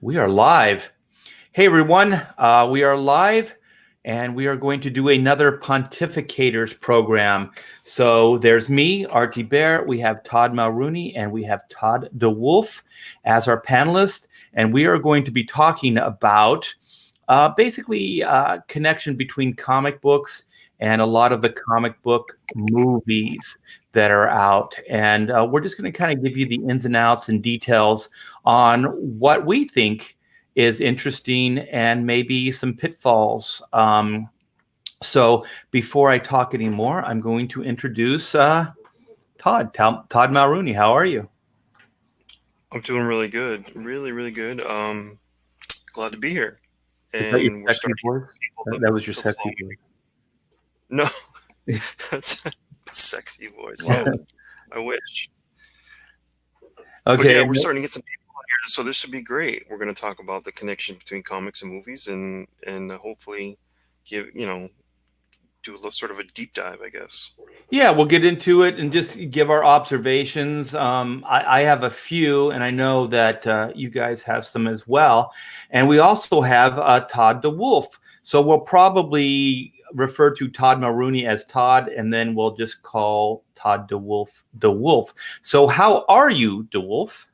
We are live. Hey, everyone. We are live, and we are going to do another Pontificators program. So there's me, Artie Bear. We have Todd Mulrooney, and we have Todd DeWolf as our panelists. And we are going to be talking about basically connection between comic books and a lot of the comic book movies that are out. And we're just going to kind of give you the ins and outs and details on what we think is interesting and maybe some pitfalls. So before I talk anymore, I'm going to introduce Todd Mulrooney. How are you? I'm doing really good. Really good. Glad to be here. Is that your And we're sexy starting voice? people That was your to sexy flow. voice. No, that's a sexy voice. Whoa, I wish. But Okay. yeah, we're starting to get some people on here, so this should be great. We're going to talk about the connection between comics and movies, and hopefully give do a little sort of a deep dive, I guess. Yeah, we'll get into it and just give our observations. I have a few, and I know that you guys have some as well. And we also have Todd DeWolf. So we'll probably refer to Todd Mulrooney as Todd, and then we'll just call Todd DeWolf. So how are you, DeWolf?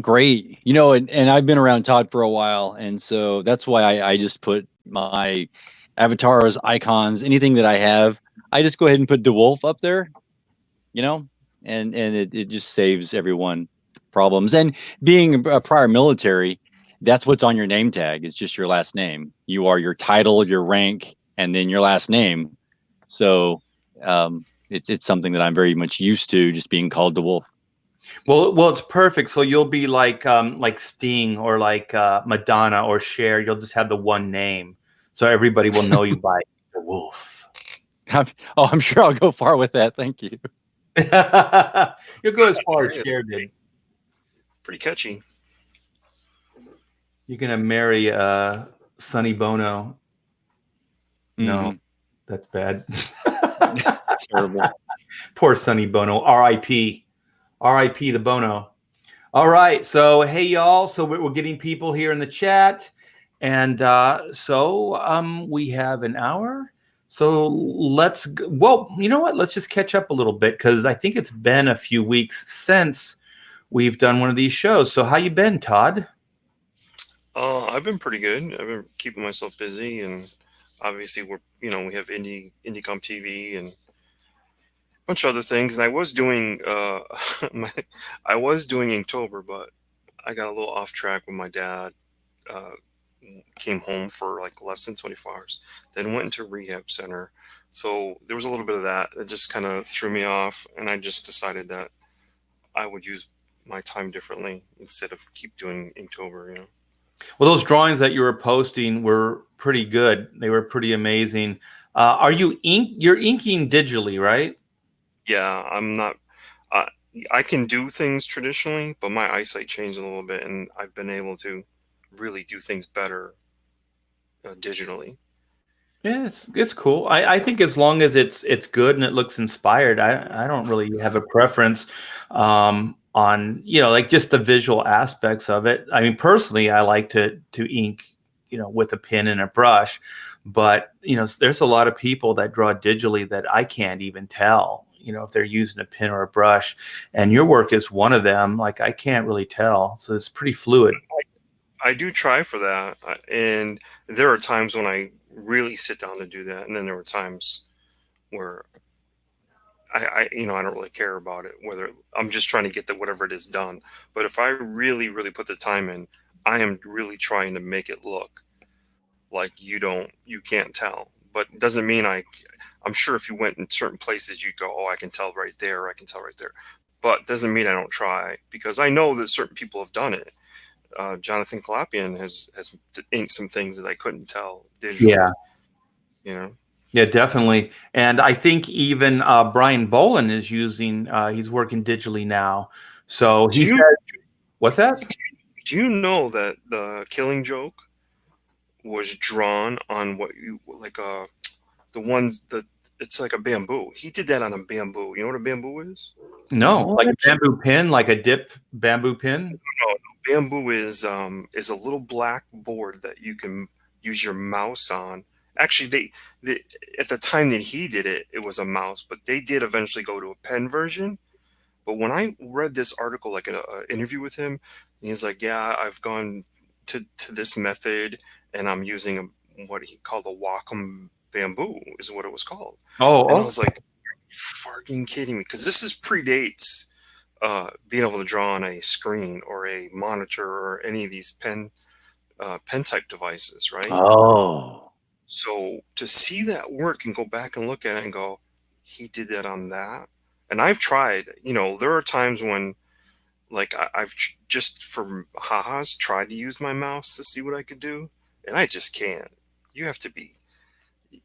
Great. And I've been around Todd for a while, and so that's why I just put my avatars, icons, anything that I have, I just go ahead and put DeWolf up there, and it just saves everyone problems. And being a prior military, that's what's on your name tag. It's just your last name. You are your title, your rank, and then your last name. So it's something that I'm very much used to, just being called DeWolf. Well, it's perfect. So you'll be like Sting or like Madonna or Cher. You'll just have the one name, so everybody will know you by the Wolf. I'm sure I'll go far with that. Thank you. You'll go as far as Cher did. Pretty catchy. You're gonna marry Sonny Bono. No, that's bad. Terrible. Poor Sonny Bono. R.I.P. R.I.P. the Bono. All right. So, hey, y'all. So we're getting people here in the chat. And we have an hour. So well, you know what? Let's just catch up a little bit because I think it's been a few weeks since we've done one of these shows. So how you been, Todd? I've been pretty good. I've been keeping myself busy, and obviously we have IndieCom TV and bunch of other things, and I was doing I was doing Inktober, but I got a little off track when my dad came home for like less than 24 hours, then went into a rehab center. So there was a little bit of that just kind of threw me off, and I just decided that I would use my time differently instead of keep doing Inktober. Well, those drawings that you were posting were pretty good. They were pretty amazing. You're inking digitally, right? Yeah, I'm not. I can do things traditionally, but my eyesight changed a little bit, and I've been able to really do things better digitally. Yeah, it's cool. I think as long as it's good and it looks inspired, I don't really have a preference on like just the visual aspects of it. I mean, personally, I like to ink with a pen and a brush, but there's a lot of people that draw digitally that I can't even tell if they're using a pen or a brush, and your work is one of them. Like I can't really tell, so it's pretty fluid. I do try for that, and there are times when I really sit down to do that, and then there were times where I don't really care about it, whether I'm just trying to get whatever it is done. But if I really put the time in, I am really trying to make it look like you can't tell. But it doesn't mean I'm sure if you went in certain places, you'd go, oh, I can tell right there, I can tell right there. But it doesn't mean I don't try, because I know that certain people have done it. Jonathan Calapian has inked some things that I couldn't tell digitally. Yeah. Yeah, definitely. And I think even Brian Boland is he's working digitally now. So what's that? Do you know that the Killing Joke was drawn on the ones that it's like a bamboo? He did that on a bamboo. You know what a bamboo is? No, like a bamboo pin, like a dip bamboo pin? No, bamboo is a little black board that you can use your mouse on. Actually, they at the time that he did it, it was a mouse, but they did eventually go to a pen version. But when I read this article, like an interview with him, he's like, "Yeah, I've gone to this method, and I'm using what he called a Wacom bamboo, is what it was called." And I Oh, was like, "Fucking kidding me?" Because this is predates being able to draw on a screen or a monitor or any of these pen type devices, right? Oh, So to see that work and go back and look at it and go, he did that on that. And I've tried, there are times when, like, I've just for ha-has tried to use my mouse to see what I could do, and I just can't. You have to be,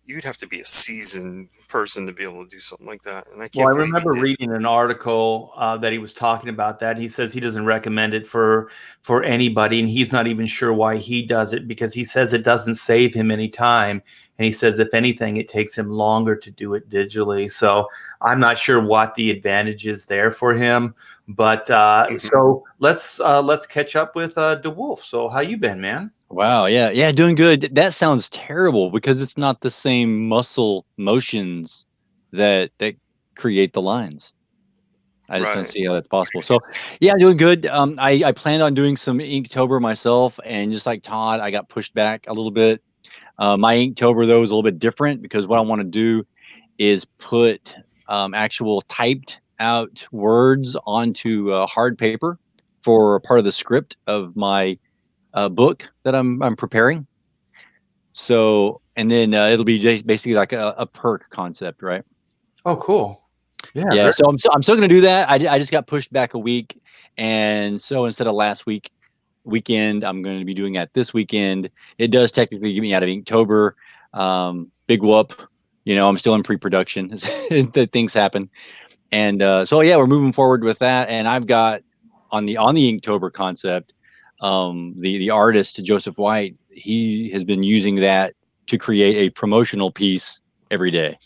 you'd have to be a seasoned person to be able to do something like that. And I well, I can't believe he remember did. reading an article that he was talking about that. He says he doesn't recommend it for anybody, and he's not even sure why he does it, because he says it doesn't save him any time, and he says if anything, it takes him longer to do it digitally. So I'm not sure what the advantage is there for him, but so let's catch up with DeWolf. So how you been, man? wow. Yeah. Yeah. Doing good. That sounds terrible because it's not the same muscle motions that create the lines. I just don't Right. see how that's possible. So yeah, doing good. I planned on doing some Inktober myself, and just like Todd, I got pushed back a little bit. My Inktober though is a little bit different because what I want to do is put actual typed out words onto hard paper for part of the script of my book that I'm preparing. So, and then it'll be basically like a perk concept, right? Oh, cool. Yeah, Yeah. very So I'm still gonna do that. I just got pushed back a week, and so instead of last weekend, I'm going to be doing that this weekend. It does technically get me out of Inktober. Big whoop. I'm still in pre-production. That things happen, and so yeah, we're moving forward with that. And I've got on the Inktober concept, the artist Joseph White. He has been using that to create a promotional piece every day.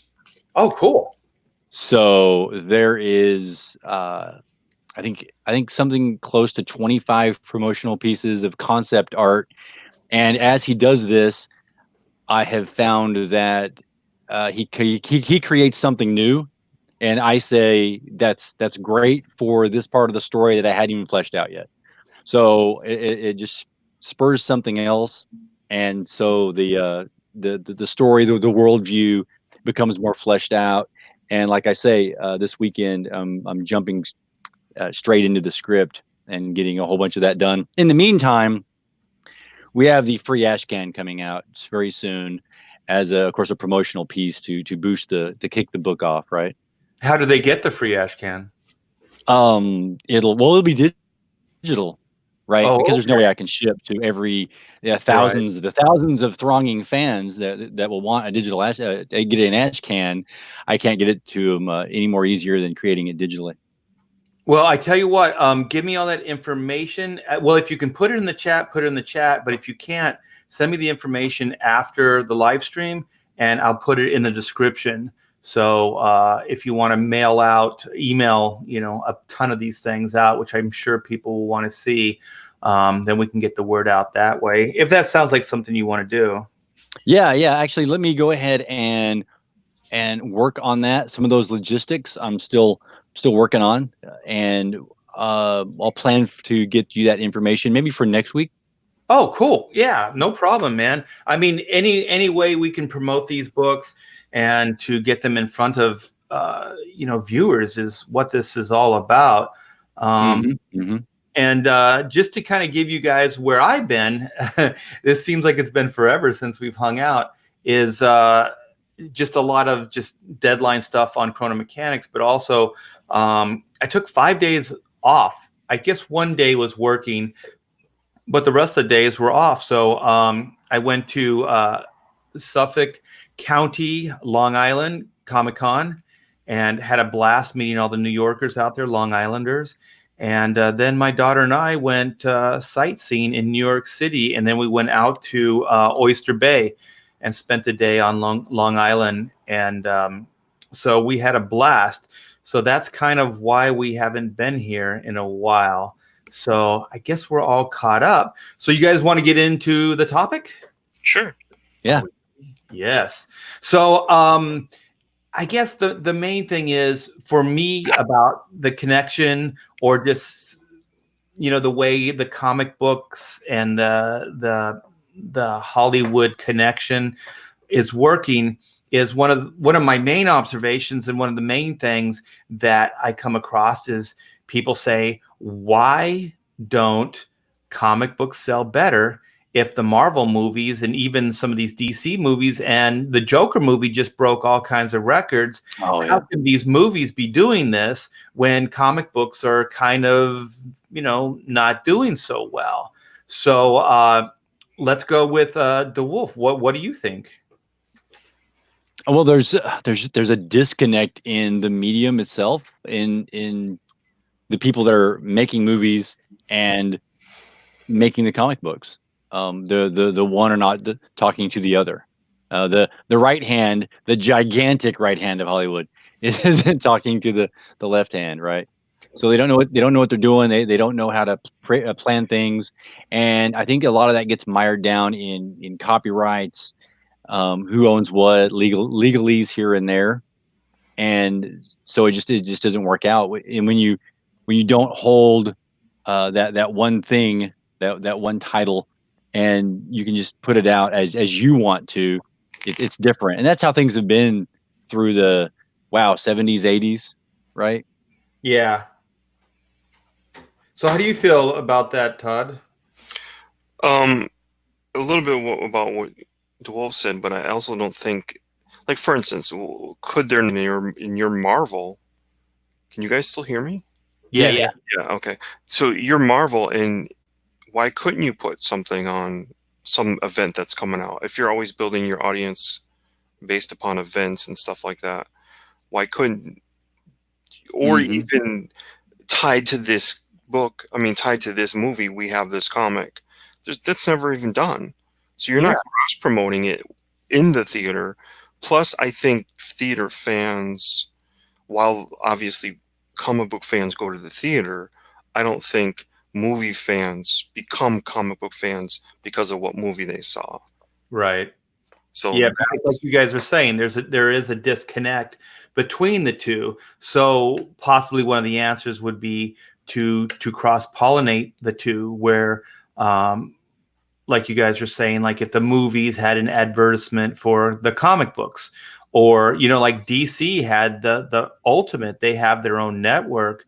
Oh, cool. So there is, I think something close to 25 promotional pieces of concept art. And as he does this, I have found that he creates something new, and I say that's great for this part of the story that I hadn't even fleshed out yet. So it just spurs something else, and so the story, the worldview becomes more fleshed out. And like I say, this weekend I'm jumping straight into the script and getting a whole bunch of that done. In the meantime, we have the free ash can coming out very soon, as of course a promotional piece to boost to kick the book off, right? How do they get the free ash can? It'll be digital, right? Oh, Because there's no okay. way I can ship to every Right. thousands of thronging fans that will want a digital ash, get an ash can. I can't get it to them any more easier than creating it digitally. Well, I tell you what, give me all that information. Well, if you can put it in the chat, put it in the chat. But if you can't, send me the information after the live stream, and I'll put it in the description. So if you want to email, a ton of these things out, which I'm sure people will want to see, then we can get the word out that way. If that sounds like something you want to do. Yeah. Actually, let me go ahead and work on that. Some of those logistics I'm still working on, and I'll plan to get you that information maybe for next week. Oh, cool. Yeah, no problem, man. I mean, any way we can promote these books and to get them in front of viewers is what this is all about. And just to kind of give you guys where I've been, this seems like it's been forever since we've hung out, is just a lot of just deadline stuff on Chrono Mechanics, but also I took 5 days off. I guess one day was working, but the rest of the days were off. So I went to Suffolk County, Long Island Comic-Con, and had a blast meeting all the New Yorkers out there, Long Islanders. And then my daughter and I went sightseeing in New York City, and then we went out to Oyster Bay and spent the day on Long Island. And so we had a blast. So that's kind of why we haven't been here in a while. So I guess we're all caught up. So you guys want to get into the topic? Sure. Yeah. Yes. So I guess the main thing is for me about the connection, or just the way the comic books and the Hollywood connection is working, is one of my main observations, and one of the main things that I come across is people say, why don't comic books sell better if the Marvel movies and even some of these DC movies and the Joker movie just broke all kinds of records? Oh How yeah. can these movies be doing this when comic books are kind of, not doing so well? So let's go with DeWolf. What do you think? Well, there's a disconnect in the medium itself, in the people that are making movies and making the comic books. The one are not talking to the other. The right hand, the gigantic right hand of Hollywood, isn't talking to the left hand, right? So they don't know what they're doing. They don't know how to plan things, and I think a lot of that gets mired down in copyrights, who owns what, legalese here and there, and so it just doesn't work out. And when you don't hold that one thing, that one title, and you can just put it out as you want to, it's different. And that's how things have been through the 70s, 80s, right? Yeah. So how do you feel about that, Todd? A little bit about what DeWolf said, but I also don't think, like, for instance, could there in your Marvel? Can you guys still hear me? Yeah, Yeah. Yeah. Okay. So your Marvel, and why couldn't you put something on some event that's coming out? If you're always building your audience based upon events and stuff like that, why couldn't, or Mhm. even tied to this book, I mean, tied to this movie, we have this comic. That's never even done. So you're Yeah. not cross promoting it in the theater. Plus, I think theater fans, while obviously comic book fans go to the theater, I don't think movie fans become comic book fans because of what movie they saw. Right. So Yeah, because like you guys are saying, there is a disconnect between the two. So possibly one of the answers would be to cross pollinate the two, where like you guys are saying, like if the movies had an advertisement for the comic books, or like DC had the Ultimate, they have their own network.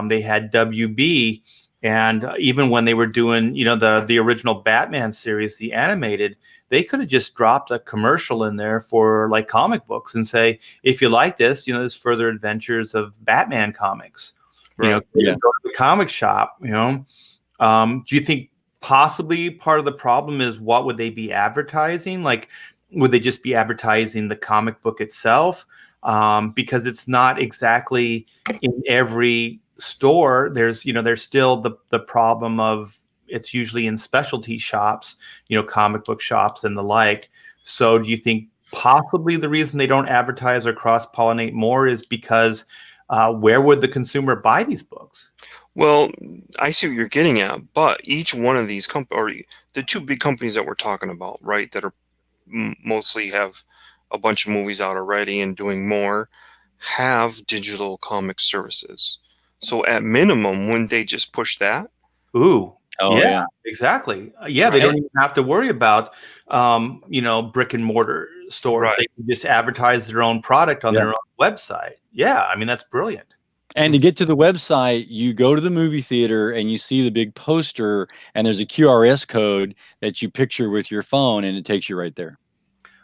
They had WB, and even when they were doing the original Batman series, the animated, they could have just dropped a commercial in there for like comic books and say, if you like this, there's further adventures of Batman comics. right. Yeah. Go to the comic shop. Do you think possibly part of the problem is, what would they be advertising? Like, would they just be advertising the comic book itself? Because it's not exactly in every store. There's still the problem of, it's usually in specialty shops, comic book shops and the like. So do you think possibly the reason they don't advertise or cross-pollinate more is because where would the consumer buy these books? Well, I see what you're getting at, but each one of these or the two big companies that we're talking about, right, that are mostly have a bunch of movies out already and doing more, have digital comic services. So at minimum, wouldn't they just push that? Ooh, Oh yeah, yeah. exactly. Yeah, they Right. don't even have to worry about, brick and mortar stores. Right. They can just advertise their own product on Yeah. their own website. Yeah, I mean, that's brilliant. And to get to the website, you go to the movie theater and you see the big poster, and there's a QRS code that you picture with your phone, and it takes you right there.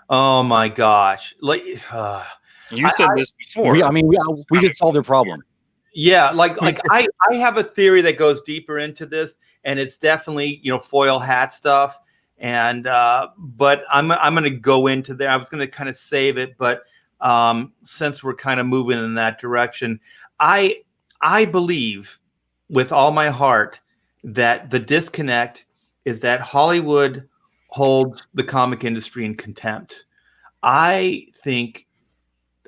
Oh my gosh. Like, You said this before. We could solve their problem. yeah, like I have a theory that goes deeper into this, and it's definitely foil hat stuff. And but I'm going to go into there. I was going to kind of save it, but since we're kind of moving in that direction, I believe with all my heart that the disconnect is that Hollywood holds the comic industry in contempt. I think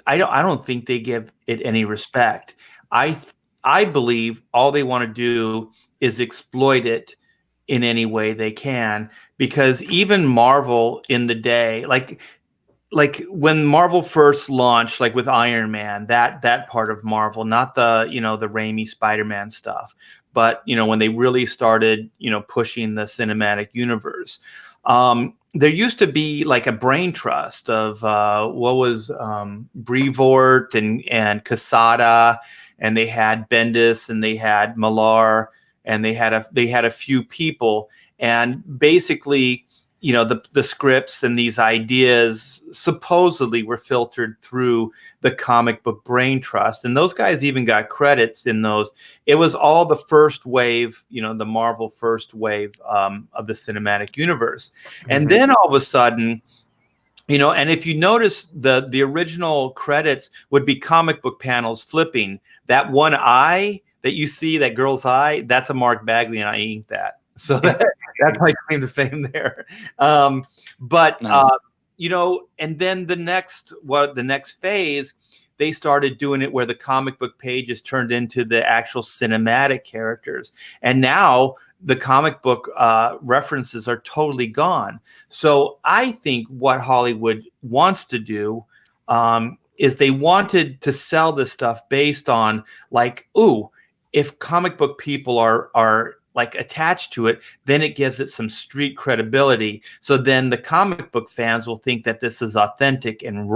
I don't think they give it any respect. I I believe all they want to do is exploit it in any way they can, because even Marvel in the day, like when Marvel first launched, like with Iron Man, that part of Marvel, not the, the Raimi Spider-Man stuff, but when they really started, pushing the cinematic universe, there used to be like a brain trust of what was Brevoort and Quesada, and they had Bendis and they had Millar, and they had a few people, and basically, the scripts and these ideas supposedly were filtered through the comic book brain trust. And those guys even got credits in those. It was all the first wave, the Marvel first wave of the cinematic universe. And then all of a sudden, and if you notice, the original credits would be comic book panels flipping. That one eye that you see, that girl's eye, that's a Mark Bagley, and I inked that. So that's my claim to fame there. But Nice. And then the next phase, they started doing it where the comic book pages turned into the actual cinematic characters, and now the comic book references are totally gone. So I think what Hollywood wants to do is they wanted to sell this stuff based on like, ooh, if comic book people are like attached to it, then it gives it some street credibility. So then the comic book fans will think that this is authentic and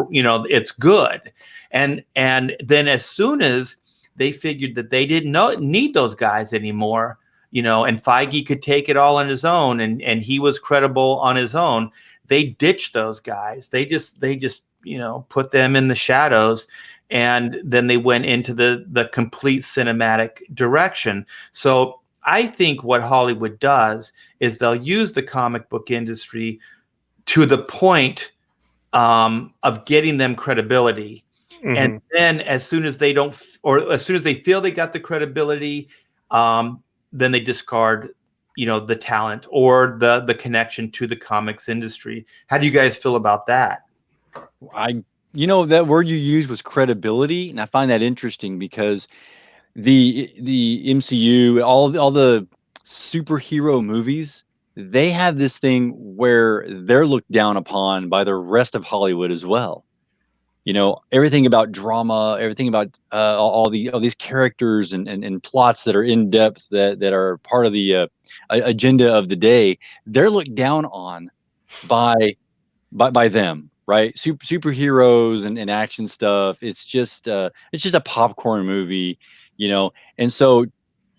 it's good. And then as soon as they figured that they didn't need those guys anymore, and Feige could take it all on his own, and he was credible on his own, they ditched those guys. They just put them in the shadows, and then they went into the complete cinematic direction. So I think what Hollywood does is they'll use the comic book industry to the point of getting them credibility. Mm-hmm. And then as soon as they feel they got the credibility, then they discard, the talent or the connection to the comics industry. How do you guys feel about that? That word you used was credibility, and I find that interesting because the MCU, all the superhero movies, they have this thing where they're looked down upon by the rest of Hollywood as well. Everything about drama, everything about all these characters and plots that are in depth, that are part of the agenda of the day, they're looked down on by them, right? Superheroes and action stuff. It's just a popcorn movie. And so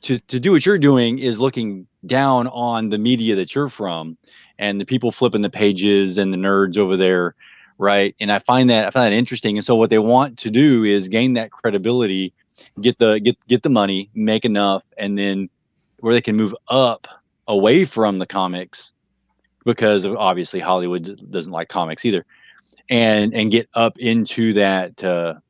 to do what you're doing is looking down on the media that you're from and the people flipping the pages and the nerds over there, right? And I find that interesting. And so what they want to do is gain that credibility, get the money, make enough, and then where they can move up away from the comics, because obviously Hollywood doesn't like comics either, and get up into that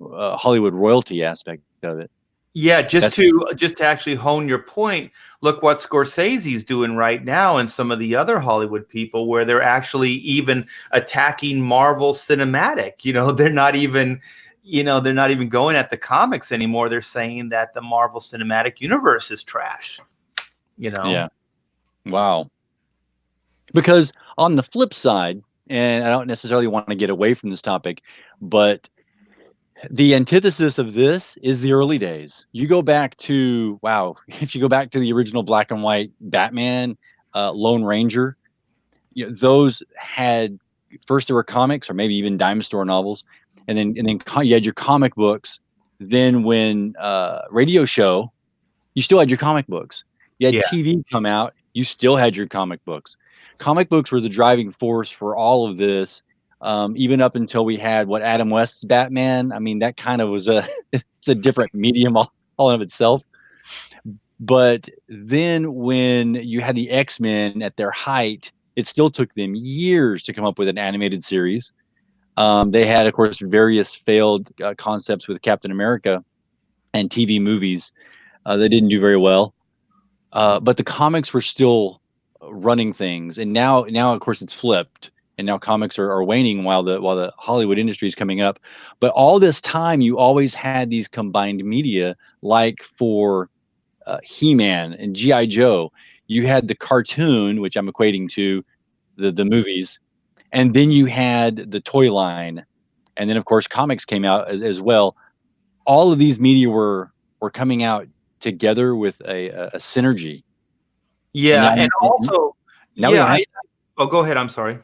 Hollywood royalty aspect of it. Yeah, just to actually hone your point, look what Scorsese's doing right now and some of the other Hollywood people, where they're actually even attacking Marvel Cinematic. They're not even going at the comics anymore. They're saying that the Marvel Cinematic Universe is trash. Yeah. Wow. Because on the flip side, and I don't necessarily want to get away from this topic, but the antithesis of this is the early days. You go back to, if you go back to the original black and white Batman, Lone Ranger, those had, first there were comics or maybe even dime store novels, and then you had your comic books. Then when radio show, you still had your comic books. You had TV come out, you still had your comic books. Comic books were the driving force for all of this. Even up until we had Adam West's Batman. I mean, that kind of was it's a different medium all in of itself. But then when you had the X-Men at their height, it still took them years to come up with an animated series. They had, of course, various failed concepts with Captain America and TV movies that didn't do very well. But the comics were still running things. And now of course, it's flipped. And now comics are waning while the Hollywood industry is coming up. But all this time, you always had these combined media, like for He-Man and G.I. Joe. You had the cartoon, which I'm equating to the movies, and then you had the toy line, and then of course comics came out as well. All of these media were coming out together with a synergy. And Yeah, now, and also, now we yeah, don't have. oh, go ahead. I'm sorry.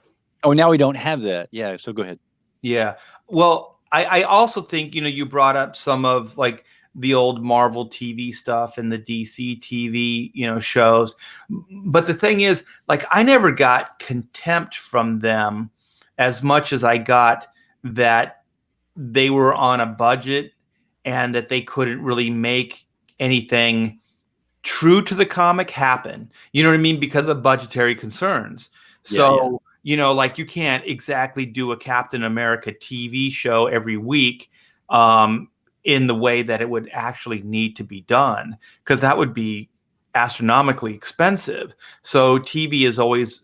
Oh, now we don't have that. Yeah. So go ahead. Yeah. Well, I also think, you brought up some of like the old Marvel TV stuff and the DC TV, shows. But the thing is, like, I never got contempt from them as much as I got that they were on a budget and that they couldn't really make anything true to the comic happen. You know what I mean? Because of budgetary concerns. So, like, you can't exactly do a Captain America TV show every week in the way that it would actually need to be done, because that would be astronomically expensive. So TV has always,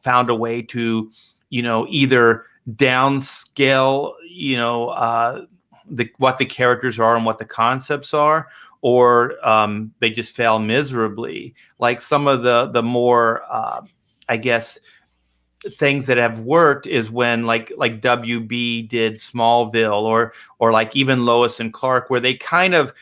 found a way to, either downscale, what the characters are and what the concepts are, or they just fail miserably. Like some of the more, I guess, things that have worked is when like WB did Smallville, or like even Lois and Clark, where they kind of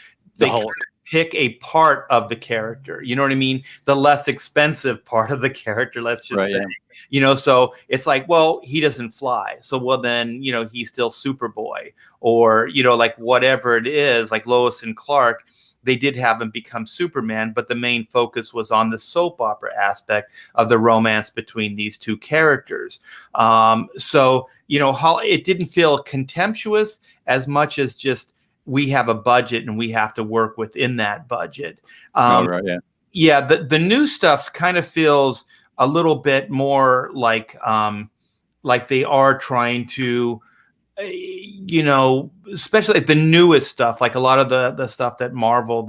pick a part of the character. You know what I mean? The less expensive part of the character, let's just say. Yeah. So it's like, well, he doesn't fly, so well then, he's still Superboy, or like whatever it is, like Lois and Clark. They did have him become Superman, but the main focus was on the soap opera aspect of the romance between these two characters. So, it didn't feel contemptuous as much as just, we have a budget and we have to work within that budget. Yeah. The new stuff kind of feels a little bit more like they are trying to, especially like the newest stuff, like a lot of the stuff that the Marvel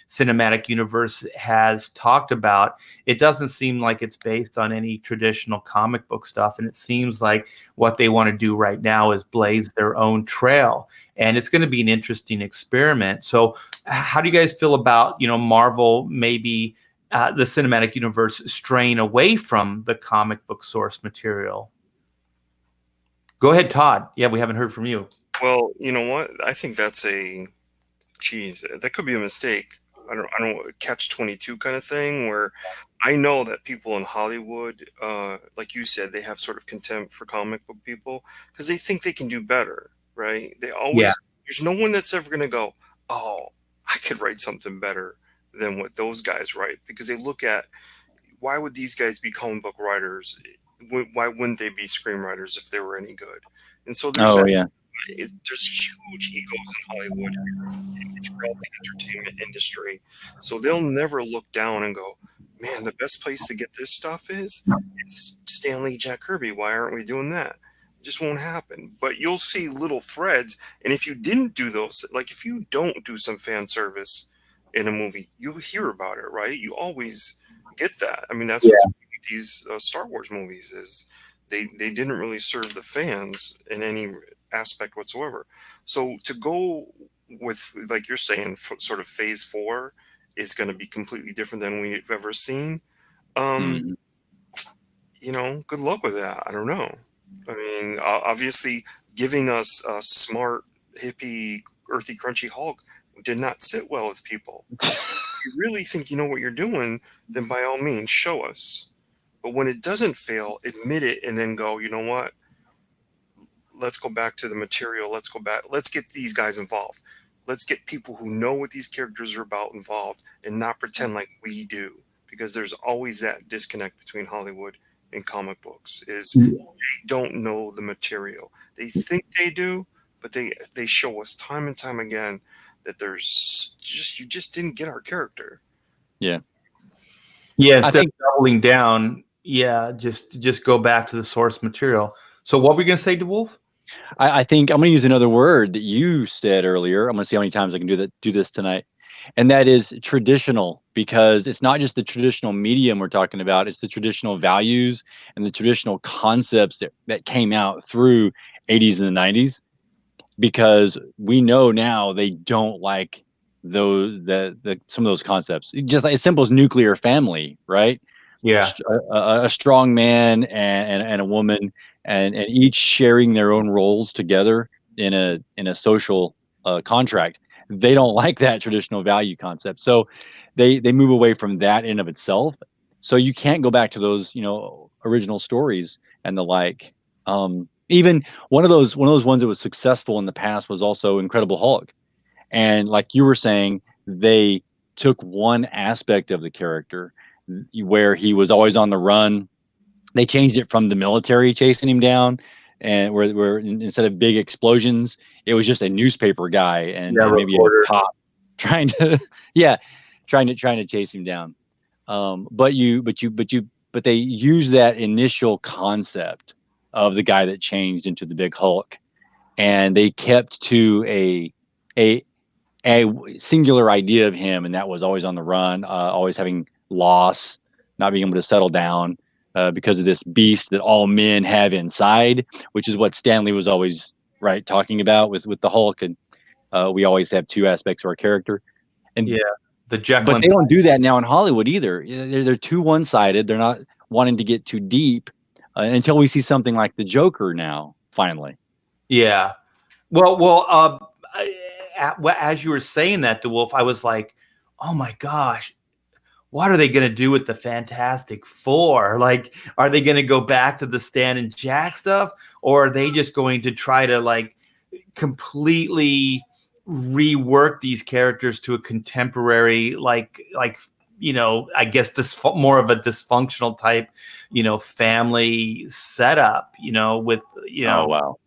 cinematic universe has talked about. It doesn't seem like it's based on any traditional comic book stuff. And it seems like what they want to do right now is blaze their own trail. And it's going to be an interesting experiment. So how do you guys feel about, Marvel maybe the cinematic universe straying away from the comic book source material? Go ahead, Todd. Yeah, we haven't heard from you. Well, you know what? I think that's that could be a mistake. I don't catch-22 kind of thing, where I know that people in Hollywood, like you said, they have sort of contempt for comic book people because they think they can do better, right? They always, there's no one that's ever going to go, oh, I could write something better than what those guys write, because they look at, why would these guys be comic book writers? Why wouldn't they be screenwriters if they were any good? And so there's there's huge egos in Hollywood throughout the entertainment industry. So they'll never look down and go, man, the best place to get this stuff is Stan Lee, Jack Kirby. Why aren't we doing that? It just won't happen. But you'll see little threads. And if you didn't do those, like if you don't do some fan service in a movie, you'll hear about it, right? You always get that. I mean, that's what's these Star Wars movies is they didn't really serve the fans in any aspect whatsoever. So to go with, like you're saying, sort of phase 4 is going to be completely different than we've ever seen. Good luck with that. I don't know. I mean, obviously giving us a smart, hippie, earthy, crunchy Hulk did not sit well with people. If you really think you know what you're doing, then by all means show us. But when it doesn't fail, admit it and then go, you know what? Let's go back to the material. Let's go back. Let's get these guys involved. Let's get people who know what these characters are about involved and not pretend like we do. Because there's always that disconnect between Hollywood and comic books is they don't know the material. They think they do, but they show us time and time again that you just didn't get our character. Yeah. Yeah. Instead of doubling down, just go back to the source material. So what were we going to say, DeWolf? I think I'm going to use another word that you said earlier. I'm going to see how many times I can do this tonight. And that is traditional, because it's not just the traditional medium we're talking about. It's the traditional values and the traditional concepts that came out through 80s and the 90s, because we know now they don't like some of those concepts. Just like as simple as nuclear family, right? Yeah. A strong man and a woman, and each sharing their own roles together in a social contract. They don't like that traditional value concept, so they move away from that in of itself. So you can't go back to those original stories and the like. Even one of those ones that was successful in the past was also Incredible Hulk, and like you were saying, they took one aspect of the character where he was always on the run. They changed it from the military chasing him down, and where instead of big explosions, it was just a newspaper guy and maybe a cop trying to, yeah, trying to chase him down. But they use that initial concept of the guy that changed into the big Hulk, and they kept to a singular idea of him, and that was always on the run, always having loss, not being able to settle down because of this beast that all men have inside, which is what Stanley was always talking about with the Hulk, and we always have two aspects of our character. And yeah, the Jekyll. But they don't do that now in Hollywood either. They're too one-sided. They're not wanting to get too deep until we see something like the Joker now, finally. Yeah. As you were saying that, DeWolf, I was like, oh my gosh, what are they going to do with the Fantastic Four? Like, are they going to go back to the Stan and Jack stuff, or are they just going to try to like completely rework these characters to a contemporary, like I guess this more of a dysfunctional type, family setup, with Oh wow.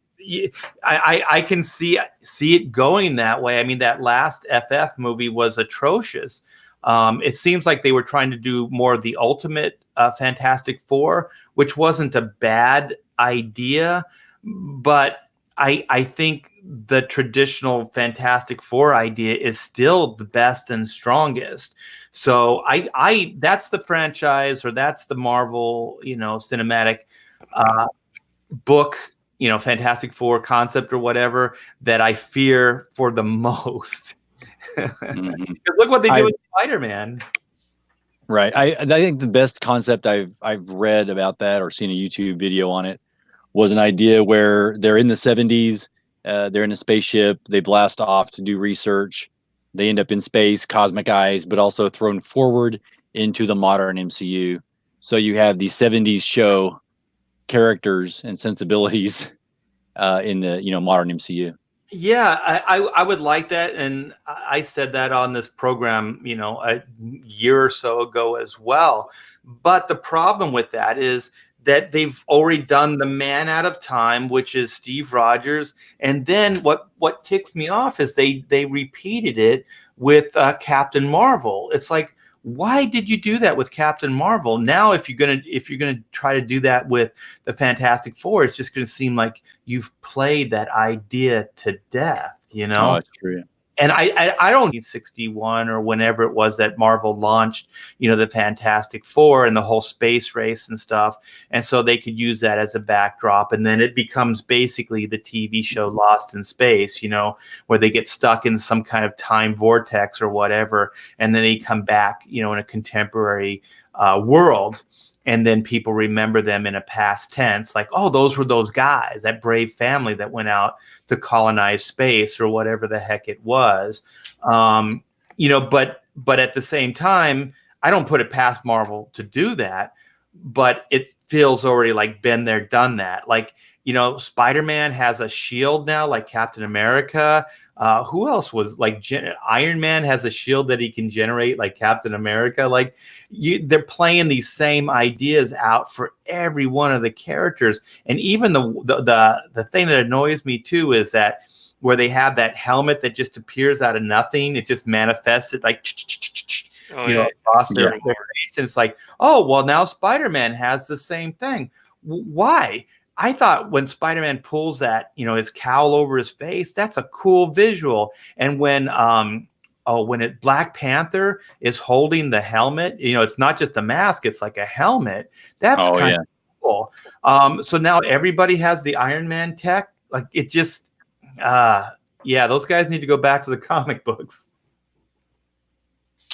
I can see it going that way. I mean, that last FF movie was atrocious. It seems like they were trying to do more of the ultimate Fantastic Four, which wasn't a bad idea, but I think the traditional Fantastic Four idea is still the best and strongest. So I that's the franchise, or that's the Marvel, cinematic book, Fantastic Four concept or whatever, that I fear for the most. Mm-hmm. Look what they did with Spider-Man. Right. I think the best concept I've read about that or seen a YouTube video on it was an idea where they're in the 70s, they're in a spaceship, they blast off to do research, they end up in space, cosmic eyes, but also thrown forward into the modern MCU. So you have the 70s show characters and sensibilities in the modern MCU. Yeah, I would like that, and I said that on this program, a year or so ago as well. But the problem with that is that they've already done the Man Out of Time, which is Steve Rogers, and then what ticks me off is they repeated it with Captain Marvel. It's like, why did you do that with Captain Marvel? Now, if you're gonna try to do that with the Fantastic Four, it's just gonna seem like you've played that idea to death. Oh, that's true. And I don't need 61 or whenever it was that Marvel launched, the Fantastic Four and the whole space race and stuff. And so they could use that as a backdrop. And then it becomes basically the TV show Lost in Space, where they get stuck in some kind of time vortex or whatever. And then they come back, in a contemporary world. And then people remember them in a past tense, like, oh, those were those guys, that brave family that went out to colonize space or whatever the heck it was. But at the same time, I don't put it past Marvel to do that, but it feels already like been there, done that. Like, Spider-Man has a shield now, like Captain America. Who else was like Iron Man has a shield that he can generate like Captain America. Like they're playing these same ideas out for every one of the characters. And even the thing that annoys me too is that where they have that helmet that just appears out of nothing, it just manifests it like across their face. And it's like, oh, well, now Spider-Man has the same thing. Why? I thought when Spider-Man pulls that, his cowl over his face, that's a cool visual. And when Black Panther is holding the helmet, it's not just a mask, it's like a helmet. That's kind of cool. So now everybody has the Iron Man tech. Like it just, those guys need to go back to the comic books.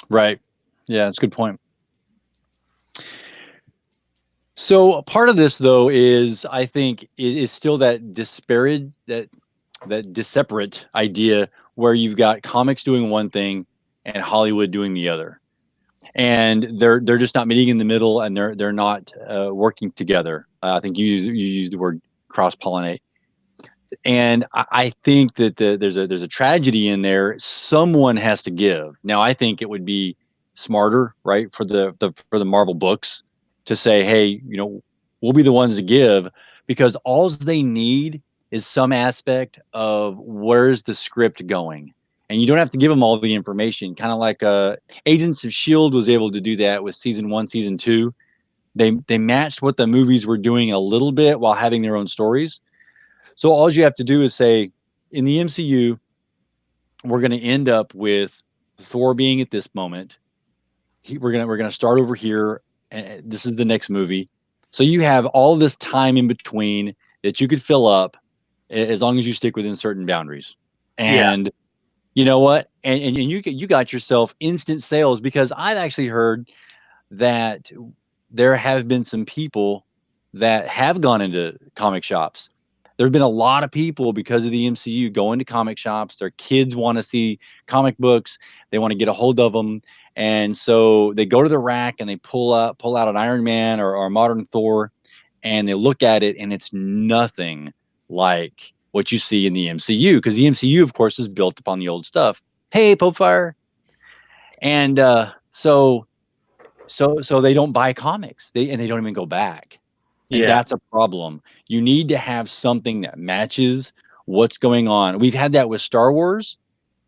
Right. Yeah, that's a good point. So part of this, though, is I think it is still that disparate, that disparate idea where you've got comics doing one thing and Hollywood doing the other, and they're just not meeting in the middle, and they're not working together. I think you use the word cross pollinate, and I think that there's a tragedy in there. Someone has to give. Now, I think it would be smarter, right, for the Marvel books to say, hey, we'll be the ones to give, because all they need is some aspect of where's the script going, and you don't have to give them all the information. Kind of like Agents of Shield was able to do that with season 1, season 2. They matched what the movies were doing a little bit while having their own stories. So all you have to do is say, in the MCU, we're going to end up with Thor being at this moment. We're gonna start over here, and this is the next movie. So you have all this time in between that you could fill up, as long as you stick within certain boundaries. Yeah. And you know what? And you got yourself instant sales, because I've actually heard that there have been some people that have gone into comic shops. There have been a lot of people, because of the MCU, going to comic shops. Their kids want to see comic books. They want to get a hold of them. And so they go to the rack and they pull out an Iron Man or a modern Thor, and they look at it, and it's nothing like what you see in the MCU, because the MCU, of course, is built upon the old stuff. Hey, Pope Fire. And so they don't buy comics. They don't even go back. And Yeah. that's a problem. You need to have something that matches what's going on. We've had that with Star Wars.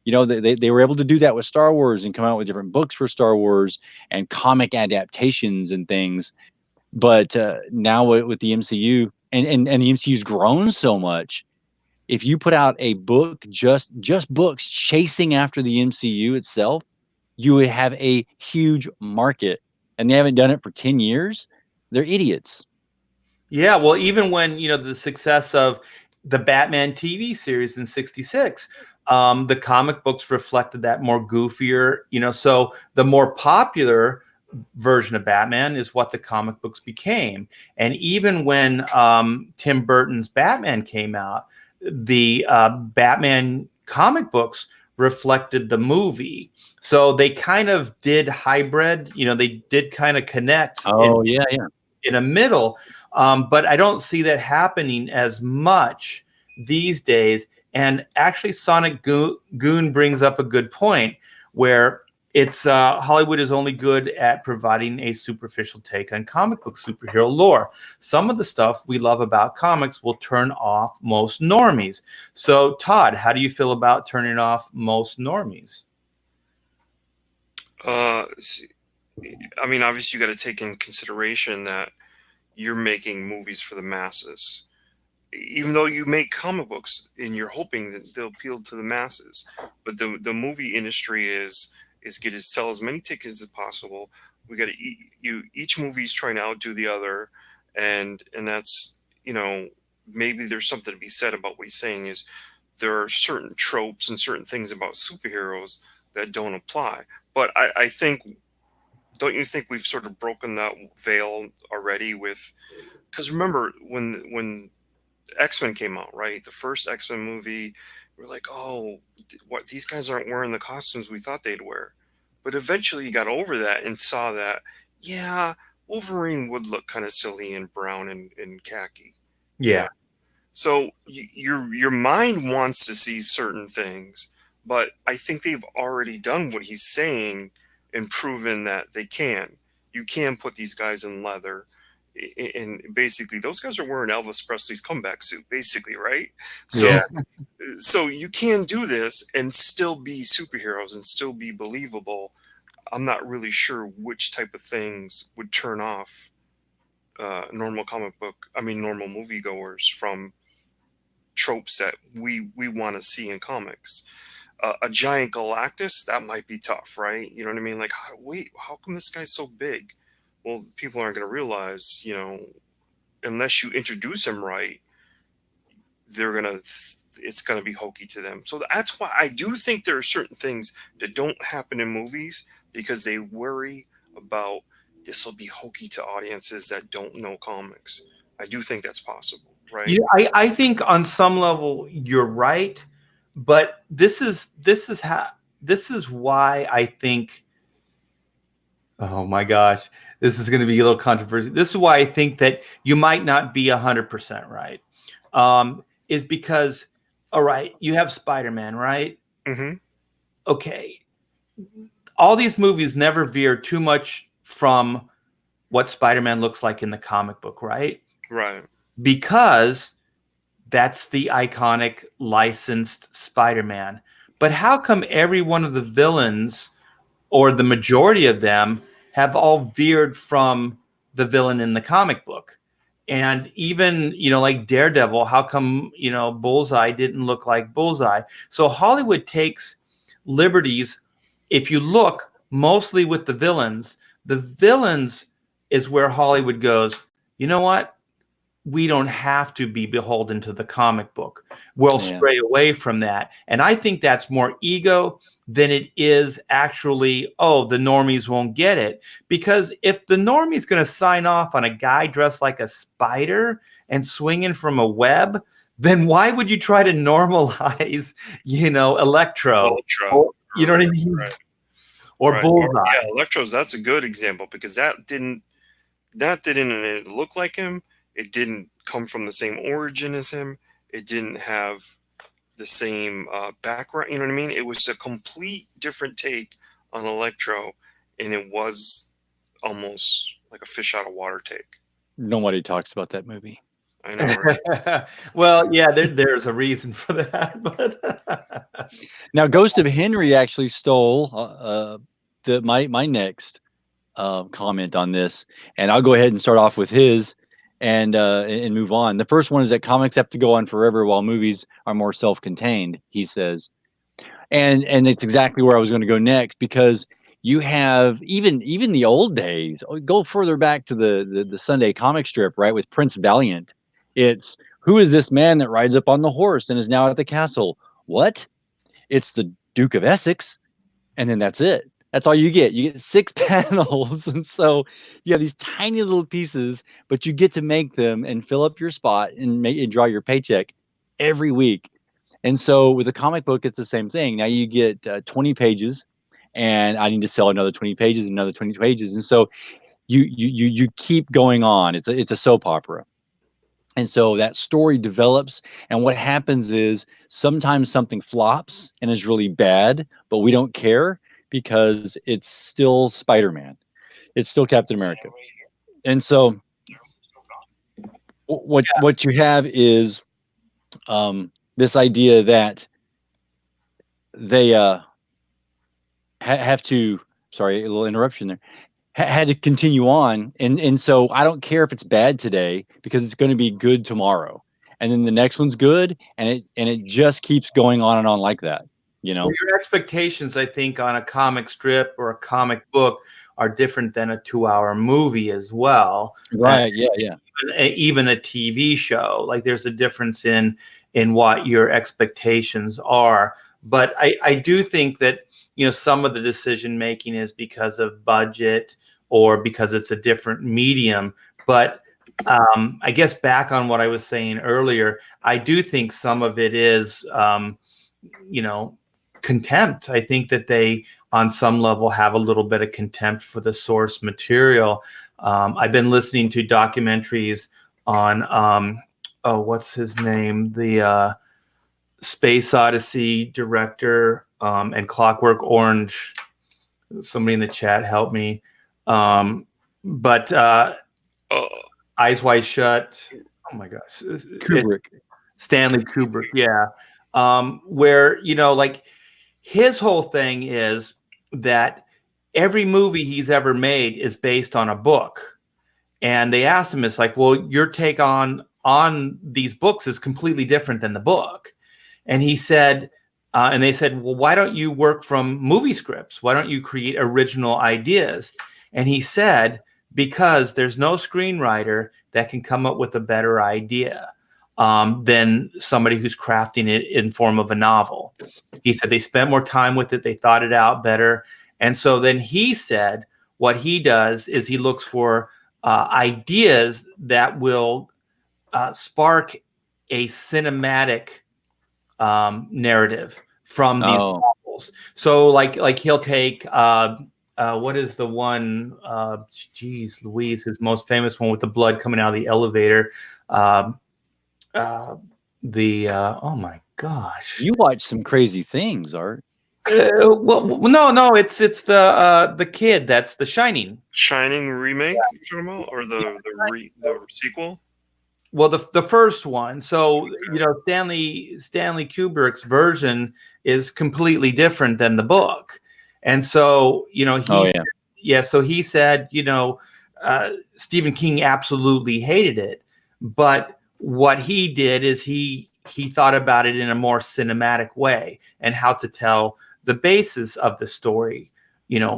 They were able to do that with Star Wars and come out with different books for Star Wars and comic adaptations and things. But now with the MCU, and the MCU's grown so much, if you put out a book, just books chasing after the MCU itself, you would have a huge market. And they haven't done it for 10 years. They're idiots. Yeah, well, even when the success of the Batman TV series in '66, the comic books reflected that more goofier. So the more popular version of Batman is what the comic books became. And even when Tim Burton's Batman came out, the Batman comic books reflected the movie. So they kind of did hybrid. They did kind of connect. Oh, yeah, yeah. In a middle, but I don't see that happening as much these days. And actually, Sonic Goon brings up a good point, where it's Hollywood is only good at providing a superficial take on comic book superhero lore. Some of the stuff we love about comics will turn off most normies. So, Todd, how do you feel about turning off most normies? I mean, obviously, you got to take in consideration that you're making movies for the masses. Even though you make comic books and you're hoping that they'll appeal to the masses, but the movie industry is get to sell as many tickets as possible. We got to each movie's trying to outdo the other, and that's maybe there's something to be said about what he's saying is there are certain tropes and certain things about superheroes that don't apply. But I think, don't you think we've sort of broken that veil already with, because remember when X-Men came out, right? The first X-Men movie, we're like, oh, what, these guys aren't wearing the costumes we thought they'd wear. But eventually you got over that and saw that, yeah, Wolverine would look kind of silly in brown and khaki. Yeah. So your mind wants to see certain things, but I think they've already done what he's saying and proven that they can. You can put these guys in leather, and basically those guys are wearing Elvis Presley's comeback suit, basically, right? So, Yeah. so you can do this and still be superheroes and still be believable. I'm not really sure which type of things would turn off normal normal moviegoers from tropes that we want to see in comics. A giant Galactus, that might be tough, right? You know what I mean? Like, wait, how come this guy's so big? Well, people aren't going to realize, unless you introduce him right, it's gonna be hokey to them. So that's why I do think there are certain things that don't happen in movies because they worry about this will be hokey to audiences that don't know comics. I do think that's possible, right? Yeah, I think on some level you're right, but this is why I think. Oh my gosh, this is going to be a little controversial. This is why I think that you might not be 100% right. Is because, all right, you have Spider-Man, right? Mm-hmm. Okay, all these movies never veer too much from what Spider-Man looks like in the comic book, right? Right. Because that's the iconic licensed Spider-Man. But how come every one of the villains, or the majority of them, have all veered from the villain in the comic book? And even, like Daredevil, how come, Bullseye didn't look like Bullseye? So Hollywood takes liberties. If you look mostly with the villains is where Hollywood goes, you know what? We don't have to be beholden to the comic book. We'll stray away from that. And I think that's more ego than it is actually, oh, the normies won't get it. Because if the normie's going to sign off on a guy dressed like a spider and swinging from a web, then why would you try to normalize, Electro? Or, you know what I mean? Right. Or Right. Bullseye. Yeah, Electro's, that's a good example, because that didn't look like him. It didn't come from the same origin as him. It didn't have the same background. You know what I mean? It was a complete different take on Electro, and it was almost like a fish out of water take. Nobody talks about that movie. I know, right? Well, yeah, there's a reason for that. But Now, Ghost of Henry actually stole my next comment on this, and I'll go ahead and start off with his and move on. The first one is that comics have to go on forever while movies are more self-contained, he says. And it's exactly where I was going to go next, because you have even the old days. Go further back to the Sunday comic strip, right, with Prince Valiant. It's, who is this man that rides up on the horse and is now at the castle? What? It's the Duke of Essex. And then that's it. That's all you get. You get 6 panels. And so you have these tiny little pieces, but you get to make them and fill up your spot and draw your paycheck every week. And so with a comic book, it's the same thing. Now you get 20 pages, and I need to sell another 20 pages, another 20 pages. And so you keep going on. It's a soap opera. And so that story develops, and what happens is sometimes something flops and is really bad, but we don't care because it's still Spider-Man. It's still Captain America. And so what you have is this idea that they have to, sorry, a little interruption there, had to continue on, and so I don't care if it's bad today, because it's going to be good tomorrow, and then the next one's good, and it just keeps going on and on like that. Well, your expectations, I think, on a comic strip or a comic book are different than a 2-hour movie as well. Right? Yeah. Even a TV show, like there's a difference in what your expectations are. But I do think that some of the decision making is because of budget or because it's a different medium. But I guess back on what I was saying earlier, I do think some of it is contempt. I think that they, on some level, have a little bit of contempt for the source material. I've been listening to documentaries on what's his name, the Space Odyssey director, and Clockwork Orange. Somebody in the chat help me. But Eyes Wide Shut. Oh my gosh, Kubrick. Stanley Kubrick. Yeah. Where like his whole thing is that every movie he's ever made is based on a book. And they asked him, it's like, well, your take on these books is completely different than the book. And he said, and they said, well, why don't you work from movie scripts? Why don't you create original ideas? And he said, because there's no screenwriter that can come up with a better idea than somebody who's crafting it in form of a novel. He said they spent more time with it. They thought it out better. And so then he said what he does is he looks for ideas that will spark a cinematic narrative from these novels. So like he'll take what is the one? Geez, Louise, his most famous one with the blood coming out of the elevator. Oh my gosh! You watch some crazy things, Art. Well, no, it's the kid that's The Shining. Shining remake, you're talking about, or the sequel? Well, the first one. So Stanley Kubrick's version is completely different than the book, and so so he said Stephen King absolutely hated it, but what he did is he thought about it in a more cinematic way and how to tell the basis of the story,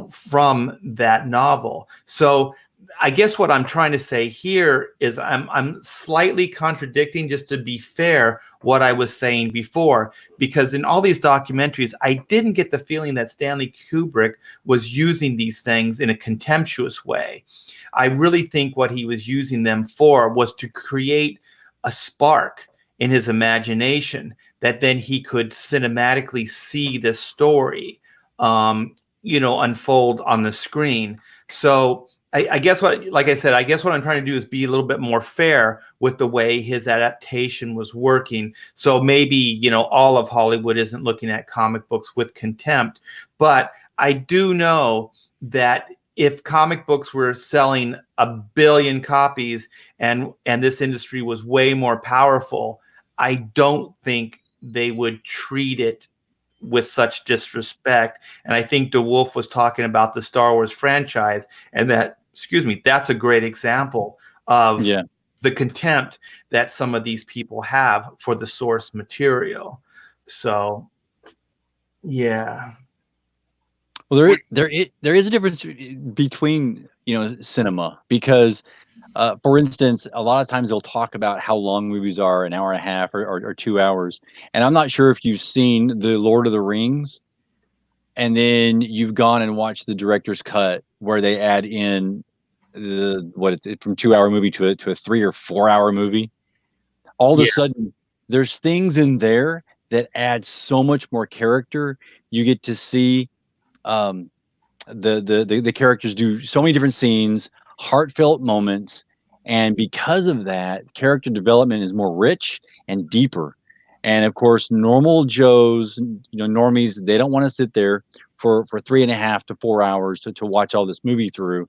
from that novel. So I guess what I'm trying to say here is I'm slightly contradicting, just to be fair, what I was saying before, because in all these documentaries, I didn't get the feeling that Stanley Kubrick was using these things in a contemptuous way. I really think what he was using them for was to create a spark in his imagination that then he could cinematically see this story, unfold on the screen. So I guess what I'm trying to do is be a little bit more fair with the way his adaptation was working. So maybe, all of Hollywood isn't looking at comic books with contempt, but I do know that if comic books were selling 1 billion copies and this industry was way more powerful, I don't think they would treat it with such disrespect. And I think DeWolf was talking about the Star Wars franchise, and that's a great example of the contempt that some of these people have for the source material. So, yeah. Well, there is a difference between cinema, because for instance, a lot of times they'll talk about how long movies are, an hour and a half or 2 hours, and I'm not sure if you've seen the Lord of the Rings, and then you've gone and watched the director's cut where they add in from 2 hour movie to a 3 or 4 hour movie. All of a sudden, there's things in there that add so much more character. You get to see the characters do so many different scenes, heartfelt moments, and because of that, character development is more rich and deeper. And of course, normal Joes, normies, they don't want to sit there for 3.5 to 4 hours to watch all this movie through.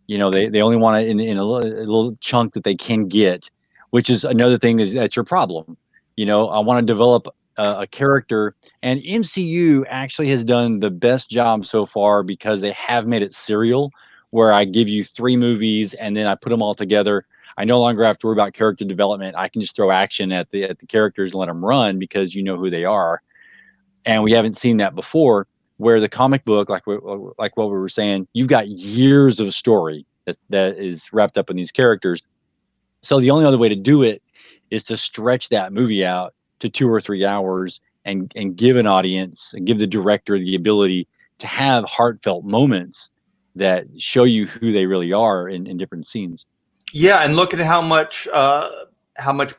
They only want it in a little chunk that they can get, which is another thing that's your problem. I want to develop a character, and MCU actually has done the best job so far because they have made it serial, where I give you 3 movies and then I put them all together. I no longer have to worry about character development. I can just throw action at the characters and let them run because you know who they are. And we haven't seen that before, where the comic book, like what we were saying, you've got years of story that is wrapped up in these characters. So the only other way to do it is to stretch that movie out to 2 or 3 hours and give an audience and give the director the ability to have heartfelt moments that show you who they really are in different scenes. Yeah, and look at how much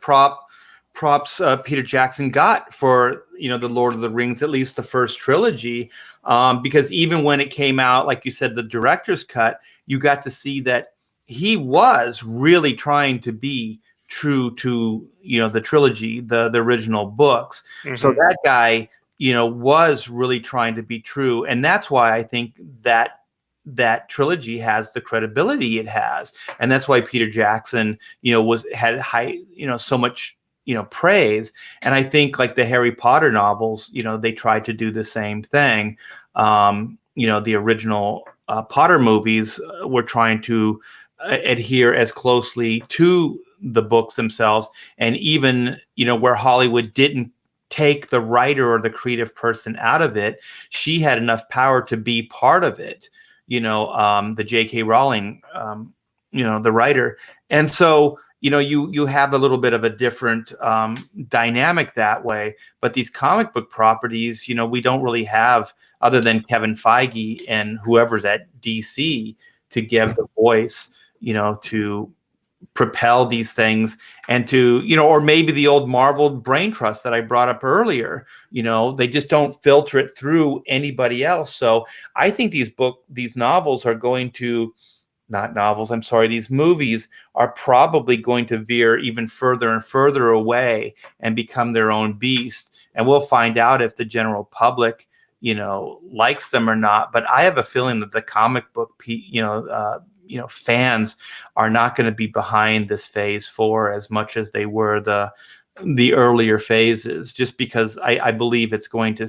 props Peter Jackson got for the Lord of the Rings, at least the first trilogy, because even when it came out, like you said, the director's cut, you got to see that he was really trying to be true to the trilogy, the original books. Mm-hmm. So that guy was really trying to be true, and that's why I think that trilogy has the credibility it has, and that's why Peter Jackson had high so much praise. And I think like the Harry Potter novels, they tried to do the same thing. The original Potter movies were trying to adhere as closely to the books themselves, and even where Hollywood didn't take the writer or the creative person out of it, she had enough power to be part of it. The J.K. Rowling, the writer. And so, you have a little bit of a different dynamic that way. But these comic book properties, we don't really have, other than Kevin Feige and whoever's at DC, to give the voice, to propel these things, and to, or maybe the old Marvel brain trust that I brought up earlier. They just don't filter it through anybody else. So I think these novels are going to, not novels, I'm sorry, these movies are probably going to veer even further and further away and become their own beast. And we'll find out if the general public, likes them or not. But I have a feeling that the comic book, fans are not going to be behind this phase 4 as much as they were the earlier phases, just because I believe it's going to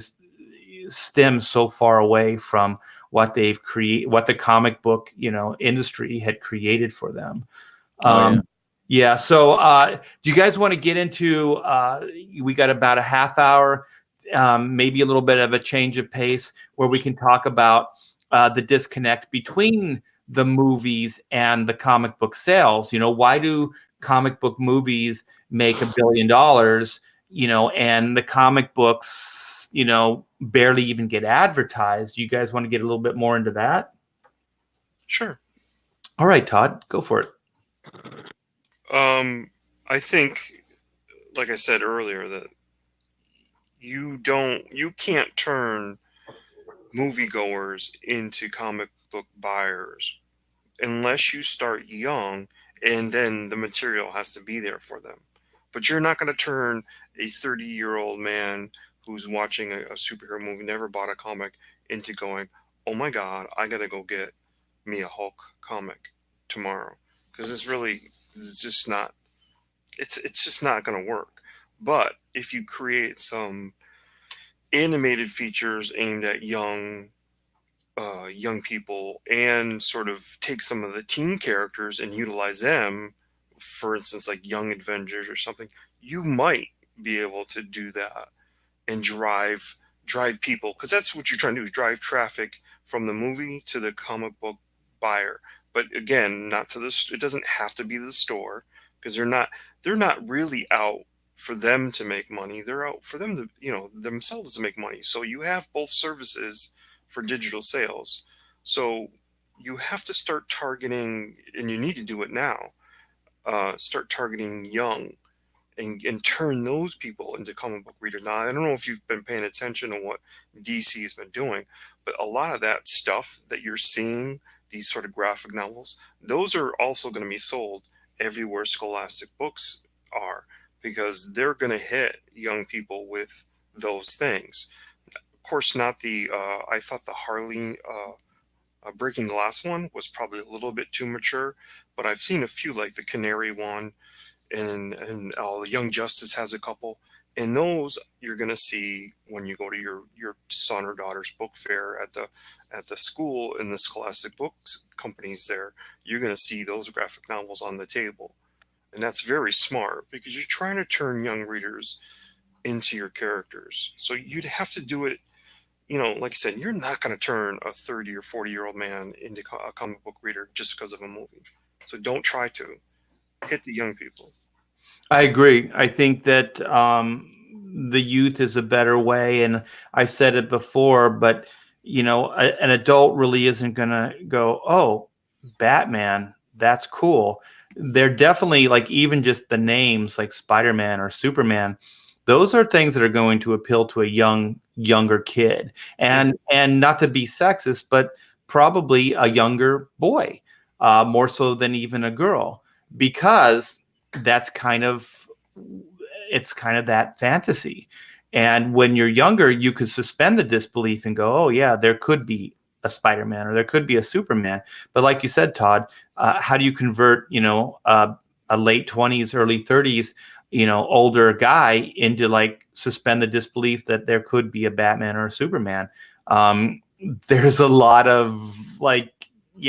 stem so far away from what they've created, what the comic book, industry had created for them. Yeah. So do you guys want to get into, we got about a half hour, maybe a little bit of a change of pace where we can talk about the disconnect between the movies and the comic book sales. Why do comic book movies make $1 billion, and the comic books, barely even get advertised? You guys want to get a little bit more into that? Sure. All right, Todd, go for it. I think, like I said earlier, that you can't turn moviegoers into comic book buyers unless you start young, and then the material has to be there for them. But you're not going to turn a 30-year-old man who's watching a superhero movie, never bought a comic, into going, oh my God, I got to go get me a Hulk comic tomorrow. Because it's just not going to work. But if you create some animated features aimed at young people, and sort of take some of the teen characters and utilize them, for instance, like Young Avengers or something, you might be able to do that and drive people, because that's what you're trying to do, drive traffic from the movie to the comic book buyer. But again, not to it doesn't have to be the store, because they're not really out for them to make money. They're out for them to, themselves to make money. So you have both services for digital sales. So you have to start targeting, and you need to do it now, start targeting young, and turn those people into comic book readers. Now, I don't know if you've been paying attention to what DC has been doing, but a lot of that stuff that you're seeing, these sort of graphic novels, those are also going to be sold everywhere Scholastic Books are, because they're going to hit young people with those things. Of course, not the, I thought the Harley Breaking Glass one was probably a little bit too mature, but I've seen a few, like the Canary one, and Young Justice has a couple, and those you're going to see when you go to your son or daughter's book fair at the school, in the Scholastic Books companies there. You're going to see those graphic novels on the table, and that's very smart, because you're trying to turn young readers into your characters. So you'd have to do it, like I said, you're not going to turn a 30 or 40-year-old man into a comic book reader just because of a movie. So don't try to hit the young people. I agree. I think that the youth is a better way. And I said it before, but, an adult really isn't going to go, oh, Batman, that's cool. They're definitely, like, even just the names like Spider-Man or Superman, those are things that are going to appeal to a younger kid. And not to be sexist, but probably a younger boy, more so than even a girl, because it's kind of that fantasy. And when you're younger, you could suspend the disbelief and go, oh yeah, there could be a Spider-Man or there could be a Superman. But like you said, Todd, how do you convert, a late 20s, early 30s, older guy into, like, suspend the disbelief that there could be a Batman or a Superman? There's a lot of, like,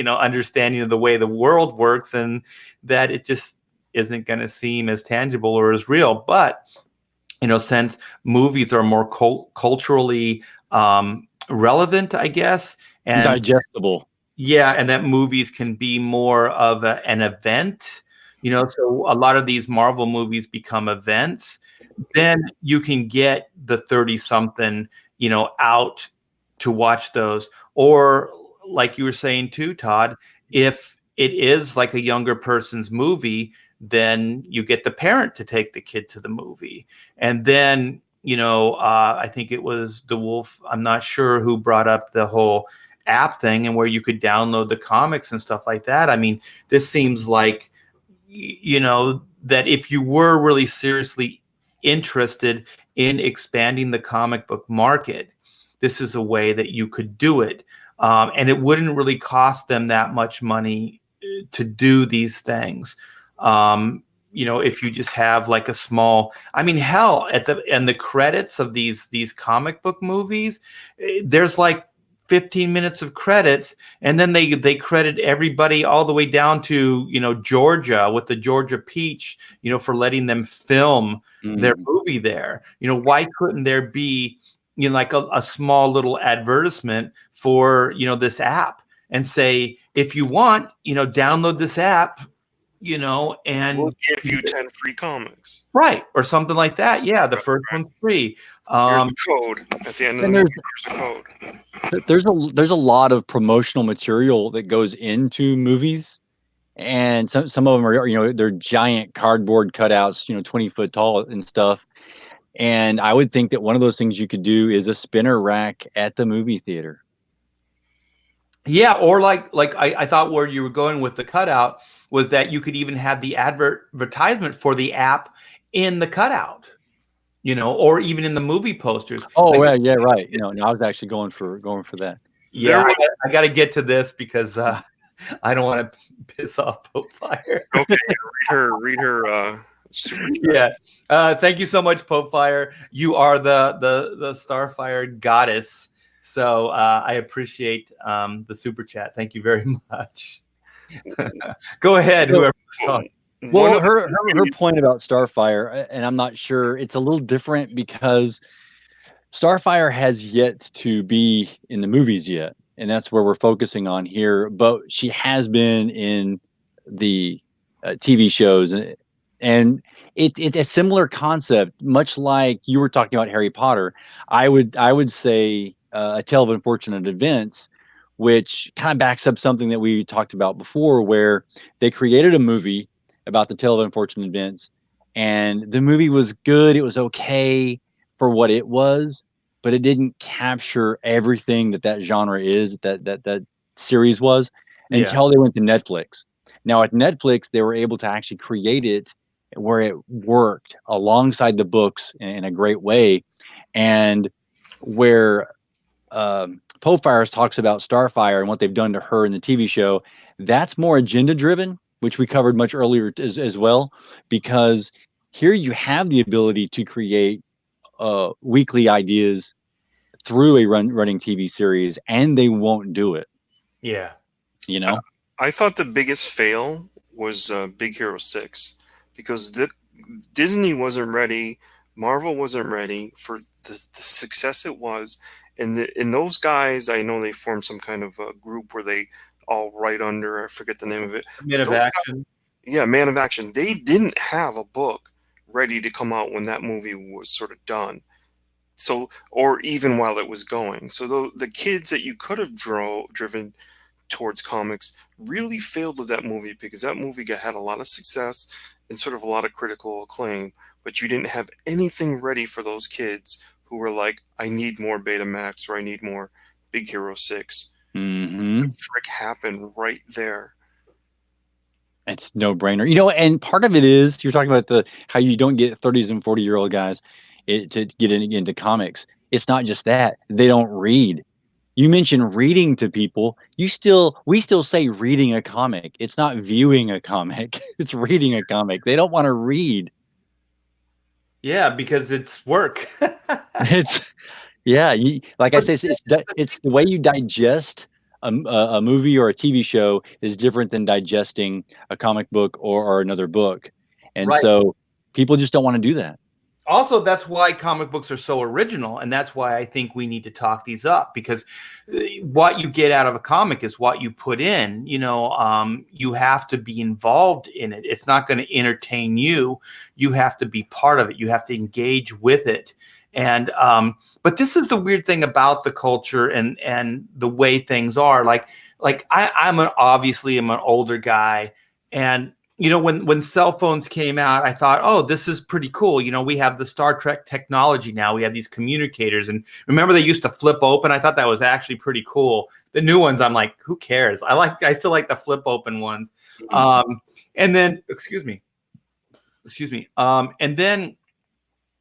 understanding of the way the world works, and that it just isn't going to seem as tangible or as real. But, since movies are more culturally relevant, I guess, and digestible. Yeah, and that movies can be more of an event, So a lot of these Marvel movies become events. Then you can get the 30 something, out to watch those. Or like you were saying too, Todd, if it is like a younger person's movie, then you get the parent to take the kid to the movie. And then, I think it was DeWolf, I'm not sure who brought up the whole app thing and where you could download the comics and stuff like that. I mean, this seems like, that if you were really seriously interested in expanding the comic book market, this is a way that you could do it. And it wouldn't really cost them that much money to do these things. If you just have like a small, I mean, hell, at the credits of these comic book movies, there's like 15 minutes of credits, and then they credit everybody all the way down to Georgia with the Georgia Peach, for letting them film their movie there. Why couldn't there be like a small little advertisement for this app and say, if you want, download this app, and we'll give you 10 free comics, right, or something like that. Yeah, the first one's free. Here's the code at the end of the movie. Here's a code. There's a lot of promotional material that goes into movies, and some of them are they're giant cardboard cutouts, 20 foot tall and stuff. And I would think that one of those things you could do is a spinner rack at the movie theater. Yeah, or like I thought where you were going with the cutout was that you could even have the advertisement for the app in the cutout, or even in the movie posters. Oh, yeah, right. No, I was actually going for that. Yeah, I got to get to this because I don't want to piss off Pope Fire. Okay, read her. Super chat. Yeah, thank you so much, Pope Fire. You are the Starfire goddess. So I appreciate the super chat. Thank you very much. Go ahead, whoever's talking. Well, her point about Starfire, and I'm not sure, it's a little different because Starfire has yet to be in the movies yet, and that's where we're focusing on here. But she has been in the TV shows, and it's a similar concept, much like you were talking about Harry Potter. I would say A Tale of Unfortunate Events, which kind of backs up something that we talked about before, where they created a movie about the Tale of Unfortunate Events, and the movie was good. It was okay for what it was, but it didn't capture everything that genre is, that series was, until they went to Netflix. Now at Netflix, they were able to actually create it where it worked alongside the books in a great way, and where Pope Fires talks about Starfire and what they've done to her in the TV show, that's more agenda driven, which we covered much earlier as well, because here you have the ability to create weekly ideas through a running TV series, and they won't do it. Yeah. I thought the biggest fail was Big Hero 6, because Disney wasn't ready, Marvel wasn't ready for the success it was. And those guys, I know they formed some kind of a group where they all write under, I forget the name of it. Man of Action. Man of Action. They didn't have a book ready to come out when that movie was sort of done. So, or even while it was going. So the kids that you could have driven towards comics really failed with that movie, because that movie had a lot of success and sort of a lot of critical acclaim, but you didn't have anything ready for those kids who were like, I need more Betamax, or I need more Big Hero 6. The frick happened right there. It's no brainer. And part of it is, you're talking about how you don't get 30s and 40-year-old guys to get into comics. It's not just that. They don't read. You mentioned reading to people. We still say reading a comic. It's not viewing a comic. It's reading a comic. They don't want to read. Yeah, because it's work. Like I say, it's the way you digest a movie or a TV show is different than digesting a comic book or another book, and so people just don't want to do that. also, that's why comic books are so original, and that's why I think we need to talk these up, because what you get out of a comic is what you put in. You have to be involved in it. It's not going to entertain you. You have to be part of it. You have to engage with it. And but this is the weird thing about the culture and the way things are. Like obviously I'm an older guy, and when cell phones came out, I thought, oh, this is pretty cool. We have the Star Trek technology now. We have these communicators, and remember they used to flip open. I thought that was actually pretty cool. The new ones, I'm like, who cares? I still like the flip open ones. And then, excuse me. And then,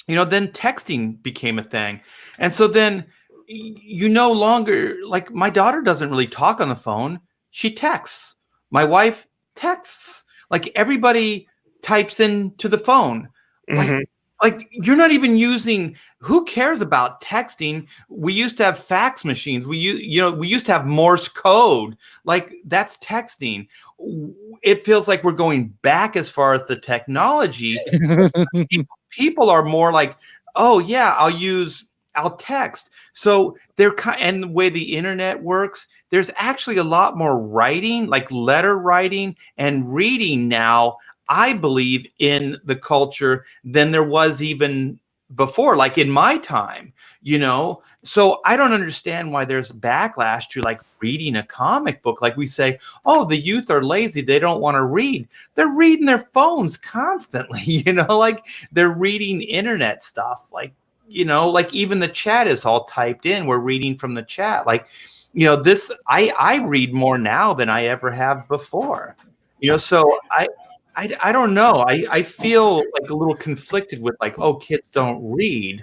then texting became a thing, and so then you no longer, like, my daughter doesn't really talk on the phone. She texts. My wife texts. Like, everybody types into the phone. Mm-hmm. Like you're not even using. Who cares about texting? We used to have fax machines. We used to have Morse code. Like, that's texting. It feels like we're going back as far as the technology. People are more like, oh yeah, I'll text. So and the way the internet works, there's actually a lot more writing, like letter writing and reading now, I believe, in the culture than there was even before, like in my time. So I don't understand why there's backlash to, like, reading a comic book. Like, we say, oh, the youth are lazy, they don't want to read. They're reading their phones constantly. Like, they're reading internet stuff. Like, like, even the chat is all typed in. We're reading from the chat. Like, this, I read more now than I ever have before. So I don't know. I feel like a little conflicted with, like, oh, kids don't read.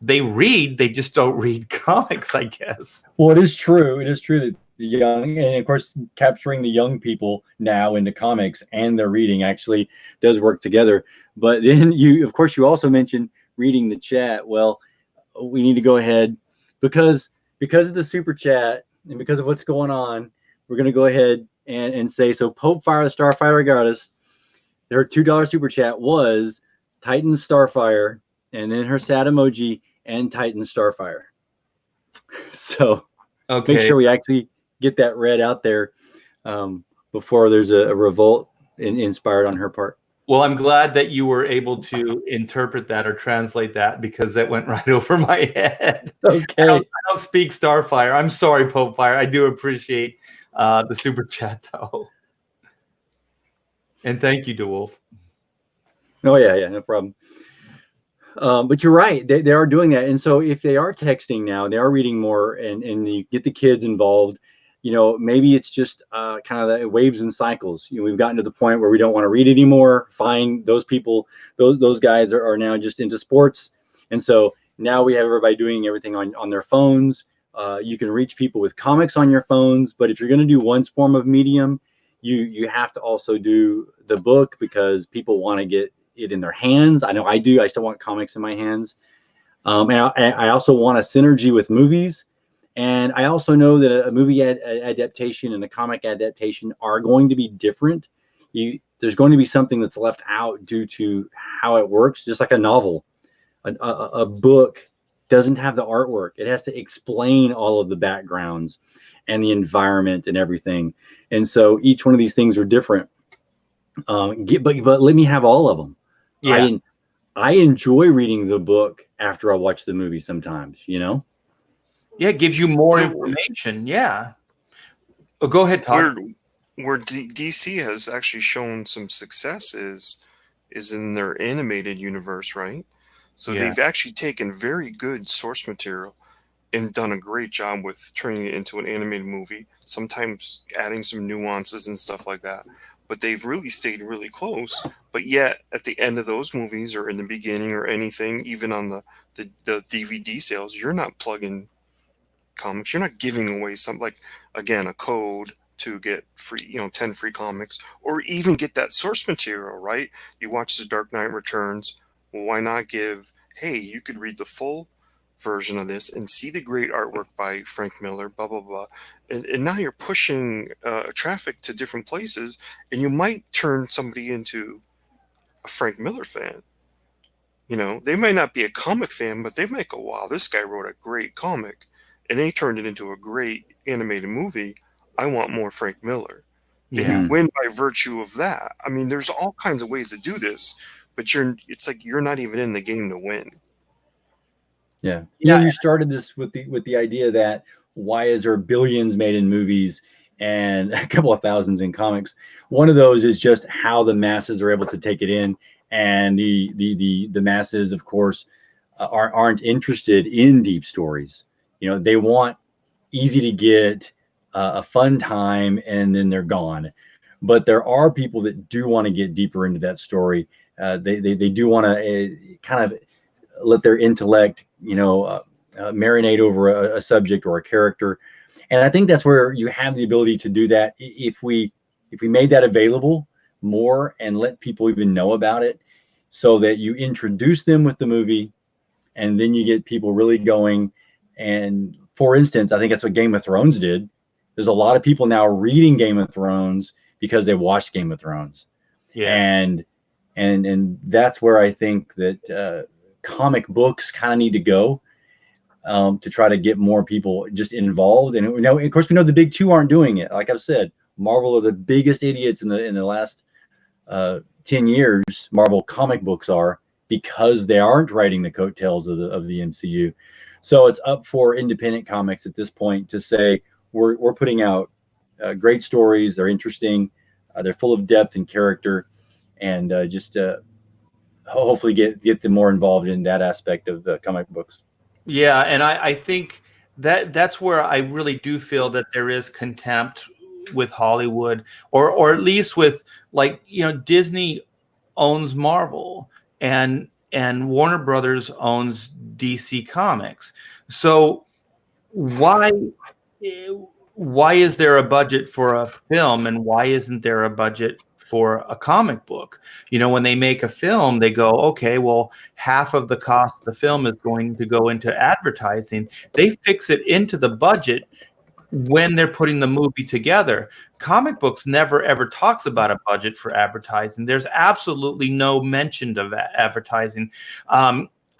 They read, they just don't read comics, I guess. Well, it is true. It is true that the young, and of course, capturing the young people now into comics and their reading actually does work together. But then of course, you also mentioned reading the chat. Well, we need to go ahead because of the super chat and because of what's going on. We're going to go ahead and say, so Pope Fire the Starfighter Goddess, her $2 super chat was Titan Starfire, and then her sad emoji and Titan Starfire. So okay, make sure we actually get that read out there before there's a revolt inspired on her part. Well, I'm glad that you were able to interpret that or translate that, because that went right over my head. Okay. I don't speak Starfire. I'm sorry, Pope Fire. I do appreciate the super chat, though. And thank you, DeWolf. Oh, yeah, no problem. But you're right. They are doing that. And so if they are texting now, they are reading more, and you get the kids involved. Maybe it's just kind of the waves and cycles. We've gotten to the point where we don't want to read anymore. Fine, those people, those guys are now just into sports. And so now we have everybody doing everything on their phones. You can reach people with comics on your phones. But if you're going to do one form of medium, you have to also do the book, because people want to get it in their hands. I know I do. I still want comics in my hands. And I also want a synergy with movies. And I also know that a movie adaptation and a comic adaptation are going to be different. There's going to be something that's left out due to how it works, just like a novel. A book doesn't have the artwork. It has to explain all of the backgrounds and the environment and everything. And so each one of these things are different. But let me have all of them. Yeah. I enjoy reading the book after I watch the movie sometimes, Yeah, it gives you more information. Yeah. Oh, go ahead, Todd. Where DC has actually shown some success is in their animated universe, right? So Yeah. they've actually taken very good source material and done a great job with turning it into an animated movie, sometimes adding some nuances and stuff like that. But they've really stayed really close. But yet, at the end of those movies, or in the beginning, or anything, even on the DVD sales, you're not plugging comics. You're not giving away something like, again, a code to get free, 10 free comics, or even get that source material, right? You watch The Dark Knight Returns. Well, why not give, hey, you could read the full version of this and see the great artwork by Frank Miller, blah, blah, blah. And now you're pushing traffic to different places, and you might turn somebody into a Frank Miller fan. You know, they might not be a comic fan, but they might go, wow, this guy wrote a great comic and they turned it into a great animated movie. I want more Frank Miller. And Yeah. you win by virtue of that. I mean, there's all kinds of ways to do this, but it's like you're not even in the game to win. Yeah. Yeah. You started this with the idea that why is there billions made in movies and a couple of thousands in comics? One of those is just how the masses are able to take it in, and the masses, of course, aren't interested in deep stories. You know, they want easy to get, a fun time, and then they're gone. But there are people that do want to get deeper into that story. They do want to kind of let their intellect, marinate over a subject or a character. And I think that's where you have the ability to do that. If we made that available more and let people even know about it, so that you introduce them with the movie, and then you get people really going. And for instance, I think that's what Game of Thrones did. There's a lot of people now reading Game of Thrones because they watched Game of Thrones. Yeah. And that's where I think that comic books kind of need to go, to try to get more people just involved. And of course, we know the big two aren't doing it. Like I've said, Marvel are the biggest idiots in the last 10 years. Marvel comic books are, because they aren't writing the coattails of the MCU. So it's up for independent comics at this point to say, we're putting out great stories. They're interesting. They're full of depth and character, and just hopefully get them more involved in that aspect of the comic books. Yeah, and I think that's where I really do feel that there is contempt with Hollywood, or at least with, like, Disney owns Marvel, and Warner Brothers owns DC Comics. So why is there a budget for a film, and why isn't there a budget for a comic book? When they make a film, they go, okay, well, half of the cost of the film is going to go into advertising. They fix it into the budget when they're putting the movie together. Comic books never ever talks about a budget for advertising. There's absolutely no mention of advertising.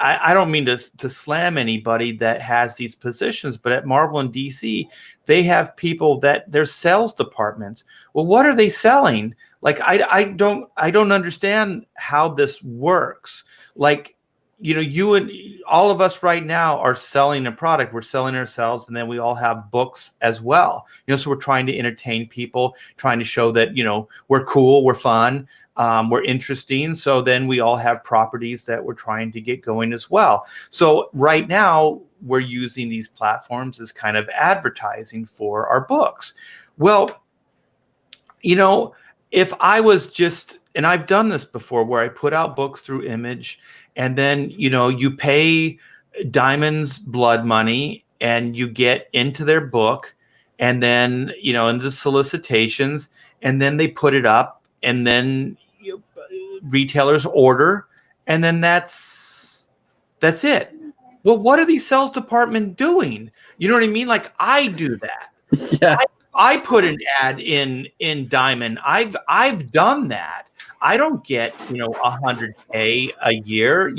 I don't mean to slam anybody that has these positions, but at Marvel and DC, they have people that their sales departments. Well, what are they selling? Like, I don't understand how this works. Like, you and all of us right now are selling a product. We're selling ourselves, and then we all have books as well. So we're trying to entertain people, trying to show that, we're cool, we're fun, we're interesting. So then we all have properties that we're trying to get going as well. So right now we're using these platforms as kind of advertising for our books. Well, if I was just, and I've done this before, where I put out books through Image, and then, you pay Diamond's blood money and you get into their book, and then, in the solicitations, and then they put it up, and then retailers order, and then that's it. Well, what are these sales department doing? You know what I mean? Like, I do that. Yeah. I put an ad in Diamond. I've done that. I don't get, $100K a year,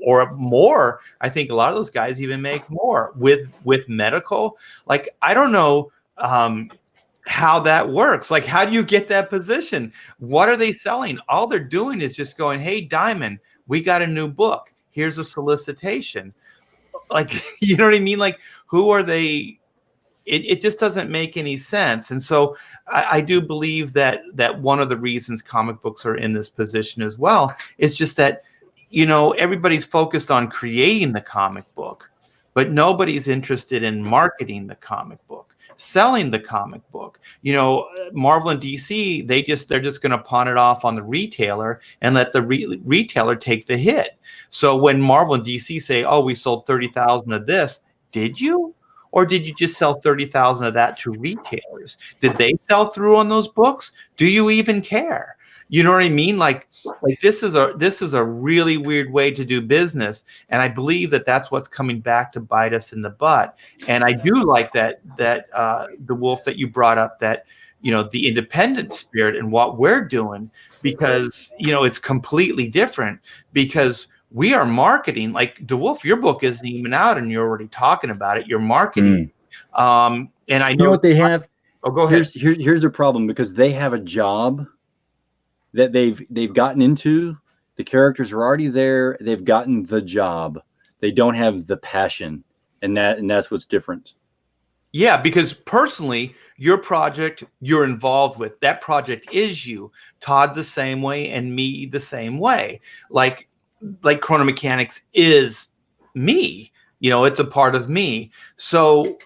or more. I think a lot of those guys even make more with medical. Like, I don't know how that works. Like, how do you get that position? What are they selling? All they're doing is just going, hey, Diamond, we got a new book. Here's a solicitation. Like, you know what I mean? Like, who are they? It just doesn't make any sense. And so I do believe that one of the reasons comic books are in this position as well is just that, everybody's focused on creating the comic book, but nobody's interested in marketing the comic book, selling the comic book. Marvel and DC, they're just going to pawn it off on the retailer and let the retailer take the hit. So when Marvel and DC say, oh, we sold 30,000 of this, did you? Or did you just sell 30,000 of that to retailers? Did they sell through on those books? Do you even care? You know what I mean? Like this is a really weird way to do business, and I believe that that's what's coming back to bite us in the butt. And I do like that the Wolf that you brought up, that the independent spirit and what we're doing, because it's completely different. Because we are marketing. Like DeWolf, your book isn't even out, and you're already talking about it. You're marketing. And I know, You know what they have? Oh, go ahead. Here's the problem, because they have a job that they've gotten into. The characters are already there. They've gotten the job. They don't have the passion, and that's what's different. Yeah, because personally, your project you're involved with, that project is you. Todd the same way, and me the same way. Like Chrono Mechanics is me. It's a part of me. So,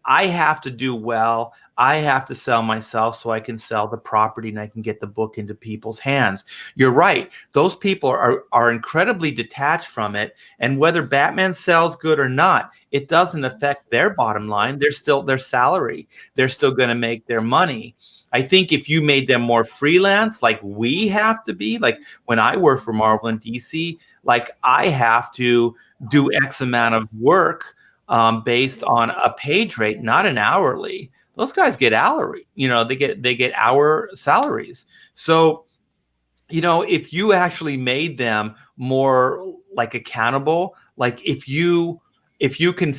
I have to do well. I have to sell myself so I can sell the property and I can get the book into people's hands. You're right. Those people are incredibly detached from it. And whether Batman sells good or not, it doesn't affect their bottom line. They're still their salary. They're still going to make their money. I think if you made them more freelance, like we have to be, like when I work for Marvel and DC, like I have to do X amount of work based on a page rate, not an hourly. Those guys get hourly, they get hour salaries. So, if you actually made them more like accountable, like if you can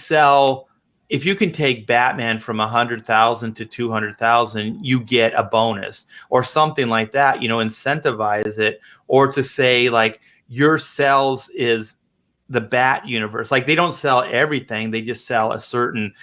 take Batman from 100,000 to 200,000, you get a bonus or something like that, incentivize it, or to say like your sales is the Bat universe. Like they don't sell everything. They just sell a certain,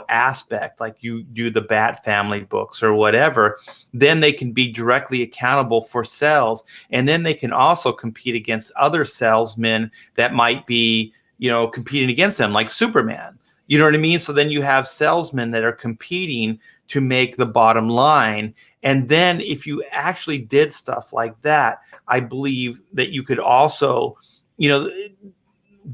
aspect, like you do the Bat family books or whatever. Then they can be directly accountable for sales. And then they can also compete against other salesmen that might be, competing against them, like Superman. You know what I mean? So then you have salesmen that are competing to make the bottom line. And then if you actually did stuff like that, I believe that you could also,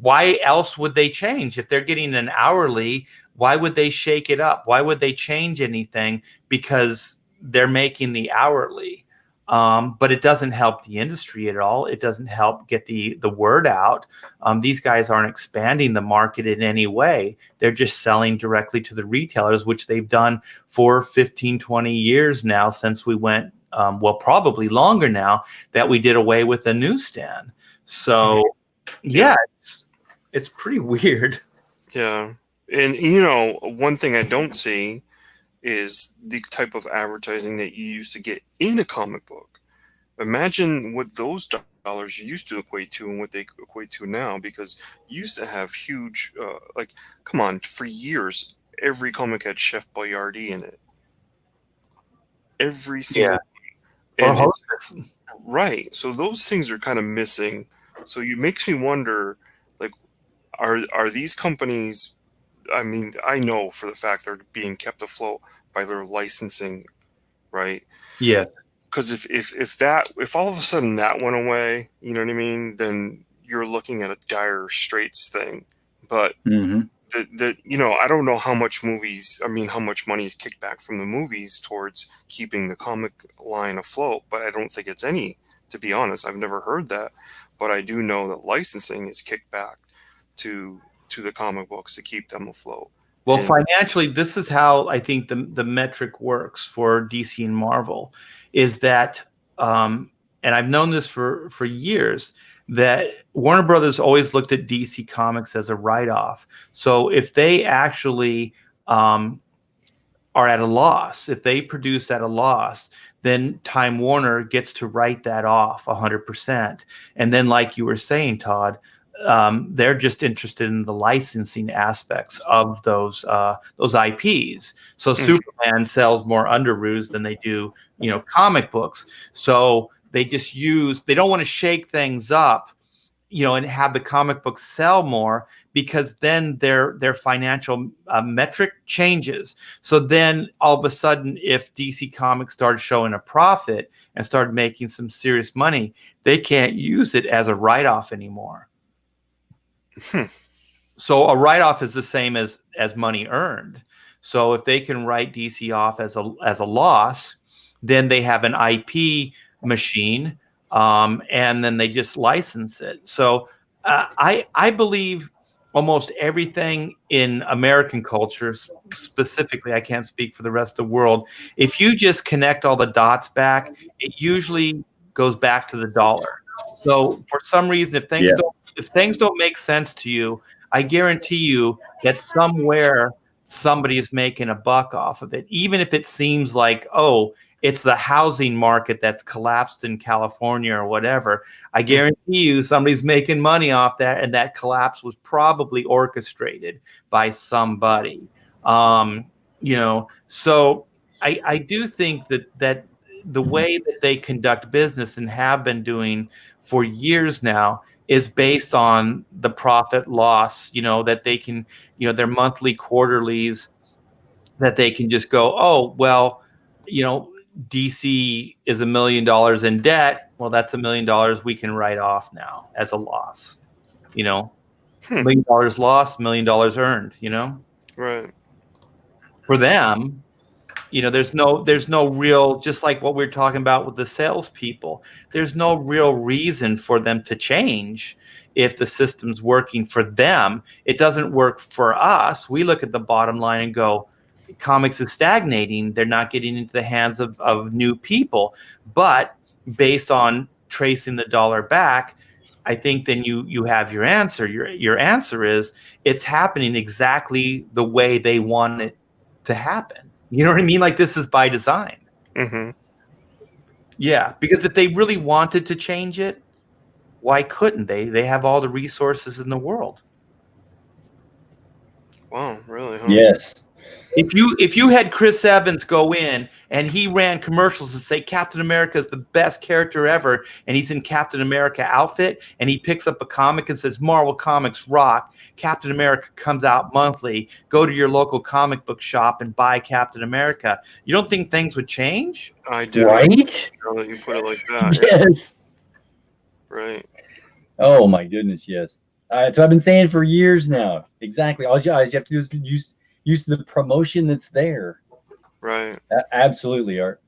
why else would they change? If they're getting an hourly, why would they shake it up? Why would they change anything? Because they're making the hourly. But it doesn't help the industry at all. It doesn't help get the word out. These guys aren't expanding the market in any way. They're just selling directly to the retailers, which they've done for 15, 20 years now, since we went, probably longer now, that we did away with the newsstand. So, yeah, it's pretty weird. Yeah. And, one thing I don't see is the type of advertising that you used to get in a comic book. Imagine what those dollars used to equate to and what they equate to now, because you used to have huge, come on, for years, every comic had Chef Boyardee in it. Every single Or Hostess. Right. So those things are kind of missing. So it makes me wonder, like, are these companies, I mean, I know for the fact they're being kept afloat by their licensing, right? Yeah. Because if all of a sudden that went away, you know what I mean, then you're looking at a dire straits thing. But I don't know how much money is kicked back from the movies towards keeping the comic line afloat, but I don't think it's any, to be honest. I've never heard that, but I do know that licensing is kicked back to the comic books to keep them afloat. Well, financially, this is how I think the metric works for DC and Marvel, is that, and I've known this for years, that Warner Brothers always looked at DC Comics as a write-off. So if they actually are at a loss, if they produce at a loss, then Time Warner gets to write that off 100%. And then, like you were saying, Todd, they're just interested in the licensing aspects of those IPs. So Superman sells more Underoos than they do, comic books. So they don't want to shake things up, and have the comic books sell more, because then their financial metric changes. So then all of a sudden, if DC Comics started showing a profit and started making some serious money, they can't use it as a write-off anymore. So a write-off is the same as money earned. So if they can write DC off as a loss, then they have an IP machine, and then they just license it. So I believe almost everything in American culture, specifically, I can't speak for the rest of the world, if you just connect all the dots back, it usually goes back to the dollar. So for some reason, if things don't make sense to you, I guarantee you that somewhere somebody is making a buck off of it, even if it seems like, oh, it's the housing market that's collapsed in California or whatever. I guarantee you somebody's making money off that, and that collapse was probably orchestrated by somebody. So I do think that the way that they conduct business and have been doing for years now is based on the profit loss, that they can, their monthly quarterlies, that they can just go, oh, well, DC is $1 million in debt. Well, that's $1 million we can write off now as a loss. $1 million lost, $1 million earned, Right. For them, there's no real, just like what we're talking about with the salespeople, there's no real reason for them to change if the system's working for them. It doesn't work for us. We look at the bottom line and go, comics is stagnating. They're not getting into the hands of new people. But based on tracing the dollar back, I think then you have your answer. Your answer is it's happening exactly the way they want it to happen. You know what I mean? Like, this is by design. Mm-hmm. Yeah, because if they really wanted to change it, why couldn't they? They have all the resources in the world. Wow, really? Huh? Yes. If you had Chris Evans go in and he ran commercials and say Captain America is the best character ever, and he's in Captain America outfit, and he picks up a comic and says Marvel Comics rock, Captain America comes out monthly, go to your local comic book shop and buy Captain America, you don't think things would change? I do. Right? Now that you put it like that. Yes. Right. Oh my goodness, yes. So I've been saying for years now. Exactly. All you have to do is use the promotion that's there. Right. Absolutely, Art.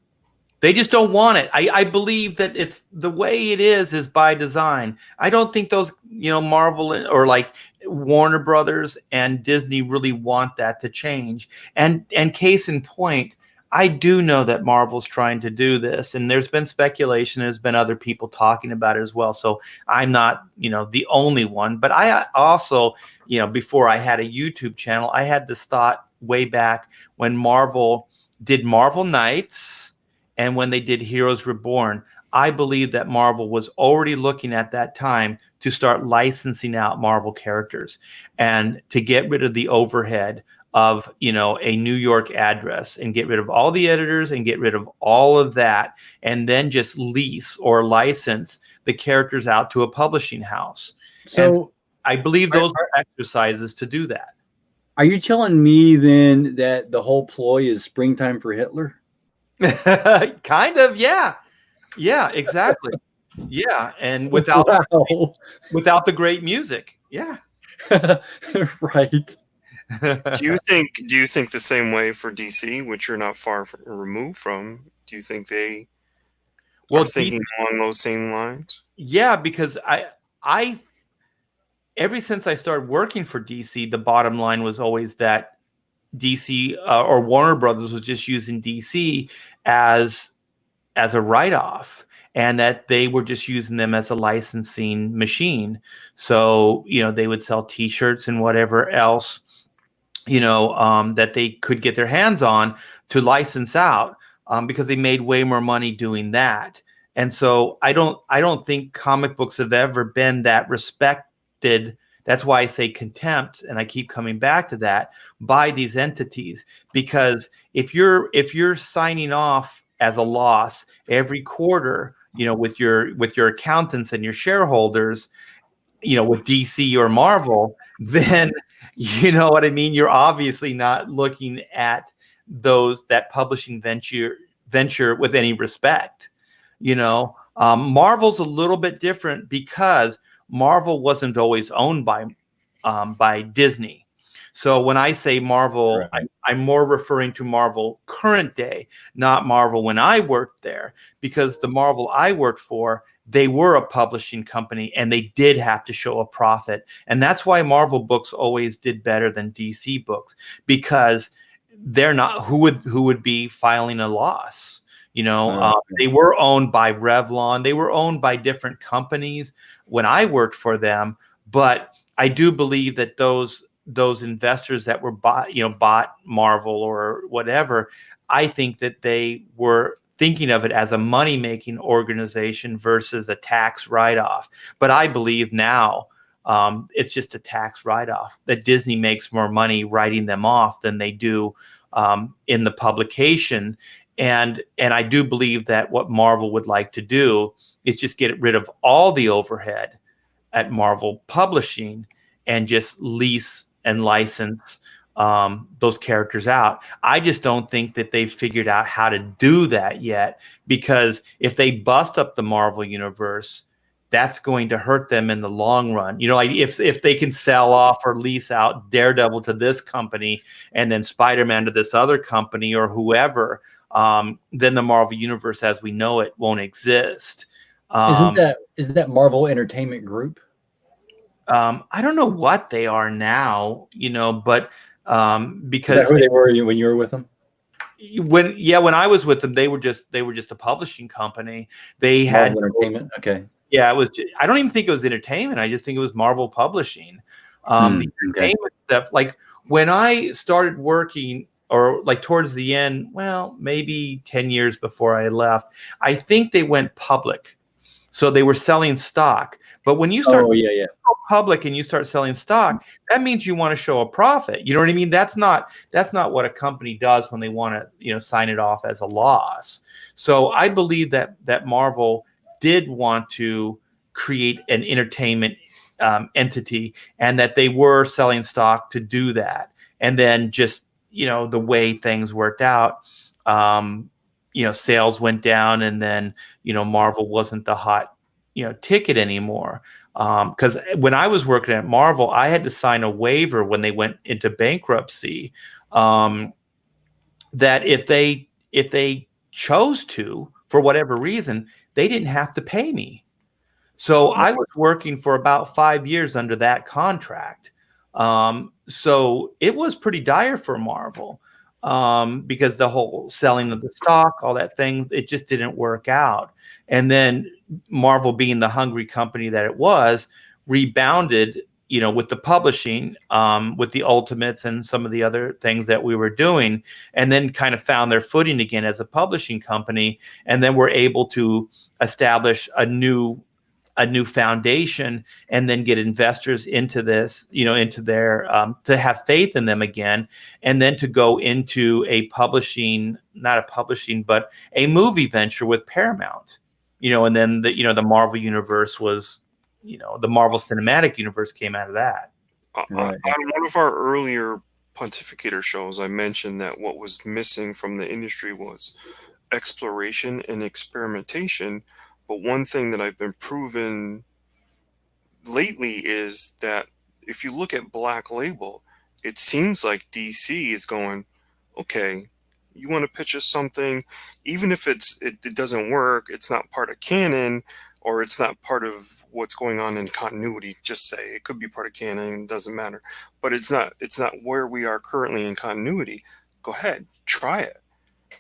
They just don't want it. I believe that it's the way it is by design. I don't think those, Marvel or like Warner Brothers and Disney really want that to change. And case in point, I do know that Marvel's trying to do this, and there's been speculation. There's been other people talking about it as well. So I'm not, the only one. But I also, before I had a YouTube channel, I had this thought way back when Marvel did Marvel Knights and when they did Heroes Reborn. I believe that Marvel was already looking at that time to start licensing out Marvel characters and to get rid of the overhead of, a New York address and get rid of all the editors and get rid of all of that, and then just lease or license the characters out to a publishing house. So and I believe those are exercises to do that. Are you telling me then that the whole ploy is springtime for Hitler? Kind of, yeah. Yeah, exactly. Yeah, and without the great music. Yeah. Right. Do you think the same way for DC, which you're not far removed from? Do you think they are thinking along those same lines? Yeah, because I ever since I started working for DC, the bottom line was always that DC or Warner Brothers was just using DC as a write-off, and that they were just using them as a licensing machine. So, they would sell T-shirts and whatever else, that they could get their hands on to license out, because they made way more money doing that. And so I don't think comic books have ever been that respected. That's why I say contempt, and I keep coming back to that, by these entities. Because if you're signing off as a loss every quarter, with your accountants and your shareholders, with DC or Marvel, then you know what I mean? You're obviously not looking at that publishing venture with any respect. Marvel's a little bit different because Marvel wasn't always owned by Disney. So when I say Marvel, right, I'm more referring to Marvel current day, not Marvel when I worked there, because the Marvel I worked for, they were a publishing company and they did have to show a profit. And that's why Marvel books always did better than DC books, because they're not, who would be filing a loss? You know, Okay. they were owned by Revlon. They were owned by different companies when I worked for them. But I do believe that those investors that were bought Marvel or whatever, I think that they were thinking of it as a money-making organization versus a tax write-off. But I believe now it's just a tax write-off, that Disney makes more money writing them off than they do in the publication. And I do believe that what Marvel would like to do is just get rid of all the overhead at Marvel Publishing and just lease and license those characters out. I just don't think that they've figured out how to do that yet, because if they bust up the Marvel universe, that's going to hurt them in the long run. You know, like if they can sell off or lease out Daredevil to this company and then Spider-Man to this other company or whoever, then the Marvel universe as we know it won't exist. Isn't that Marvel Entertainment Group? I don't know what they are now, you know, but Is that because who they were when you were with them? when I was with them, they were just a publishing company. They had Marvel Entertainment. Okay. Yeah, it was. I don't even think it was entertainment. I just think it was Marvel Publishing. The entertainment stuff, like when I started working, or like towards the end, well, maybe 10 years before I left, I think they went public. So they were selling stock. But when you start yeah. go public and you start selling stock, that means you want to show a profit. You know what I mean? That's not what a company does when they want to, you know, sign it off as a loss. So I believe that Marvel did want to create an entertainment entity, and that they were selling stock to do that. And then just, you know, the way things worked out, you know, sales went down, and then, you know, Marvel wasn't the hot, you know, ticket anymore. Because when I was working at Marvel, I had to sign a waiver when they went into bankruptcy, that if they chose to, for whatever reason, they didn't have to pay me. So I was working for about 5 years under that contract. So it was pretty dire for Marvel, because the whole selling of the stock, all that thing, it just didn't work out. And then Marvel, being the hungry company that it was, rebounded, you know, with the publishing, with the Ultimates and some of the other things that we were doing, and then kind of found their footing again as a publishing company, and then were able to establish a new foundation, and then get investors into this, you know, into their to have faith in them again, and then to go into not a publishing, but a movie venture with Paramount, you know, and then the Marvel universe was, you know, the Marvel Cinematic Universe came out of that. Right. On one of our earlier Pontificator shows, I mentioned that what was missing from the industry was exploration and experimentation. But one thing that I've been proven lately is that if you look at Black Label, it seems like DC is going, okay, you want to pitch us something, even if it doesn't work, it's not part of canon, or it's not part of what's going on in continuity. Just say it could be part of canon, it doesn't matter, but it's not where we are currently in continuity. Go ahead, try it.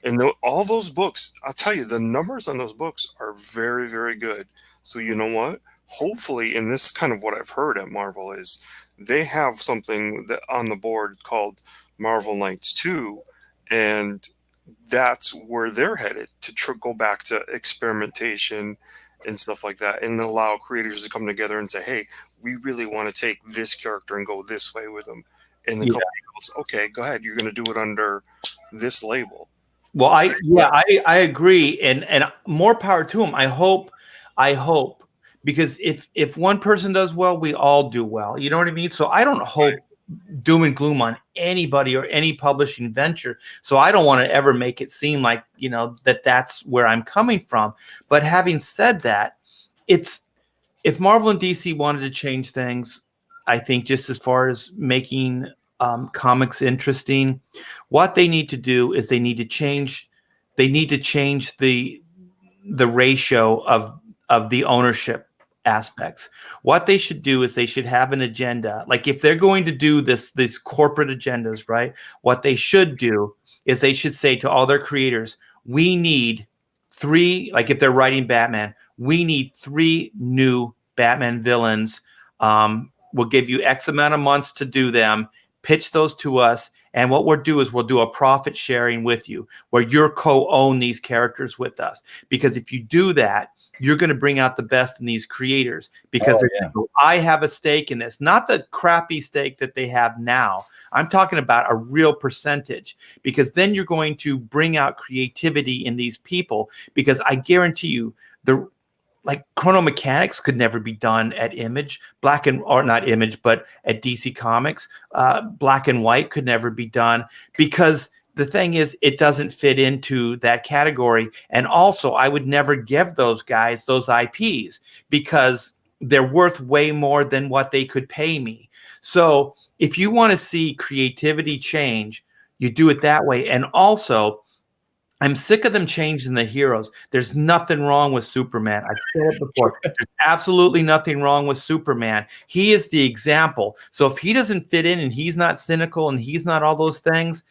And all those books, I'll tell you, the numbers on those books are very, very good. So you know what? Hopefully, and this is kind of what I've heard at Marvel, is they have something that on the board called Marvel Knights 2, and that's where they're headed, to go back to experimentation and stuff like that, and allow creators to come together and say, hey, we really want to take this character and go this way with them. And the company goes, okay, go ahead, you're going to do it under this label. Well, I agree, and more power to them. I hope, because if one person does well, we all do well. You know what I mean? So I don't hope doom and gloom on anybody or any publishing venture. So I don't want to ever make it seem like, you know, that's where I'm coming from. But having said that, if Marvel and DC wanted to change things, I think just as far as making comics interesting, what they need to do is they need to change the ratio of the ownership aspects. What they should do is they should have an agenda. Like if they're going to do these corporate agendas, right? What they should do is they should say to all their creators, we need 3, like if they're writing Batman, we need 3 new Batman villains. We'll give you X amount of months to do them. Pitch those to us. And what we'll do is we'll do a profit sharing with you where you're co-own these characters with us. Because if you do that, you're going to bring out the best in these creators because I have a stake in this, not the crappy stake that they have now. I'm talking about a real percentage, because then you're going to bring out creativity in these people, because I guarantee you like Chrono Mechanics could never be done at Image, or not Image, but at DC Comics. Black and White could never be done, because the thing is, it doesn't fit into that category. And also, I would never give those guys those IPs because they're worth way more than what they could pay me. So if you want to see creativity change, you do it that way. And also, I'm sick of them changing the heroes. There's nothing wrong with Superman. I've said it before. There's absolutely nothing wrong with Superman. He is the example. So if he doesn't fit in and he's not cynical and he's not all those things,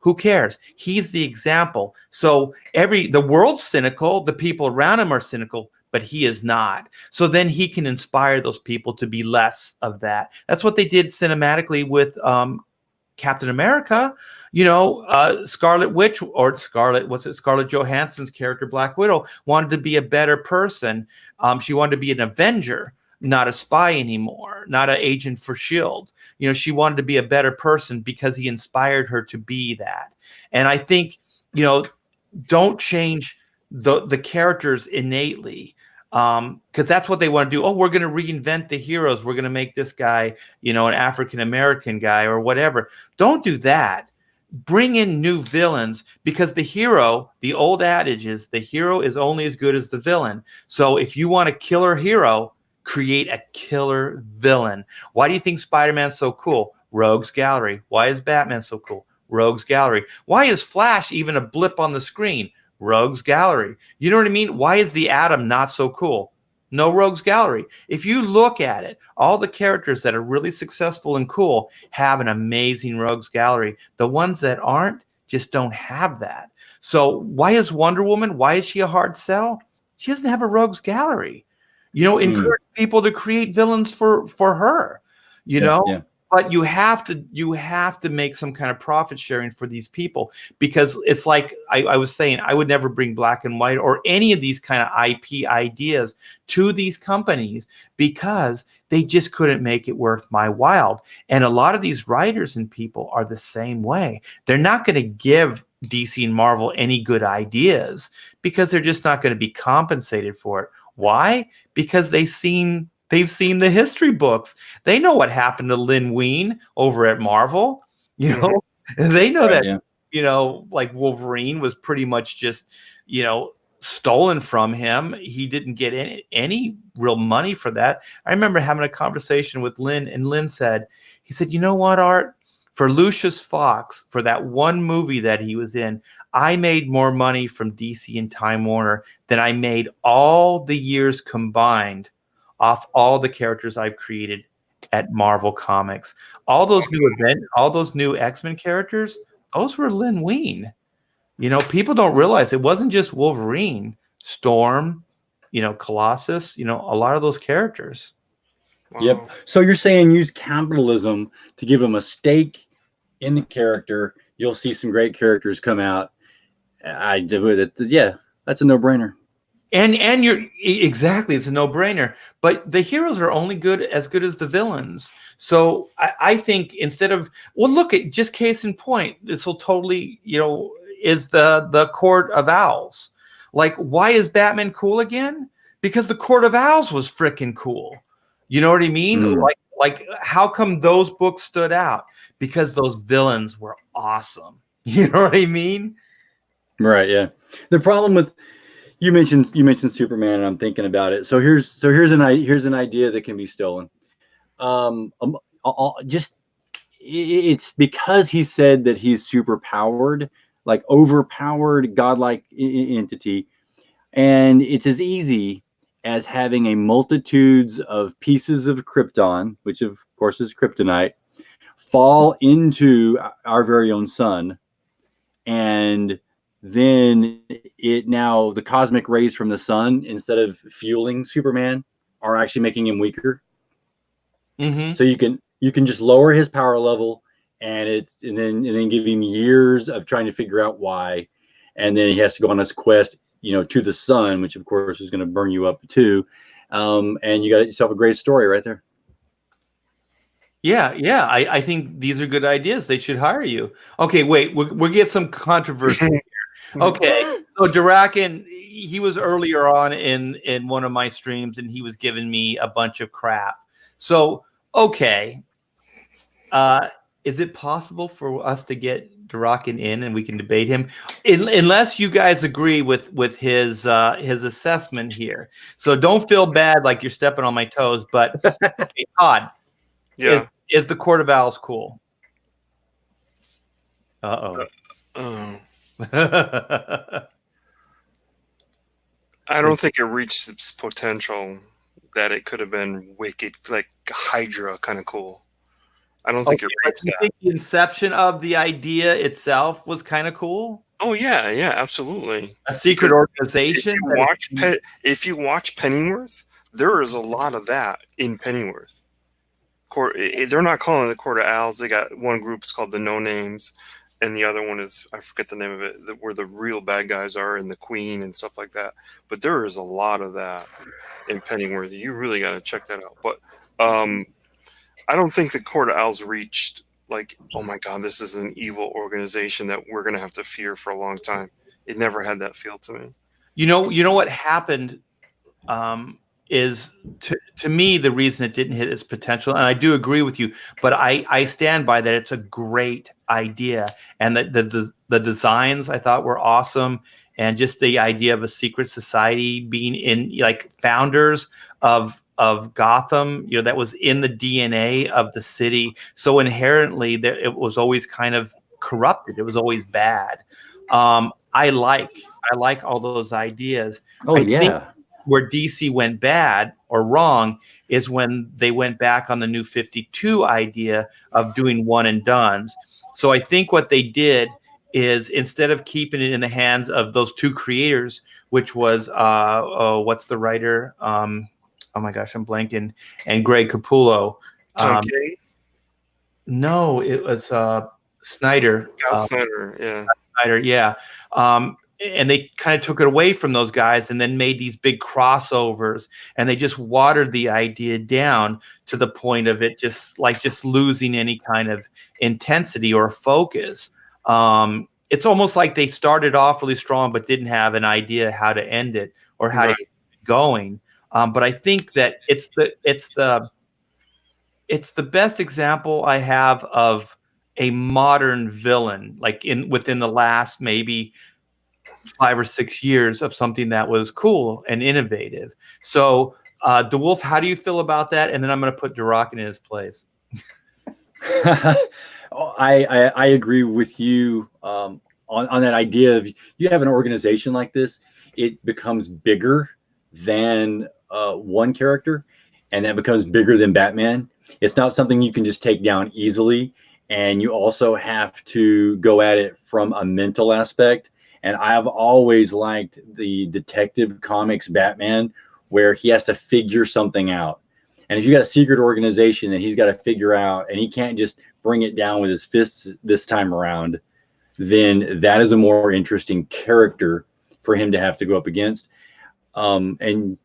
who cares? He's the example. So the world's cynical, the people around him are cynical, but he is not. So then he can inspire those people to be less of that. That's what they did cinematically with Captain America. Scarlet Witch, or Scarlett Johansson's character, Black Widow, wanted to be a better person. She wanted to be an Avenger, not a spy anymore, not an agent for S.H.I.E.L.D. She wanted to be a better person because he inspired her to be that. And I think, don't change the characters innately, because that's what they want to do. Oh, we're going to reinvent the heroes. We're going to make this guy, an African-American guy or whatever. Don't do that. Bring in new villains, because the old adage is the hero is only as good as the villain. So if you want a killer hero, create a killer villain. Why do you think Spider-Man's so cool? Rogues Gallery. Why is Batman so cool? Rogues Gallery. Why is Flash even a blip on the screen? Rogues Gallery. You know what I mean? Why is the Atom not so cool? No Rogues Gallery. If you look at it, all the characters that are really successful and cool have an amazing Rogues Gallery. The ones that aren't just don't have that. So why is Wonder Woman? Why is she a hard sell? She doesn't have a Rogues Gallery. Encourage people to create villains for her. But you have to make some kind of profit sharing for these people, because it's like I was saying, I would never bring Black and White or any of these kind of IP ideas to these companies because they just couldn't make it worth my while. And a lot of these writers and people are the same way. They're not going to give DC and Marvel any good ideas because they're just not going to be compensated for it. Why? Because they've seen the history books. They know what happened to Lin Wein over at Marvel. They know that, like Wolverine was pretty much just, stolen from him. He didn't get any real money for that. I remember having a conversation with Lin, and Lin said, you know what, Art? For Lucius Fox, for that one movie that he was in, I made more money from DC and Time Warner than I made all the years combined off all the characters I've created at Marvel Comics. All those new X-Men characters, those were Lin Wein. People don't realize it wasn't just Wolverine, Storm, Colossus, a lot of those characters. Wow. Yep. So you're saying use capitalism to give them a stake in the character. You'll see some great characters come out. I do it. Yeah, that's a no-brainer. And you're exactly, it's a no-brainer. But the heroes are only as good as the villains. So I think instead of, look at just case in point, this will totally, is the Court of Owls. Like, why is Batman cool again? Because the Court of Owls was freaking cool. You know what I mean? Like how come those books stood out? Because those villains were awesome. You know what I mean? Right. Yeah. The problem with you mentioned Superman, and I'm thinking about it. So here's an idea that can be stolen. It's because he said that he's super powered, like overpowered, godlike entity, and it's as easy as having a multitudes of pieces of Krypton, which of course is kryptonite, fall into our very own sun, and then the cosmic rays from the sun, instead of fueling Superman, are actually making him weaker. Mm-hmm. So you can just lower his power level, and then give him years of trying to figure out why, and then he has to go on this quest, to the sun, which of course is going to burn you up too. And you got yourself a great story right there. Yeah. I think these are good ideas. They should hire you. Okay, wait. We'll get some controversy here. Okay, so Durakin, he was earlier on in one of my streams, and he was giving me a bunch of crap. So, okay, is it possible for us to get Durakin in and we can debate him, unless you guys agree with his assessment here? So don't feel bad like you're stepping on my toes, but hey, Todd, Yeah. is the Court of Owls cool? Uh-oh. I don't think it reached its potential that it could have been wicked, like Hydra kind of cool. I don't think it reached you that. think the inception of the idea itself was kind of cool? Oh yeah, absolutely. A secret organization? If you watch Pennyworth, there is a lot of that in Pennyworth. They're not calling it the Court of Owls. They got one group is called the No Names, and the other one is, I forget the name of it, where the real bad guys are, and the Queen and stuff like that. But there is a lot of that in Pennyworth. You really got to check that out. But I don't think the Court of Owls reached like, oh my God, this is an evil organization that we're going to have to fear for a long time. It never had that feel to me. You know what happened is to me the reason it didn't hit its potential, and I do agree with you, but I stand by that. It's a great idea, and the designs I thought were awesome, and just the idea of a secret society being in, like, founders of Gotham, that was in the DNA of the city. So inherently it was always kind of corrupted. It was always bad. I like all those ideas. Oh, I think yeah. where DC went bad or wrong is when they went back on the New 52 idea of doing one and dones. So I think what they did is, instead of keeping it in the hands of those two creators, which was what's the writer? Oh my gosh, I'm blanking. And Greg Capullo. Tom King? No, it was Snyder. Scott Snyder, yeah. Snyder, yeah. And they kind of took it away from those guys and then made these big crossovers, and they just watered the idea down to the point of it just losing any kind of intensity or focus. It's almost like they started off really strong but didn't have an idea how to end it or how to get it going. But I think that it's the best example I have of a modern villain, like within the last maybe 5 or 6 years, of something that was cool and innovative. So, DeWolf, how do you feel about that? And then I'm going to put Durakin in his place. I agree with you on that idea of, you have an organization like this, it becomes bigger than one character, and that becomes bigger than Batman. It's not something you can just take down easily, and you also have to go at it from a mental aspect. And I've always liked the Detective Comics Batman, where he has to figure something out. And if you got a secret organization that he's got to figure out, and he can't just bring it down with his fists this time around, then that is a more interesting character for him to have to go up against. And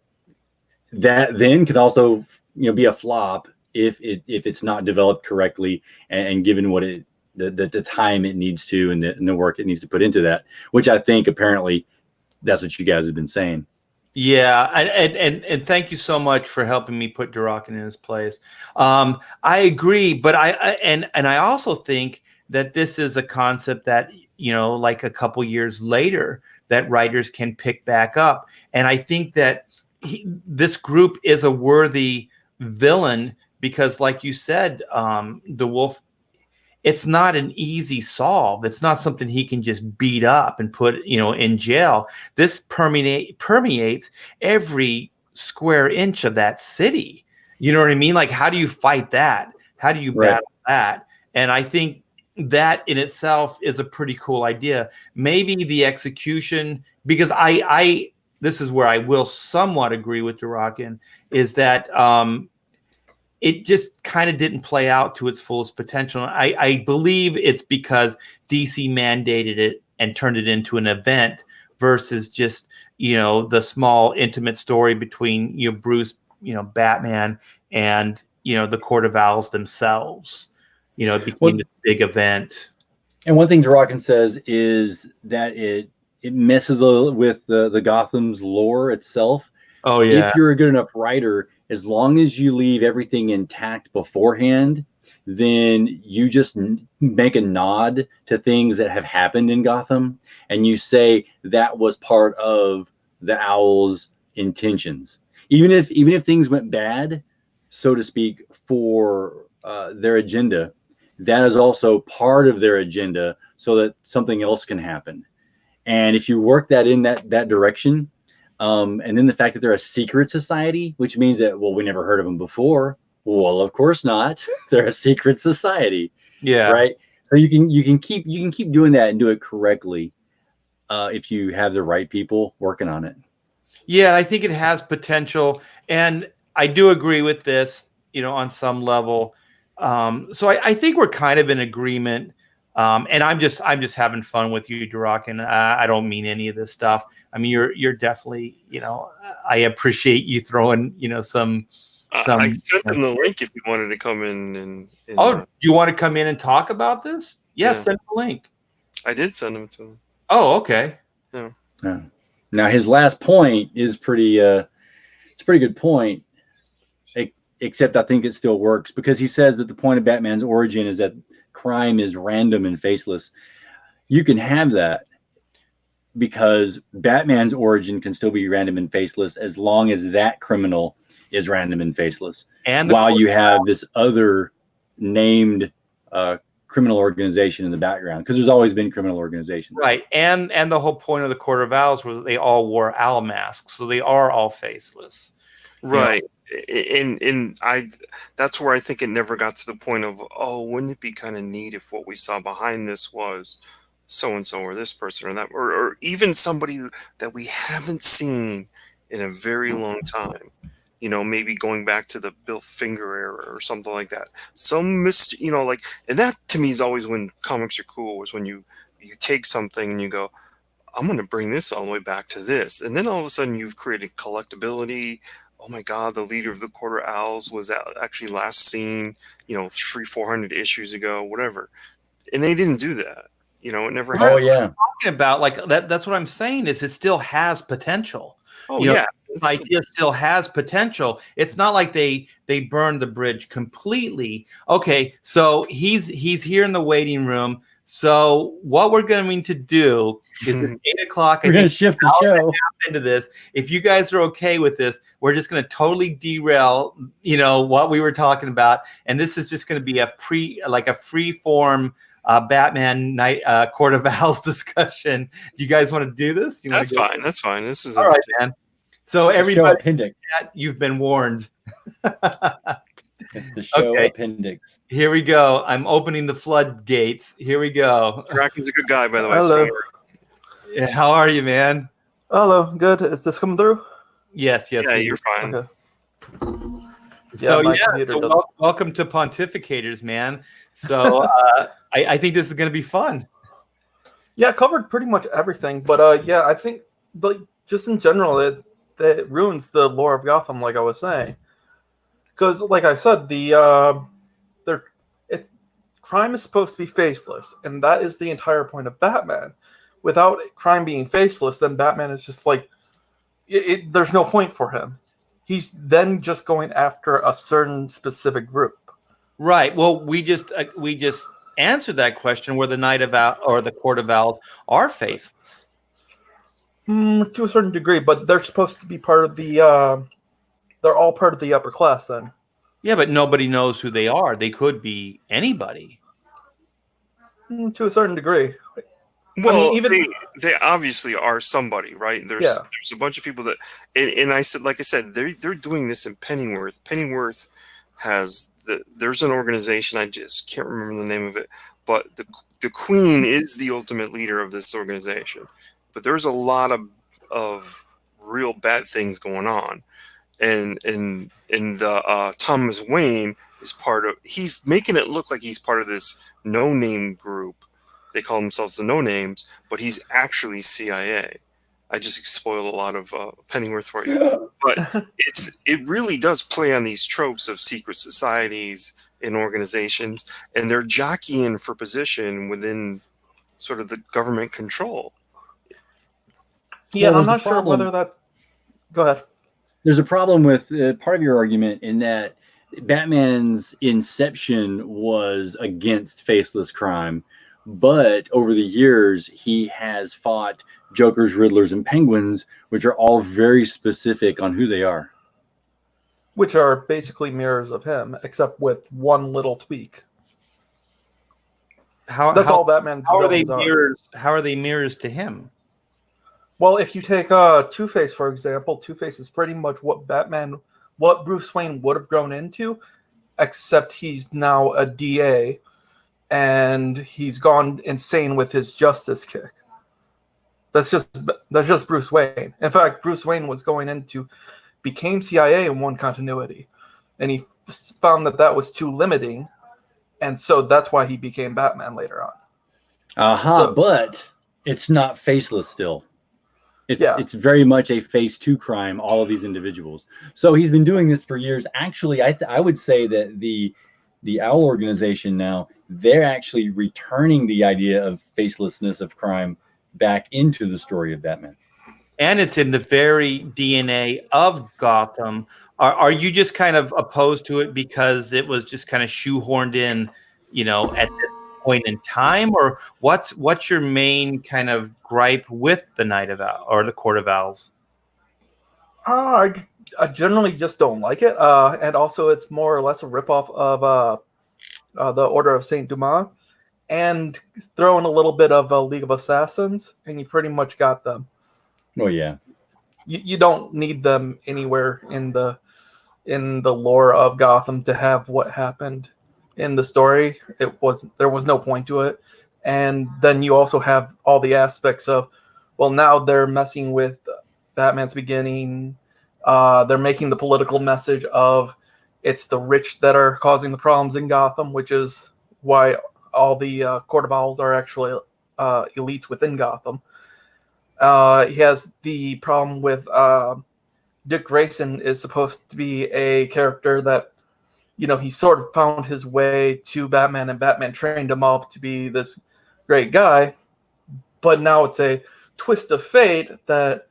that then could also, be a flop if it's not developed correctly and given what the time it needs to, and the work it needs to put into that, which I think apparently that's what you guys have been saying. Yeah, and thank you so much for helping me put Durakin in his place. I agree, but I also think that this is a concept that, like a couple years later, that writers can pick back up. And I think that this group is a worthy villain because, like you said, the Wolf, it's not an easy solve. It's not something he can just beat up and put, in jail. This permeates every square inch of that city. You know what I mean? Like, how do you fight that? How do you battle that? And I think that in itself is a pretty cool idea. Maybe the execution, because I this is where I will somewhat agree with Durakin, is that it just kind of didn't play out to its fullest potential. I believe it's because DC mandated it and turned it into an event versus just, the small intimate story between, Bruce, Batman, and, the Court of Owls themselves. It became this big event. And one thing Durakin says is that it messes with the Gotham's lore itself. Oh, yeah. If you're a good enough writer, as long as you leave everything intact beforehand, then you just make a nod to things that have happened in Gotham, and you say that was part of the Owl's intentions. Even if things went bad, so to speak, for their agenda, that is also part of their agenda, so that something else can happen. And if you work that in that direction, and then the fact that they're a secret society, which means that, well, we never heard of them before. Well, of course not. They're a secret society. Yeah. Right. So you can keep doing that and do it correctly, if you have the right people working on it. Yeah, I think it has potential, and I do agree with this, on some level. So I think we're kind of in agreement. And I'm just having fun with you, Durakin. I don't mean any of this stuff. I mean, you're definitely, I appreciate you throwing, some. I sent them the link if you wanted to come in and oh, you want to come in and talk about this? Yes, Yeah. send the link. I did send them to him. Oh, okay. Yeah. Now his last point is it's a pretty good point, except I think it still works, because he says that the point of Batman's origin is that crime is random and faceless. You can have that, because Batman's origin can still be random and faceless as long as that criminal is random and faceless. And while you have this other named criminal organization in the background, because there's always been criminal organizations. Right. And the whole point of the Court of Owls was they all wore owl masks, so they are all faceless. Right. And that's where I think it never got to the point of, oh, wouldn't it be kind of neat if what we saw behind this was so and so, or this person, or that, or even somebody that we haven't seen in a very long time. Maybe going back to the Bill Finger era or something like that. Some and that to me is always when comics are cool, is when you take something and you go, I'm going to bring this all the way back to this. And then all of a sudden you've created collectability. Oh my God, the leader of the Court of Owls was actually last seen, 300-400 issues ago, whatever. And they didn't do that. It never happened. Oh yeah. Talking about like that. That's what I'm saying, is it still has potential. Oh yeah. The idea still has potential. It's not like they burned the bridge completely. Okay, so he's here in the waiting room. So what we're going to do is at 8:00. We're going to shift the show into this. If you guys are okay with this, we're just going to totally derail, what we were talking about, and this is just going to be a free form Batman night Court of Owls discussion. Do you guys want to do this? That's fine. That's fine. This is all right, man. So everybody, appendix. You've been warned. It's the show appendix. Here we go. I'm opening the floodgates. Here we go. Draken's a good guy, by the way. Hello. Yeah, how are you, man? Hello, good. Is this coming through? Yes. Yeah, you're fine. Okay. So welcome to Pontificators, man. So I think this is going to be fun. Yeah, I covered pretty much everything, but I think just in general, it ruins the lore of Gotham, like I was saying, because like I said, crime is supposed to be faceless, and that is the entire point of Batman. Without crime being faceless, then Batman is just like there's no point for him. He's then just going after a certain specific group. Right. Well, we just answered that question, where the the Court of Owls are faceless. To a certain degree, but they're supposed to be part of the. They're all part of the upper class, then. Yeah, but nobody knows who they are. They could be anybody. To a certain degree. Well, they obviously are somebody, right? There's a bunch of people that, and I said, like I said, they're doing this in Pennyworth. Pennyworth has there's an organization, I just can't remember the name of it, but the queen is the ultimate leader of this organization. But there's a lot of real bad things going on, and the Thomas Wayne is part of. He's making it look like he's part of this no-name group. They call themselves the No Names, but he's actually CIA. I just spoiled a lot of Pennyworth for you, but it really does play on these tropes of secret societies and organizations, and they're jockeying for position within sort of the government control. Yeah, Well, I'm there's a not sure problem. whether that. Go ahead. There's a problem with part of your argument in that Batman's inception was against faceless crime, but over the years he has fought Jokers, Riddlers, and Penguins, which are all very specific on who they are. Which are basically mirrors of him, except with one little tweak. That's all Batman's How are they villains are. mirrors? How are they mirrors to him? Well, if you take Two-Face, for example, Two-Face is pretty much what Bruce Wayne would have grown into, except he's now a DA, and he's gone insane with his justice kick. That's just Bruce Wayne. In fact, Bruce Wayne became CIA in one continuity, and he found that was too limiting, and so that's why he became Batman later on. But it's not faceless still. It's very much a phase 2 crime, all of these individuals. So he's been doing this for years. Actually, I would say that the OWL organization now, they're actually returning the idea of facelessness of crime back into the story of Batman. And it's in the very DNA of Gotham. Are you just kind of opposed to it because it was just kind of shoehorned in, at this point in time, or what's your main kind of gripe with the Night of Owls or the Court of Owls? I generally just don't like it, and also it's more or less a ripoff of the Order of Saint Dumas, and throw in a little bit of a League of Assassins, and you pretty much got them. Oh yeah, you don't need them anywhere in the lore of Gotham to have what happened in the story. There was no point to it. And then you also have all the aspects of, well, now they're messing with Batman's beginning. They're making the political message of it's the rich that are causing the problems in Gotham, which is why all the Court of Owls are actually elites within Gotham. He has the problem with Dick Grayson is supposed to be a character that, he sort of found his way to Batman, and Batman trained him up to be this great guy. But now it's a twist of fate that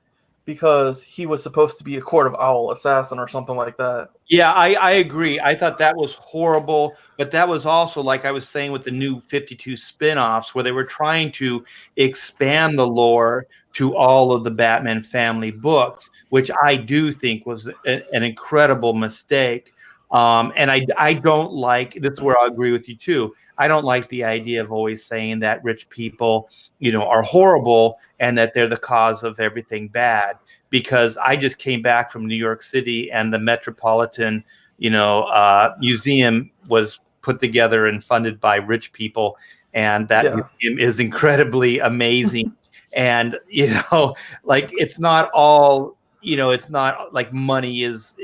because he was supposed to be a Court of Owl assassin or something like that. Yeah, I agree. I thought that was horrible, but that was also, like I was saying, with the new 52 spinoffs, where they were trying to expand the lore to all of the Batman family books, which I do think was an incredible mistake. And I don't like, this is where I agree with you too. I don't like the idea of always saying that rich people, are horrible and that they're the cause of everything bad. Because I just came back from New York City, and the Metropolitan, Museum was put together and funded by rich people, and that museum is incredibly amazing. And it's not all, it's not like money is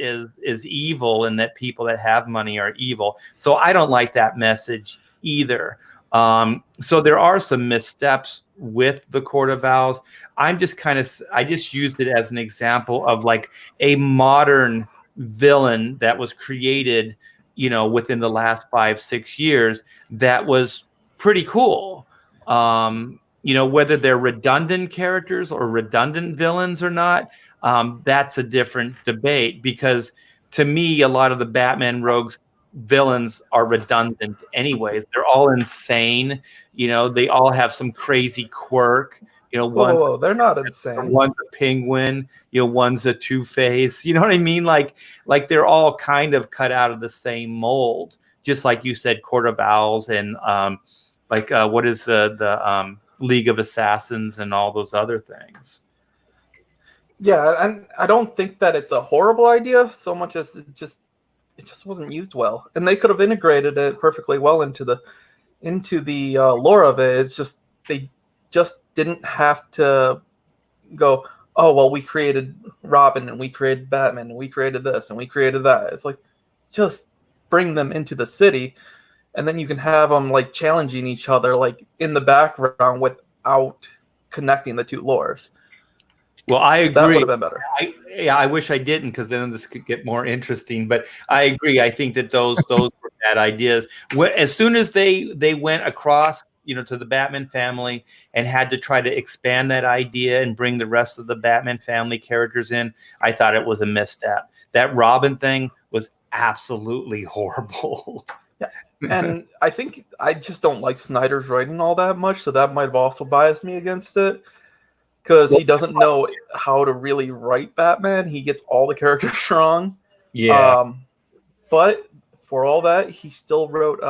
evil, and that people that have money are evil. So I don't like that message either. So there are some missteps with the Court of Owls. I just used it as an example of like a modern villain that was created, within the last 5-6 years that was pretty cool. Whether they're redundant characters or redundant villains or not, that's a different debate, because to me, a lot of the Batman rogues villains are redundant anyways. They're all insane. They all have some crazy quirk. Whoa, they're not insane. One's a penguin, one's a Two-Face. You know what I mean? Like they're all kind of cut out of the same mold. Just like you said, Court of Owls and what is the League of Assassins and all those other things. Yeah, and I don't think that it's a horrible idea so much as it just wasn't used well, and they could have integrated it perfectly well into into the lore of it, it's just they just didn't have to go, oh well, we created Robin and we created Batman and we created this and we created that. It's like, just bring them into the city, and then you can have them like challenging each other like in the background without connecting the two lores. Well, I That agree. would have been better. I wish I didn't, because then this could get more interesting. But I agree. I think that those were bad ideas. As soon as they went across, to the Batman family and had to try to expand that idea and bring the rest of the Batman family characters in, I thought it was a misstep. That Robin thing was absolutely horrible. Yeah. And I think I just don't like Snyder's writing all that much, so that might have also biased me against it. Because he doesn't know how to really write Batman. He gets all the characters wrong. Yeah. But for all that, he still wrote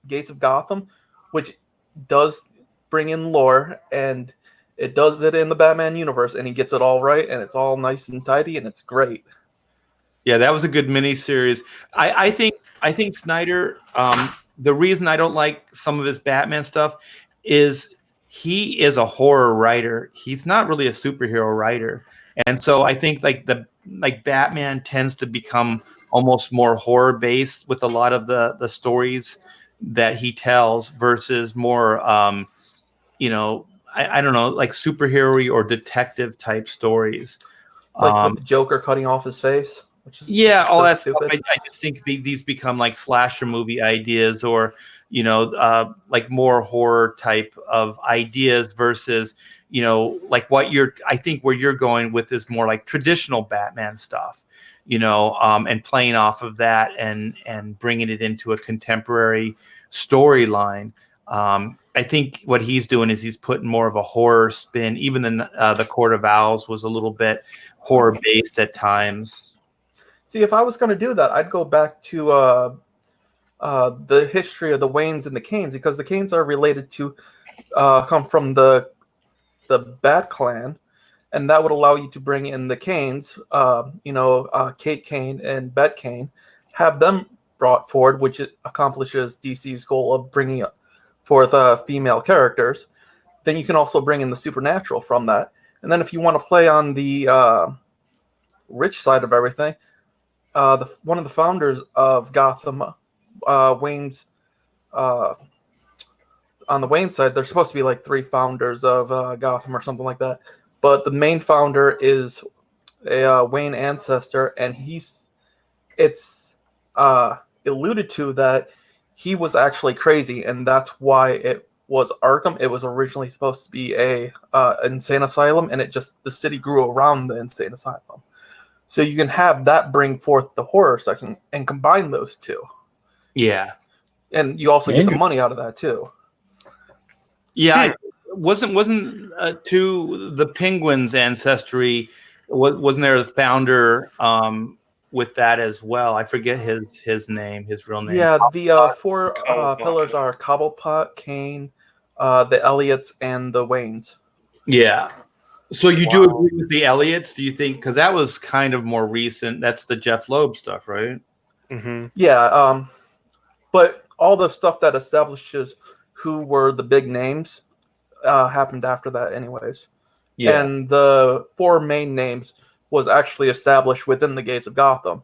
Gates of Gotham, which does bring in lore, and it does it in the Batman universe, and he gets it all right, and it's all nice and tidy, and it's great. Yeah, that was a good miniseries. I think Snyder, the reason I don't like some of his Batman stuff is he is a horror writer. He's not really a superhero writer. And so I think like Batman tends to become almost more horror based with a lot of the stories that he tells versus more I don't know, like superhero or detective type stories. Like with the Joker cutting off his face. Yeah, all so that stupid. stuff. I just think these become like slasher movie ideas, or like more horror type of ideas versus like I think where you're going with is more like traditional Batman stuff, and playing off of that and bringing it into a contemporary storyline. I think what he's doing is he's putting more of a horror spin. Even the Court of Owls was a little bit horror based at times. See, if I was going to do that, I'd go back to the history of the Waynes and the Canes, because the Canes are related to come from the Bat Clan, and that would allow you to bring in the Canes, Kate Kane and Bet Kane, have them brought forward, which accomplishes DC's goal of bringing forth female characters. Then you can also bring in the supernatural from that, and then if you want to play on the rich side of everything. One of the founders of Gotham, Wayne's, on the Wayne side, there's supposed to be like 3 founders of Gotham or something like that. But the main founder is a Wayne ancestor, and it's alluded to that he was actually crazy, and that's why it was Arkham. It was originally supposed to be a insane asylum, and the city grew around the insane asylum. So you can have that bring forth the horror section and combine those two. Yeah. And you also get the money out of that too. Yeah. Wasn't to the Penguins' ancestry, wasn't there a founder with that as well? I forget his name, his real name. Yeah, the 4 pillars are Cobblepot, Kane, the Elliots, and the Waynes. Yeah. So you do agree with the Elliots? Do you think, because that was kind of more recent? That's the Jeff Loeb stuff, right? Mm-hmm. Yeah, but all the stuff that establishes who were the big names happened after that, anyways. Yeah. And the 4 main names was actually established within the Gates of Gotham.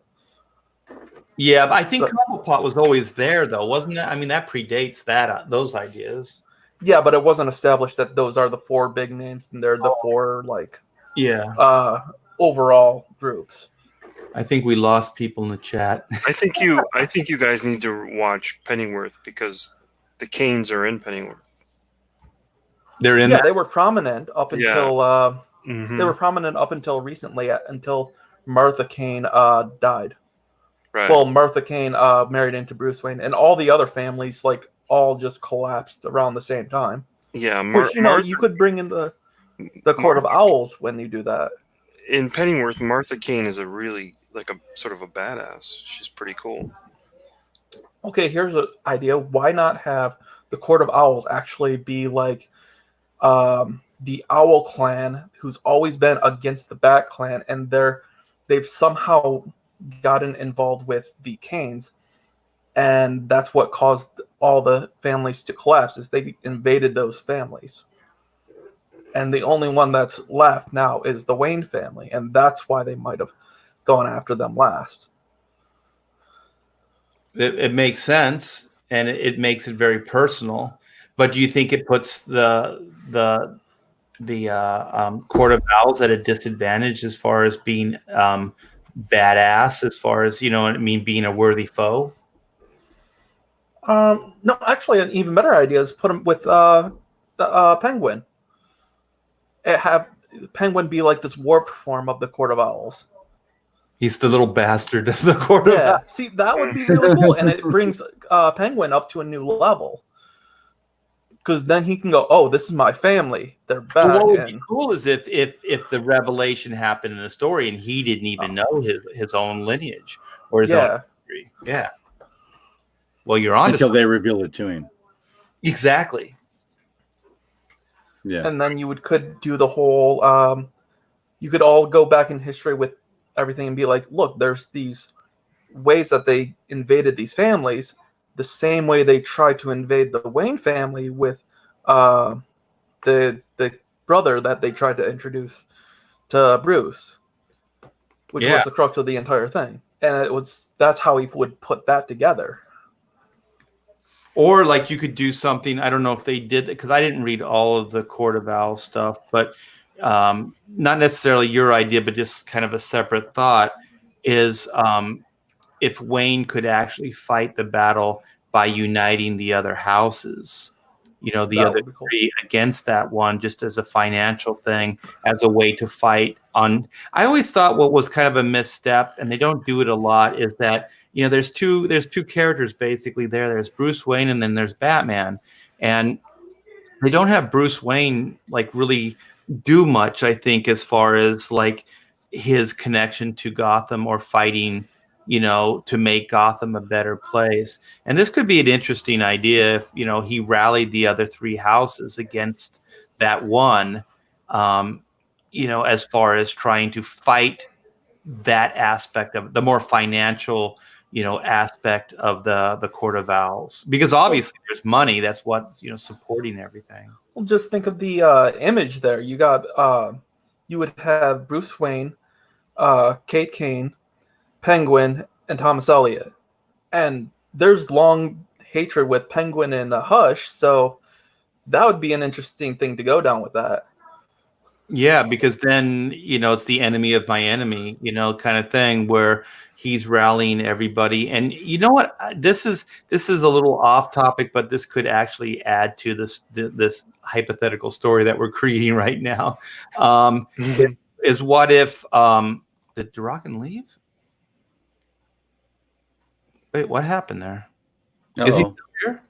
Yeah, but I think Cobblepot was always there, though, wasn't it? I mean, that predates those ideas. Yeah, but it wasn't established that those are the 4 big names, and they're the 4 overall groups. I think we lost people in the chat. I think you guys need to watch Pennyworth, because the Canes are in Pennyworth. They're in. Yeah, they were prominent up until they were prominent up until recently, until Martha Kane died. Right. Well, Martha Kane married into Bruce Wayne, and all the other families all just collapsed around the same time. Yeah, which, you could bring in the Court of Owls when you do that. In Pennyworth, Martha Kane is a really a sort of a badass. She's pretty cool. Okay, here's an idea. Why not have the Court of Owls actually be like the Owl Clan, who's always been against the Bat Clan, and they've somehow gotten involved with the Canes, and that's what caused all the families to collapse. Is they invaded those families, and the only one that's left now is the Wayne family, and that's why they might have gone after them last. It makes sense, and it makes it very personal. But do you think it puts the Court of Owls at a disadvantage as far as being badass, as far as, you know what I mean, being a worthy foe? No, actually, an even better idea is put him with the Penguin. Have Penguin be like this warped form of the Court of Owls. He's the little bastard of the Court of Yeah, Owls. see, that would be really cool, and it brings Penguin up to a new level. Because then he can go, oh, this is my family. They're back. But what would be and cool is if the revelation happened in the story and he didn't even know his own lineage or his own history. Yeah. Well, you're on Until they reveal it to him. Exactly. Yeah. And then you could do the whole. You could all go back in history with everything and be like, look, there's these ways that they invaded these families, the same way they tried to invade the Wayne family with the brother that they tried to introduce to Bruce, which was the crux of the entire thing. And that's how he would put that together. Or like you could do something, I don't know if they did that, because I didn't read all of the Court of Owls stuff, but not necessarily your idea, but just kind of a separate thought is if Wayne could actually fight the battle by uniting the other houses, you know, the other three against that one, just as a financial thing, as a way to fight on. I always thought what was kind of a misstep, and they don't do it a lot, is that, you know, there's two characters basically there. There's Bruce Wayne and then there's Batman, and they don't have Bruce Wayne like really do much, I think, as far as like his connection to Gotham or fighting, you know, to make Gotham a better place. And this could be an interesting idea if, you know, he rallied the other three houses against that one, you know, as far as trying to fight that aspect of the more financial, you know, aspect of the Court of Owls, because obviously there's money. That's what's, you know, supporting everything. Well, just think of the image there. You got you would have Bruce Wayne, Kate Kane, Penguin, and Thomas Elliot, and there's long hatred with Penguin and Hush, so that would be an interesting thing to go down with that. Yeah, because then, you know, it's the enemy of my enemy, you know, kind of thing, where he's rallying everybody. And you know what? This is a little off topic, but this could actually add to this hypothetical story that we're creating right now. Is what if did Durakan leave? Wait, what happened there? Is he still here?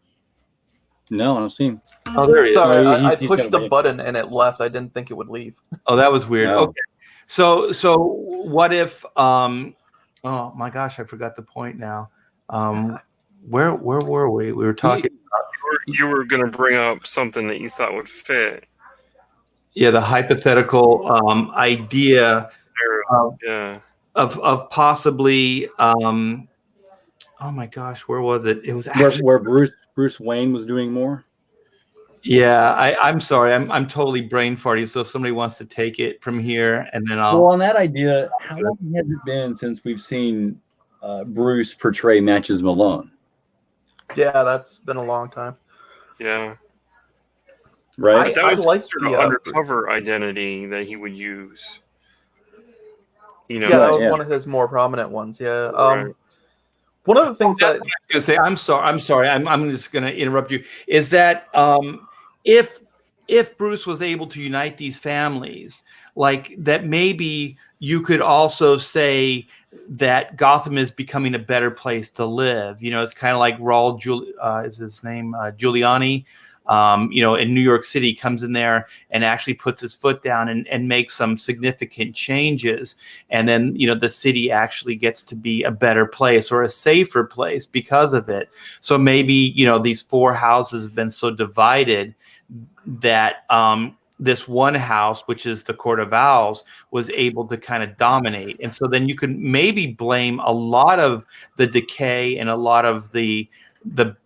No, I don't see him. Oh, there he is. Sorry, I he's pushed got the away. button and it left. I didn't think it would leave. Oh, that was weird. No. Okay. So what if oh my gosh, I forgot the point now. Where were we? We were talking You were going to bring up something that you thought would fit. yeah, the hypothetical idea Yeah. of possibly oh my gosh, where was it? It was actually Where Bruce Wayne was doing more. yeah, I'm sorry. I'm totally brain farty. So if somebody wants to take it from here, and then I'll Well, on that idea, how long has it been since we've seen Bruce portray Matches Malone? Yeah, that's been a long time. Yeah. Right? That was like sort the, of undercover identity that he would use. You know, Yeah, that was yeah. one of his more prominent ones. Yeah. Right. One of the things That's that what I was gonna say. I'm sorry. I'm just gonna interrupt you. Is that if Bruce was able to unite these families, like that, maybe you could also say that Gotham is becoming a better place to live. You know, it's kind of like Raul is his name Giuliani. You know, in New York City, comes in there and actually puts his foot down and makes some significant changes. And then, you know, the city actually gets to be a better place or a safer place because of it. So maybe, you know, these four houses have been so divided that this one house, which is the Court of Owls, was able to kind of dominate. And so then you could maybe blame a lot of the decay and a lot of the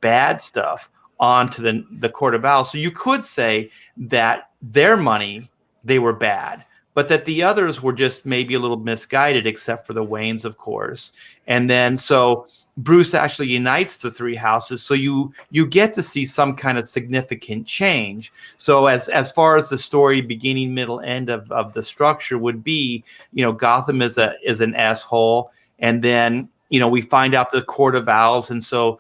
bad stuff onto the Court of Owls. So you could say that their money, they were bad, but that the others were just maybe a little misguided, except for the Waynes, of course. And then so Bruce actually unites the three houses, so you get to see some kind of significant change. So as far as the story beginning, middle, end of the structure would be, Gotham is an asshole, and then we find out the Court of Owls, and so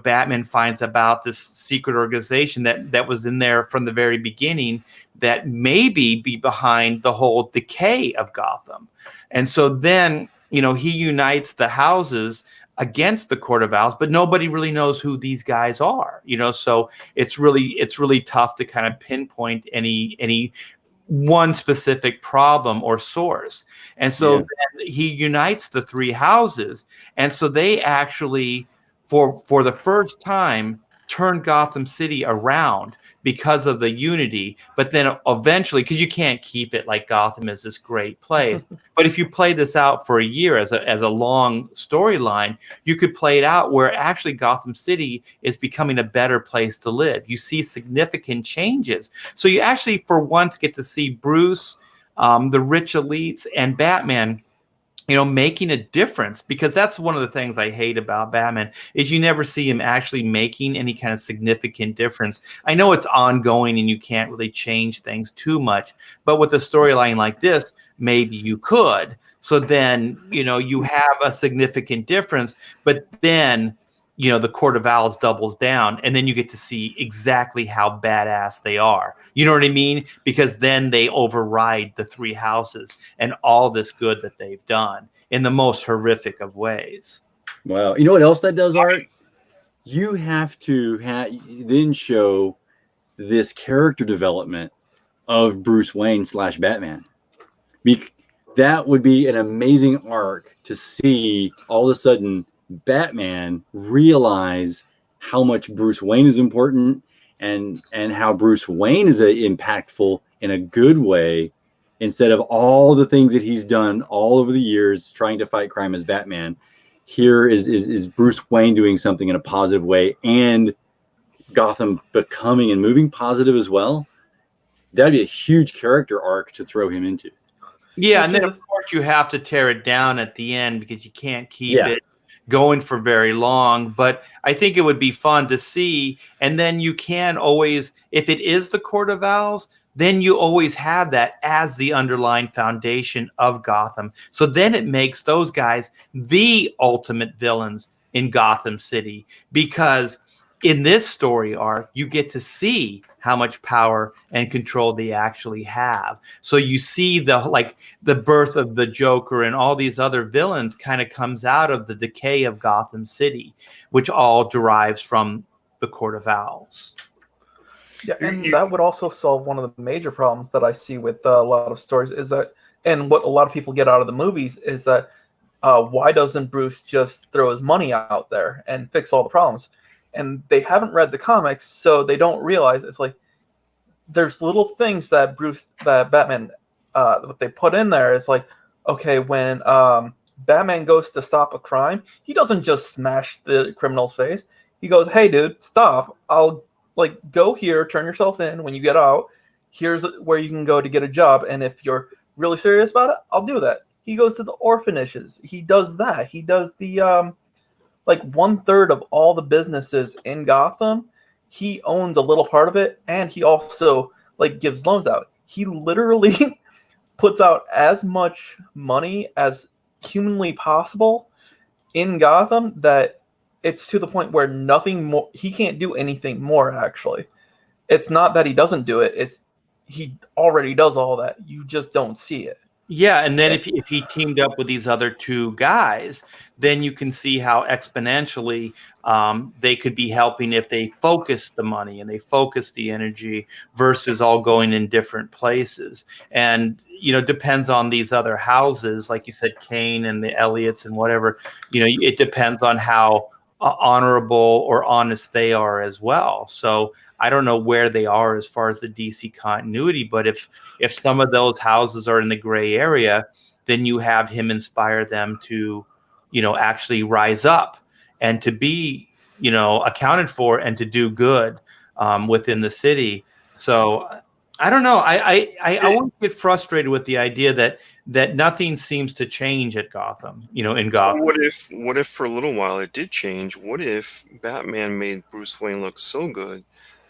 Batman finds about this secret organization that was in there from the very beginning that maybe be behind the whole decay of Gotham. And so then he unites the houses against the Court of Owls, but nobody really knows who these guys are, so it's really tough to kind of pinpoint any one specific problem or source. And so then he unites the three houses, and so they actually for the first time turn Gotham City around because of the unity. But then eventually, because you can't keep it like Gotham is this great place, but if you play this out for a year as a long storyline, you could play it out where actually Gotham City is becoming a better place to live. You see significant changes. So you actually for once get to see Bruce, the rich elites, and Batman making a difference, because that's one of the things I hate about Batman is you never see him actually making any kind of significant difference. I know it's ongoing and you can't really change things too much, but with a storyline like this, maybe you could. So then, you have a significant difference, but then, the Court of Owls doubles down, and then you get to see exactly how badass they are. You know what I mean? Because then they override the three houses and all this good that they've done in the most horrific of ways. Wow. You know what else that does, Art? You have to then show this character development of Bruce Wayne / Batman. That would be an amazing arc to see all of a sudden Batman realize how much Bruce Wayne is important and how Bruce Wayne is impactful in a good way, instead of all the things that he's done all over the years trying to fight crime as Batman. Here is Bruce Wayne doing something in a positive way, and Gotham becoming and moving positive as well. That'd be a huge character arc to throw him into. Yeah, and then of course you have to tear it down at the end because you can't keep it going for very long. But I think it would be fun to see. And then you can always, if it is the Court of Owls, then you always have that as the underlying foundation of Gotham. So then it makes those guys the ultimate villains in Gotham City, because in this story arc, you get to see how much power and control they actually have. So you see the birth of the Joker and all these other villains kind of comes out of the decay of Gotham City, which all derives from the Court of Owls. Yeah, and that would also solve one of the major problems that I see with a lot of stories is that, and what a lot of people get out of the movies is that why doesn't Bruce just throw his money out there and fix all the problems? And they haven't read the comics, so they don't realize it's like there's little things that Batman, what they put in there is like, okay, when Batman goes to stop a crime, he doesn't just smash the criminal's face. He goes, "Hey, dude, stop! I'll go here, turn yourself in. When you get out, here's where you can go to get a job. And if you're really serious about it, I'll do that." He goes to the orphanages. He does that. He does the 1/3 of all the businesses in Gotham. He owns a little part of it, and he also gives loans out. He literally puts out as much money as humanly possible in Gotham that it's to the point where nothing more. He can't do anything more. Actually, it's not that he doesn't do it. It's he already does all that. You just don't see it. Yeah, and then if he teamed up with these other two guys, then you can see how exponentially they could be helping if they focus the money and they focus the energy versus all going in different places. And, depends on these other houses, like you said, Kane and the Elliots and whatever, it depends on how honorable or honest they are as well. So I don't know where they are as far as the DC continuity, but if some of those houses are in the gray area, then you have him inspire them to, actually rise up and to be, accounted for and to do good within the city. So I don't know. I won't get frustrated with the idea that nothing seems to change at Gotham, in Gotham. So what if for a little while it did change? What if Batman made Bruce Wayne look so good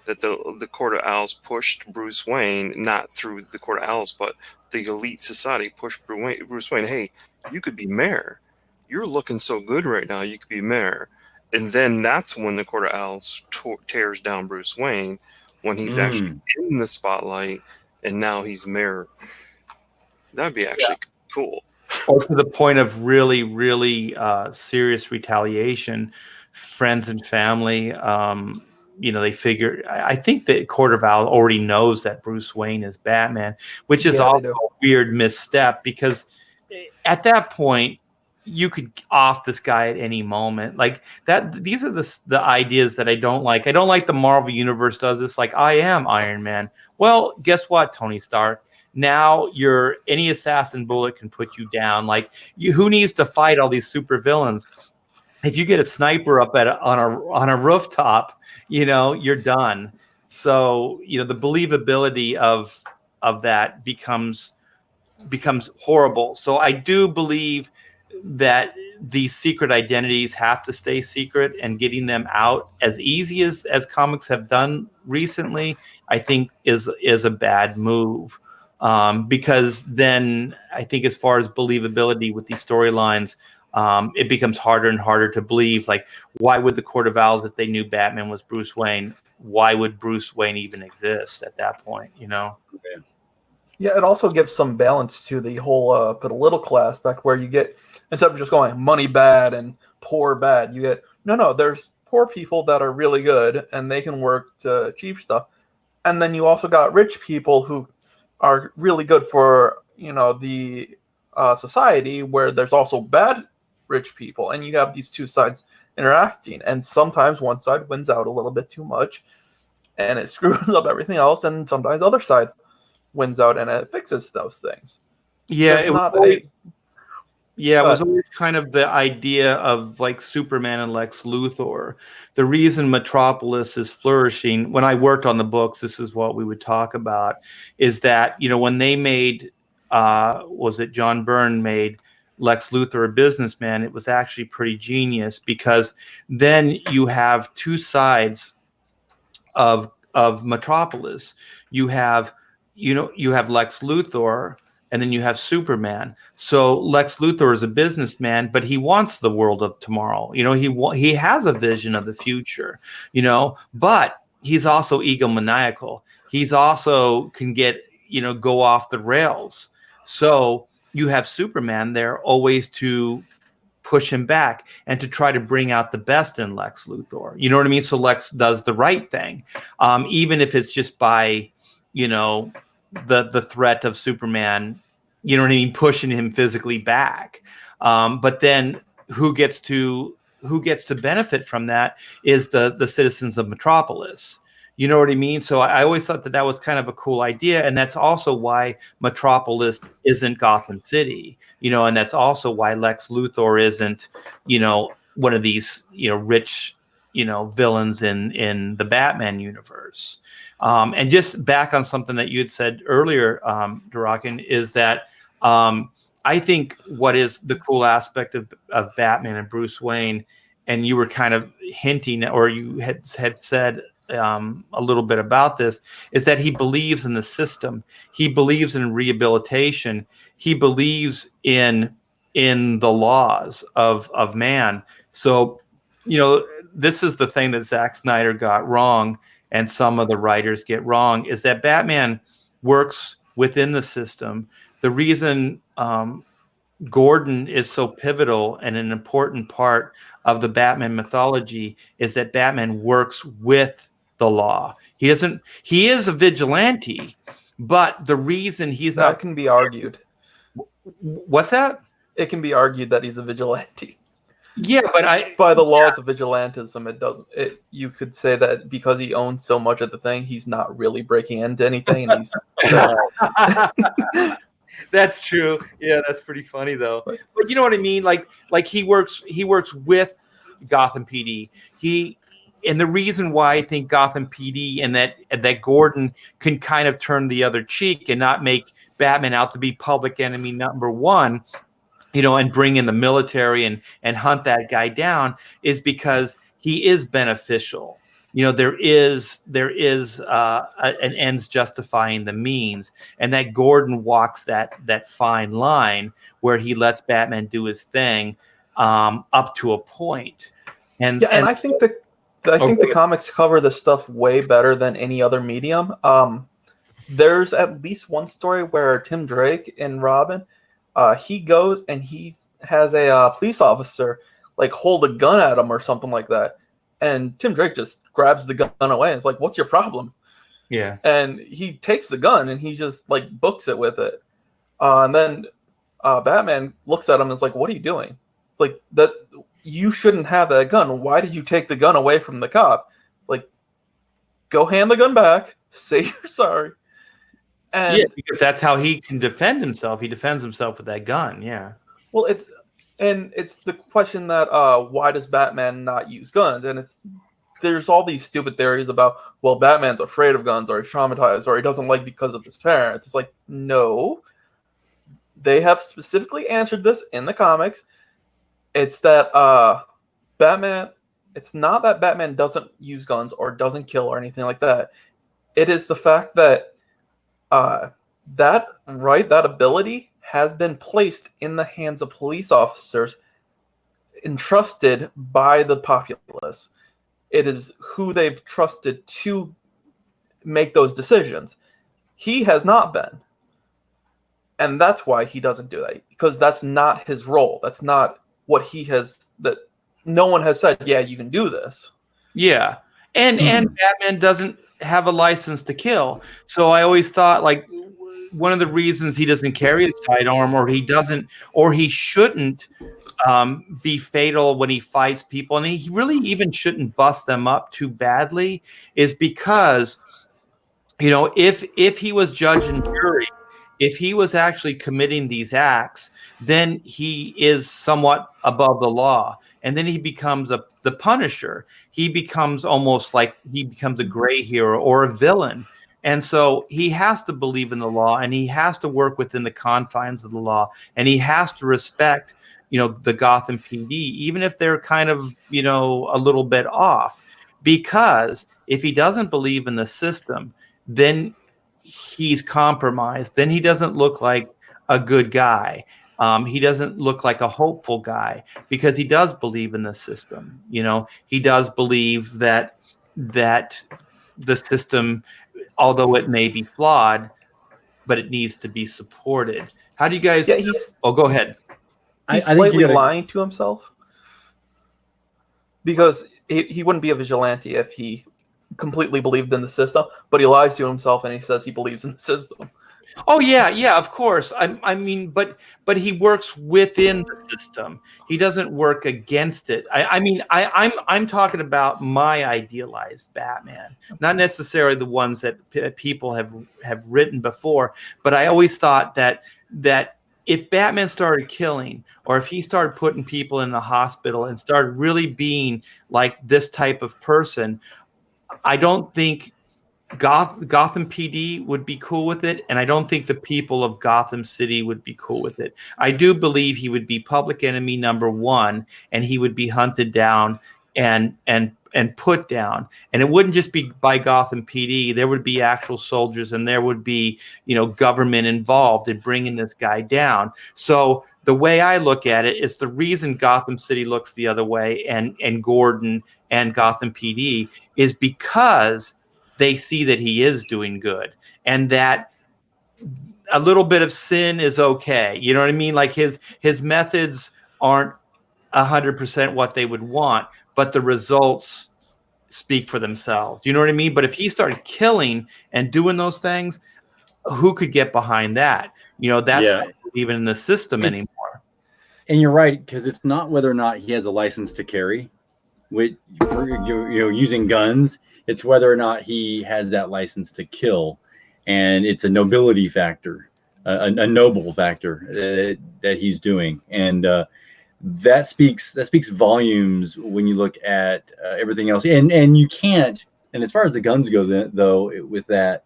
that the Court of Owls pushed Bruce Wayne, not through the Court of Owls, but the elite society pushed Bruce Wayne, hey, you could be mayor. You're looking so good right now, you could be mayor. And then that's when the Court of Owls tears down Bruce Wayne, when he's actually in the spotlight, and now he's mayor. That'd be actually cool. Or to the point of really, really serious retaliation, friends and family, they figure. I think the Court of Owls already knows that Bruce Wayne is Batman, which is also a weird misstep, because at that point, you could off this guy at any moment. Like that. These are the ideas that I don't like. I don't like the Marvel Universe does this. Like, I am Iron Man. Well, guess what, Tony Stark? Now any assassin bullet can put you down. Like, who needs to fight all these super villains? If you get a sniper up on a rooftop, you're done. So the believability of that becomes horrible. So I do believe that these secret identities have to stay secret, and getting them out as easy as comics have done recently, I think is a bad move. Because then I think as far as believability with these storylines, it becomes harder and harder to believe. Like, why would the Court of Owls, if they knew Batman was Bruce Wayne, why would Bruce Wayne even exist at that point? Yeah, it also gives some balance to the whole political aspect, where you get, instead of just going money bad and poor bad, you get, no, there's poor people that are really good and they can work to cheap stuff. And then you also got rich people who are really good for, the society, where there's also bad rich people. And you have these two sides interacting. And sometimes one side wins out a little bit too much and it screws up everything else. And sometimes the other side wins out and it fixes those things. Yeah, it was always kind of the idea of like Superman and Lex Luthor. The reason Metropolis is flourishing, when I worked on the books, this is what we would talk about, is that, when they made, John Byrne made Lex Luthor a businessman, it was actually pretty genius, because then you have two sides of Metropolis. You have Lex Luthor, and then you have Superman. So Lex Luthor is a businessman, but he wants the world of tomorrow. He has a vision of the future, but he's also egomaniacal. He's also can get, go off the rails. So you have Superman there always to push him back and to try to bring out the best in Lex Luthor. You know what I mean? So Lex does the right thing, even if it's just by, the threat of Superman, pushing him physically back. But then who gets to benefit from that is the citizens of Metropolis. You know what I mean? So I always thought that was kind of a cool idea. And that's also why Metropolis isn't Gotham City, and that's also why Lex Luthor isn't, one of these, rich, villains in the Batman universe. And just back on something that you had said earlier, Durakin, is that I think what is the cool aspect of Batman and Bruce Wayne, and you were kind of hinting, or you had said a little bit about this, is that he believes in the system. He believes in rehabilitation. He believes in the laws of man. So, this is the thing that Zack Snyder got wrong, and some of the writers get wrong, is that Batman works within the system. The reason Gordon is so pivotal and an important part of the Batman mythology is that Batman works with the law. He is a vigilante, but the reason that can be argued. What's that? It can be argued that he's a vigilante. Yeah, but by the laws of vigilantism, it doesn't. You could say that because he owns so much of the thing, he's not really breaking into anything, and he's. That's true. Yeah, that's pretty funny though. But you know what I mean? Like he works with Gotham PD. And the reason why I think Gotham PD and that Gordon can kind of turn the other cheek and not make Batman out to be public enemy number one, and bring in the military and hunt that guy down, is because he is beneficial. There is an ends justifying the means, and that Gordon walks that fine line where he lets Batman do his thing up to a point. And I think the comics cover this stuff way better than any other medium. There's at least one story where Tim Drake in Robin, he goes and he has a police officer like hold a gun at him or something like that, and Tim Drake just grabs the gun away and it's like, "What's your problem?" Yeah, and he takes the gun and he just like books it with it, and then Batman looks at him and is like, "What are you doing?" It's like, that you shouldn't have that gun. Why did you take the gun away from the cop? Like, go hand the gun back. Say you're sorry. And yeah, because that's how he can defend himself. He defends himself with that gun. Yeah. Well, it's the question that why does Batman not use guns? And there's all these stupid theories about, well, Batman's afraid of guns, or he's traumatized, or he doesn't like because of his parents. It's like, no. They have specifically answered this in the comics. It's that Batman. It's not that Batman doesn't use guns or doesn't kill or anything like that. It is the fact that that ability has been placed in the hands of police officers entrusted by the populace. It is who they've trusted to make those decisions. He has not been. And that's why he doesn't do that, because that's not his role. That's not what he has, that no one has said, yeah, you can do this. Yeah. And Batman doesn't have a license to kill. So I always thought, like, one of the reasons he doesn't carry a sidearm, or he shouldn't be fatal when he fights people, and he really even shouldn't bust them up too badly, is because, if he was judge and jury, if he was actually committing these acts, then he is somewhat above the law. And then he becomes the Punisher. He becomes almost like he becomes a gray hero or a villain. And so he has to believe in the law, and he has to work within the confines of the law, and he has to respect, the Gotham PD, even if they're kind of, a little bit off. Because if he doesn't believe in the system, then he's compromised. Then he doesn't look like a good guy. He doesn't look like a hopeful guy, because he does believe in the system. He does believe that the system, although it may be flawed, but it needs to be supported. How do you guys? Yeah, go ahead. He's slightly lying to himself, because he wouldn't be a vigilante if he completely believed in the system, but he lies to himself and he says he believes in the system. Oh yeah, of course. I mean, but he works within the system. He doesn't work against it. I'm talking about my idealized Batman, not necessarily the ones that people have written before. But I always thought that if Batman started killing, or if he started putting people in the hospital and started really being like this type of person, I don't think Gotham PD would be cool with it, and I don't think the people of Gotham City would be cool with it. I do believe he would be public enemy number one, and he would be hunted down and put down. And it wouldn't just be by Gotham PD. There would be actual soldiers, and there would be, government involved in bringing this guy down. So the way I look at it is, the reason Gotham City looks the other way, and Gordon and Gotham PD, is because they see that he is doing good, and that a little bit of sin is okay. You know what I mean? Like his methods aren't 100% what they would want, but the results speak for themselves. You know what I mean? But if he started killing and doing those things, who could get behind that? That's not even in the system anymore. And you're right, because it's not whether or not he has a license to carry, with using guns. It's whether or not he has that license to kill, and it's a nobility factor, a noble factor that he's doing, and that speaks volumes when you look at everything else. And you can't. And as far as the guns go, though, with that,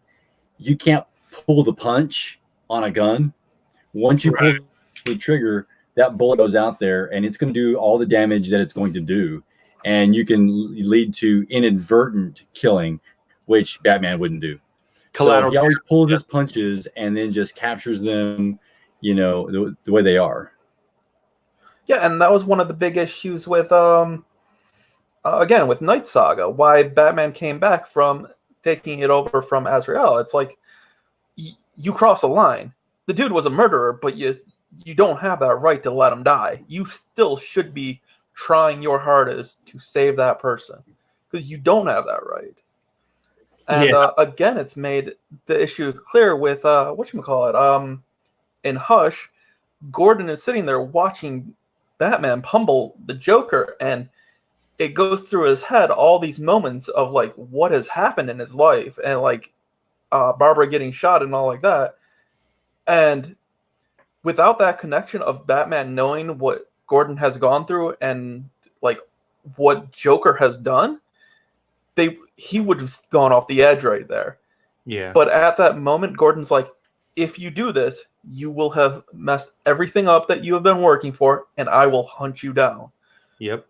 you can't pull the punch on a gun. Once you pull the trigger, that bullet goes out there, and it's going to do all the damage that it's going to do, and you can lead to inadvertent killing, which Batman wouldn't do. So he always pulls his punches and then just captures them, the way they are. Yeah, and that was one of the big issues with again with Night Saga, why Batman came back from taking it over from Azrael. It's like you cross a line. The dude was a murderer, but you don't have that right to let him die. You still should be trying your hardest to save that person, because you don't have that right. And again, it's made the issue clear with whatchamacallit. In Hush, Gordon is sitting there watching Batman pummel the Joker, and it goes through his head all these moments of like what has happened in his life, and like Barbara getting shot and all like that. And without that connection of Batman knowing what Gordon has gone through and like what Joker has done, he would have gone off the edge right there. Yeah. But at that moment, Gordon's like, if you do this, you will have messed everything up that you have been working for, and I will hunt you down. Yep.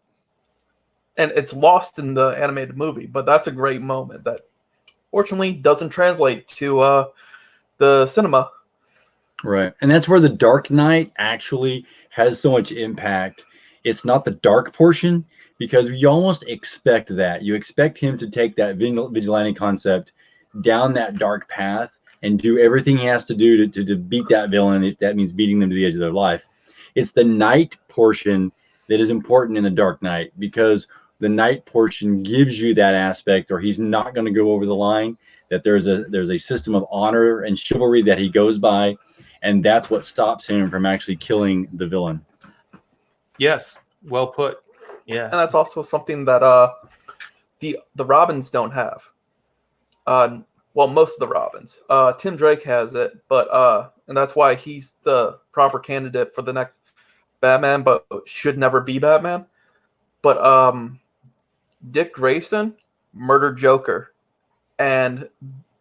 And it's lost in the animated movie, but that's a great moment that fortunately doesn't translate to the cinema. Right. And that's where the Dark Knight actually has so much impact. It's not the dark portion, because you almost expect that. You expect him to take that vigilante concept down that dark path and do everything he has to do to beat that villain, if that means beating them to the edge of their life. It's the night portion that is important in the Dark Knight, because the night portion gives you that aspect, or he's not going to go over the line, that there's a system of honor and chivalry that he goes by, and that's what stops him from actually killing the villain. Yes, well put. Yeah. And that's also something that the Robins don't have. Well, most of the Robins. Tim Drake has it, but and that's why he's the proper candidate for the next Batman, but should never be Batman. But Dick Grayson murdered Joker, and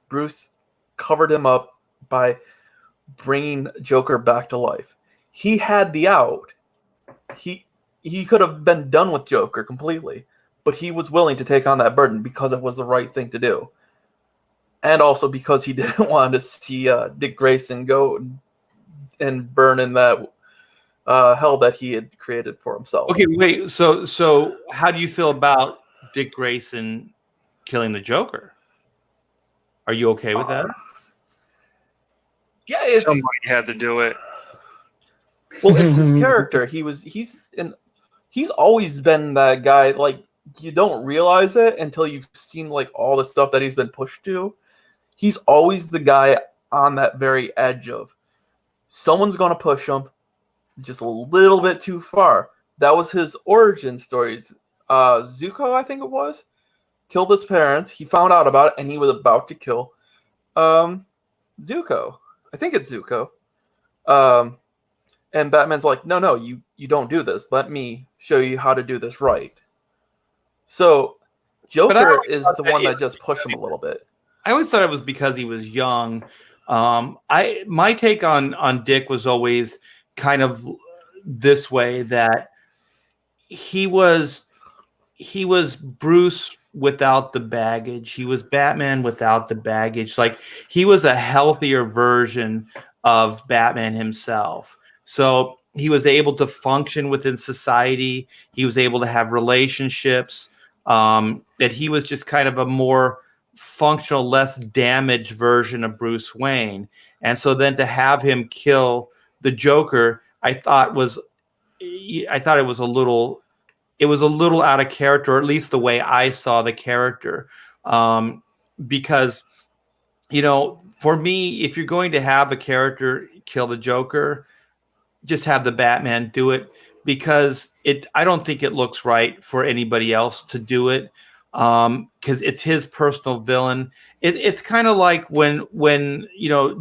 Bruce covered him up by bringing Joker back to life. He had the out. He could have been done with Joker completely, but he was willing to take on that burden because it was the right thing to do. And also because he didn't want to see Dick Grayson go and burn in that hell that he had created for himself. Okay, wait. So how do you feel about Dick Grayson killing the Joker? Are you okay with that? Yeah, it's Somebody had to do it. well, it's his character. He's always been that guy. Like, you don't realize it until you've seen like all the stuff that he's been pushed to. He's always the guy on that very edge of someone's going to push him just a little bit too far. That was his origin stories. Zuko, I think it was, killed his parents. He found out about it, and he was about to kill Zuko. I think it's Zuko. And Batman's like, no, you don't do this. Let me show you how to do this right. So Joker is the one that just pushed him a little bit. I always thought it was because he was young. My take on Dick was always kind of this way, that he was Bruce without the baggage. He was Batman without the baggage. Like, he was a healthier version of Batman himself. So he was able to function within society. He was able to have relationships. That he was just kind of a more functional, less damaged version of Bruce Wayne. And so then to have him kill the Joker, I thought it was a little out of character, or at least the way I saw the character. Because, for me, if you're going to have a character kill the Joker, just have the Batman do it, because I don't think it looks right for anybody else to do it, because it's his personal villain. It's kind of like when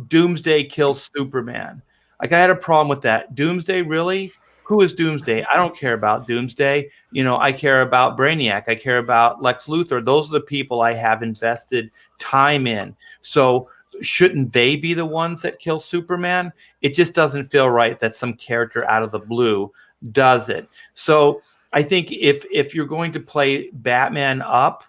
Doomsday kills Superman. Like, I had a problem with that. Doomsday, really? Who is Doomsday? I don't care about Doomsday. I care about Brainiac. I care about Lex Luthor. Those are the people I have invested time in. So shouldn't they be the ones that kill Superman? It just doesn't feel right that some character out of the blue does it. So I think if you're going to play Batman up,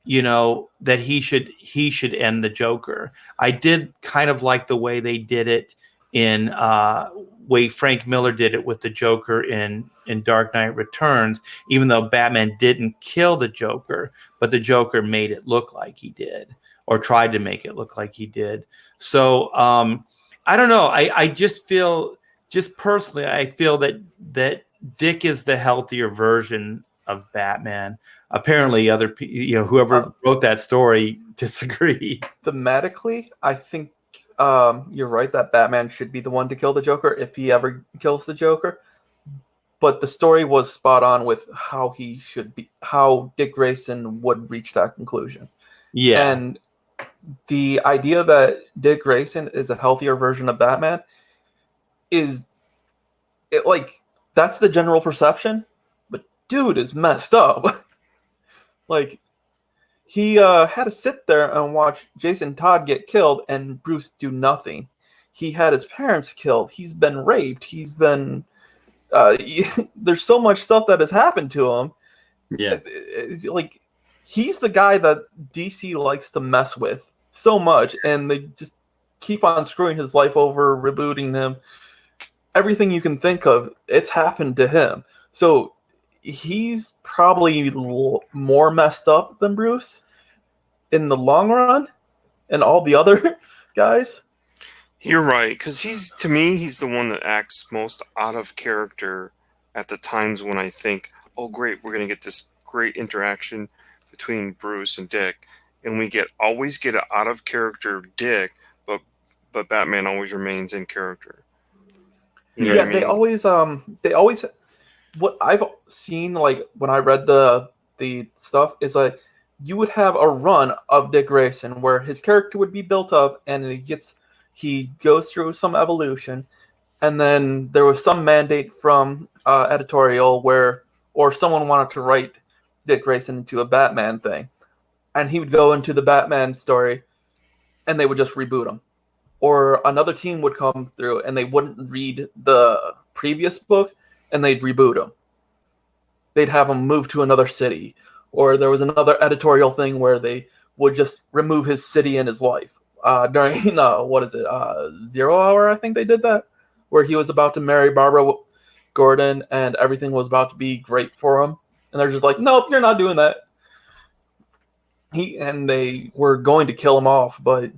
that he should end the Joker. I did kind of like the way they did it in way Frank Miller did it with the Joker in Dark Knight Returns, even though Batman didn't kill the Joker, but the Joker made it look like he did, or tried to make it look like he did. So I don't know. I just feel, just personally, I feel that Dick is the healthier version of Batman. Apparently, other people, whoever wrote that story, disagree. Thematically, I think you're right that Batman should be the one to kill the Joker if he ever kills the Joker. But the story was spot on with how he should be, how Dick Grayson would reach that conclusion. Yeah. And the idea that Dick Grayson is a healthier version of Batman that's the general perception, but dude is messed up. Like, he had to sit there and watch Jason Todd get killed and Bruce do nothing. He had his parents killed. He's been raped. He's been there's so much stuff that has happened to him. Yeah. Like, he's the guy that DC likes to mess with so much, and they just keep on screwing his life over, rebooting him. Everything you can think of, it's happened to him. So he's probably more messed up than Bruce in the long run, and all the other guys. You're right, because to me, he's the one that acts most out of character at the times when I think, oh, great, we're going to get this great interaction between Bruce and Dick, and we always get an out of character Dick, but Batman always remains in character. You know what I mean? they always what I've seen, like, when I read the stuff, is like you would have a run of Dick Grayson where his character would be built up and he goes through some evolution, and then there was some mandate from editorial or someone wanted to write Dick Grayson into a Batman thing, and he would go into the Batman story and they would just reboot him. Or another team would come through and they wouldn't read the previous books and they'd reboot him. They'd have him move to another city. Or there was another editorial thing where they would just remove his city and his life. During, 0 Hour, I think they did that, where he was about to marry Barbara Gordon and everything was about to be great for him. And they're just like, nope, you're not doing that. They were going to kill him off, but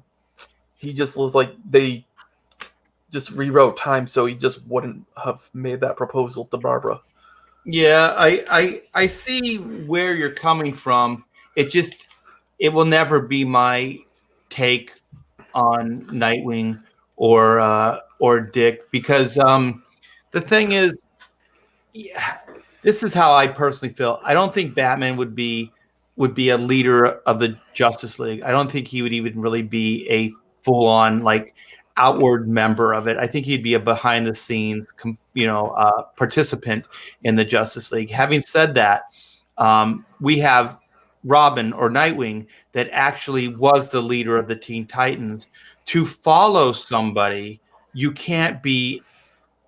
he just was like, they just rewrote time so he just wouldn't have made that proposal to Barbara. Yeah, I see where you're coming from. It will never be my take on Nightwing or Dick, because the thing is, this is how I personally feel. I don't think Batman would be a leader of the Justice League. I don't think he would even really be a full-on, like, outward member of it. I think he'd be a behind-the-scenes, participant in the Justice League. Having said that, we have Robin, or Nightwing, that actually was the leader of the Teen Titans. To follow somebody, you can't be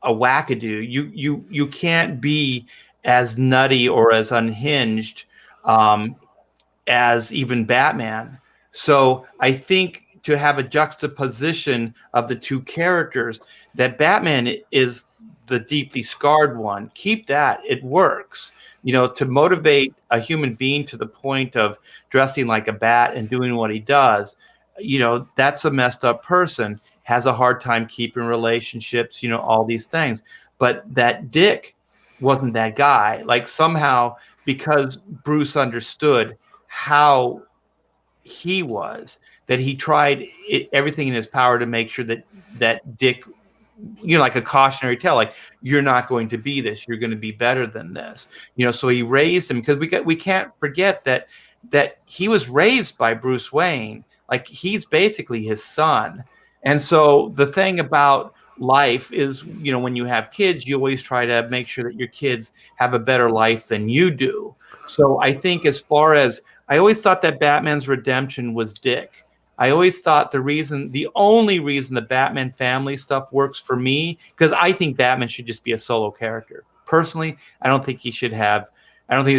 a wackadoo. You can't be as nutty or as unhinged as even Batman. So I think to have a juxtaposition of the two characters, that Batman is the deeply scarred one. Keep that. It works. To motivate a human being to the point of dressing like a bat and doing what he does, that's a messed up person, has a hard time keeping relationships, all these things. But that Dick wasn't that guy. Like, somehow, because Bruce understood how he was, that he tried everything in his power to make sure that Dick like a cautionary tale, like you're not going to be this, you're going to be better than this, so he raised him, because we can't forget that he was raised by Bruce Wayne. Like, he's basically his son. And so the thing about life is, when you have kids, you always try to make sure that your kids have a better life than you do. So I think, as far as, I always thought that Batman's redemption was Dick. I always thought the only reason the Batman family stuff works for me, because I think Batman should just be a solo character. Personally, I don't think there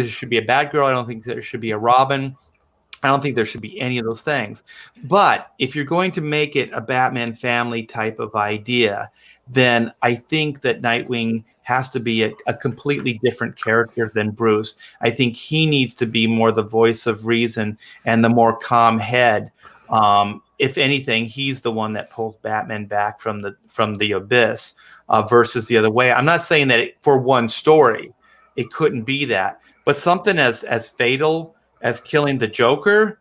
should be a Batgirl. I don't think there should be a Robin. I don't think there should be any of those things. But if you're going to make it a Batman family type of idea, then I think that Nightwing has to be a completely different character than Bruce. I think he needs to be more the voice of reason and the more calm head. If anything, he's the one that pulls Batman back from the abyss, versus the other way. I'm not saying that for one story it couldn't be that, but something as fatal as killing the Joker,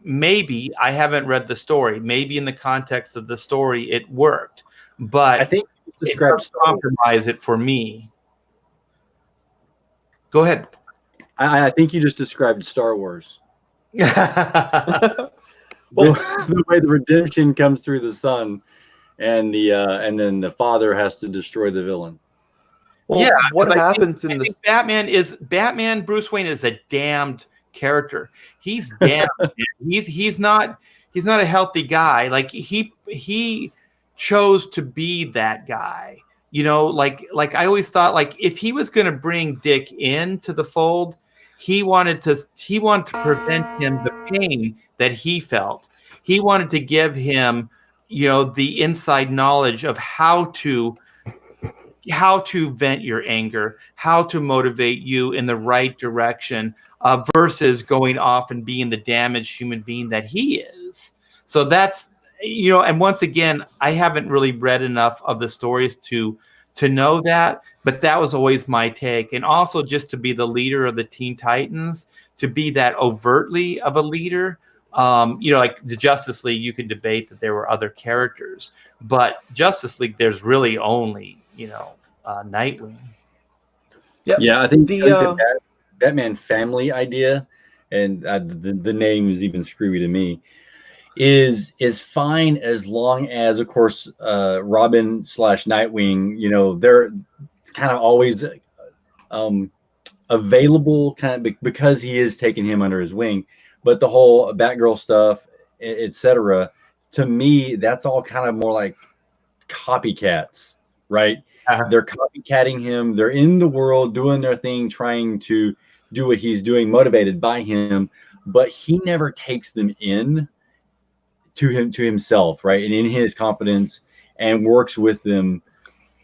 maybe, I haven't read the story, maybe in the context of the story it worked, but I think you it described doesn't compromise it for me. Go ahead. I think you just described Star Wars. Well, The way the redemption comes through the son, and then the father has to destroy the villain. well, Yeah, what 'cause happens I in think this? Batman, Bruce Wayne is a damned character. He's damned. he's not a healthy guy. Like, he chose to be that guy. Like I always thought, like, if he was going to bring Dick into the fold, he wanted to prevent him the pain that he felt. He wanted to give him, the inside knowledge of how to vent your anger, how to motivate you in the right direction, versus going off and being the damaged human being that he is. So that's, and once again, I haven't really read enough of the stories to know that, but that was always my take. And also, just to be the leader of the Teen Titans, to be that overtly of a leader. Like the Justice League, you can debate that there were other characters, but Justice League, there's really only, Nightwing. Yeah, I think the Batman family idea, and the name is even screwy to me, is fine, as long as, of course, Robin / Nightwing, they're kind of always available, kind of because he is taking him under his wing. But the whole Batgirl stuff, etc., to me, that's all kind of more like copycats, right? They're copycatting him. They're in the world doing their thing, trying to do what he's doing, motivated by him, but he never takes them in to himself, right? And in his confidence, and works with them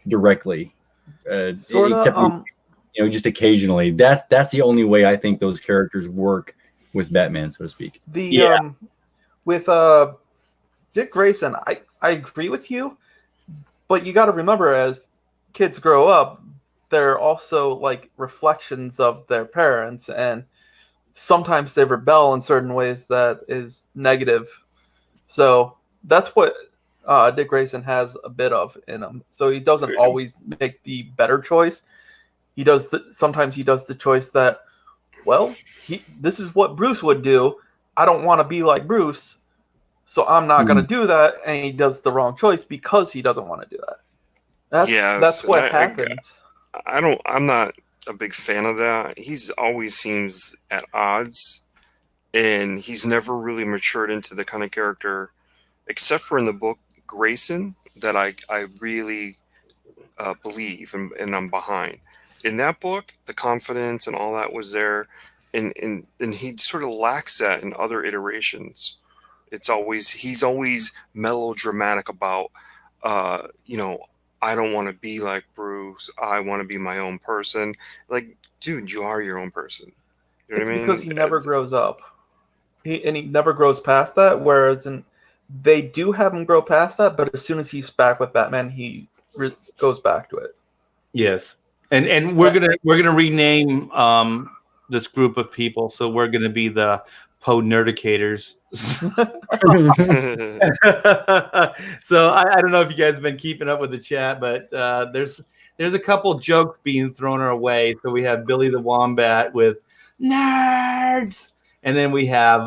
directly. Sort except of. just occasionally. That's the only way I think those characters work with Batman, so to speak. With Dick Grayson, I agree with you, but you got to remember, as kids grow up, they're also like reflections of their parents, and sometimes they rebel in certain ways that is negative. So that's what Dick Grayson has a bit of in him. So he doesn't always make the better choice. Sometimes he does the choice that, well, this is what Bruce would do. I don't want to be like Bruce, so I'm not going to do that. And he does the wrong choice because he doesn't want to do that. That's what happens. I'm not a big fan of that. He's always seems at odds, and he's never really matured into the kind of character, except for in the book Grayson, that I really believe and I'm behind. In that book, the confidence and all that was there, and he sort of lacks that in other iterations. He's always melodramatic about, I don't want to be like Bruce. I want to be my own person. Like, dude, you are your own person. You know what I mean? Because he never grows up. He never grows past that. Whereas they do have him grow past that, but as soon as he's back with Batman, he goes back to it. Yes, and we're gonna rename this group of people. So we're gonna be the PONTIFICATORS. So I don't know if you guys have been keeping up with the chat, but there's a couple jokes being thrown our way. So we have Billy the Wombat with nerds, and then we have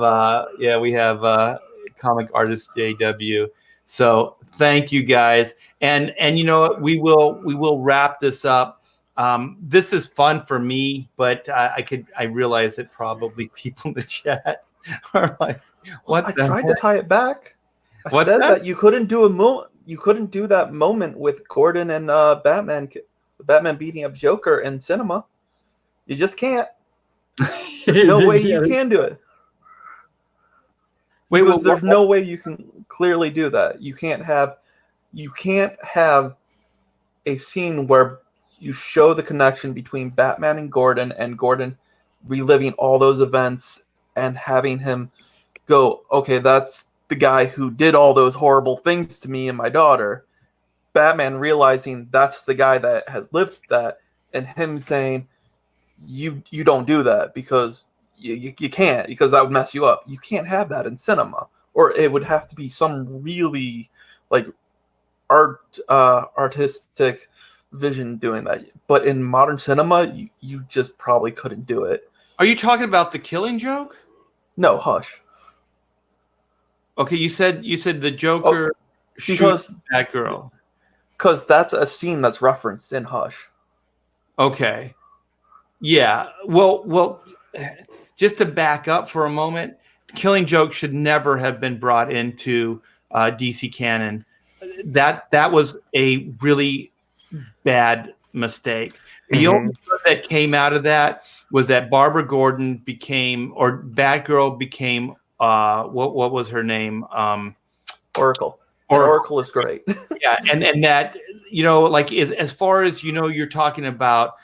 comic artist JW. So thank you guys, and you know what, we will wrap this up. This is fun for me, but I realize that probably people in the chat are like, what? I tried to tie it back. I What's said that? that you couldn't do you couldn't do that moment with Gordon and Batman beating up Joker in cinema. You just can't. There's no way you can do it. Wait, Because there's no way you can clearly do that. You can't have a scene where you show the connection between Batman and Gordon reliving all those events and having him go, okay, that's the guy who did all those horrible things to me and my daughter. Batman realizing that's the guy that has lived that, and him saying, you don't do that because you can't, because that would mess you up. You can't have that in cinema, or it would have to be some really like artistic vision doing that. But in modern cinema, you just probably couldn't do it. Are you talking about the Killing Joke? No, Hush. Okay, you said the Joker shoots that girl. Because that's a scene that's referenced in Hush. Okay. Yeah. Well, just to back up for a moment, Killing Joke should never have been brought into DC canon. That was a really bad mistake. The only good that came out of that was that Barbara Gordon became, or Batgirl became, what was her name? Oracle. Oracle is great. Yeah, and that, you know, like as far as, you know, you're talking about,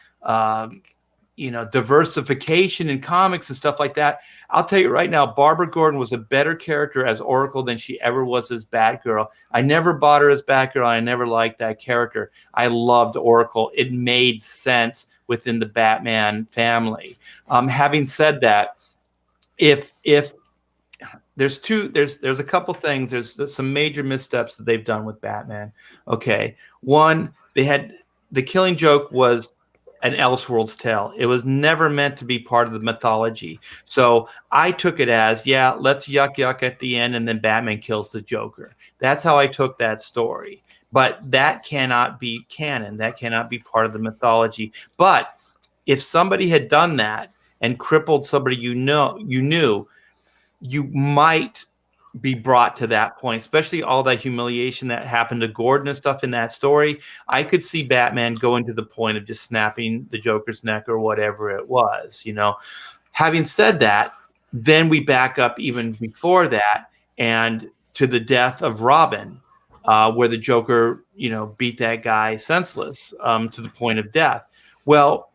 you know, diversification in comics and stuff like that. I'll tell you right now, Barbara Gordon was a better character as Oracle than she ever was as Batgirl. I never bought her as Batgirl. I never liked that character. I loved Oracle. It made sense within the Batman family. Having said that, if there's a couple things, there's some major missteps that they've done with Batman. Okay, one, the Killing Joke was an Elseworlds tale. It was never meant to be part of the mythology. So I took it as, yeah, let's yuck at the end, and then Batman kills the Joker. That's how I took that story. But that cannot be canon. That cannot be part of the mythology. But if somebody had done that and crippled somebody you knew, you might be brought to that point, especially all that humiliation that happened to Gordon and stuff in that story. I could see Batman going to the point of just snapping the Joker's neck or whatever it was, you know. Having said that, then we back up even before that and to the death of Robin, where the Joker, you know, beat that guy senseless to the point of death. Well,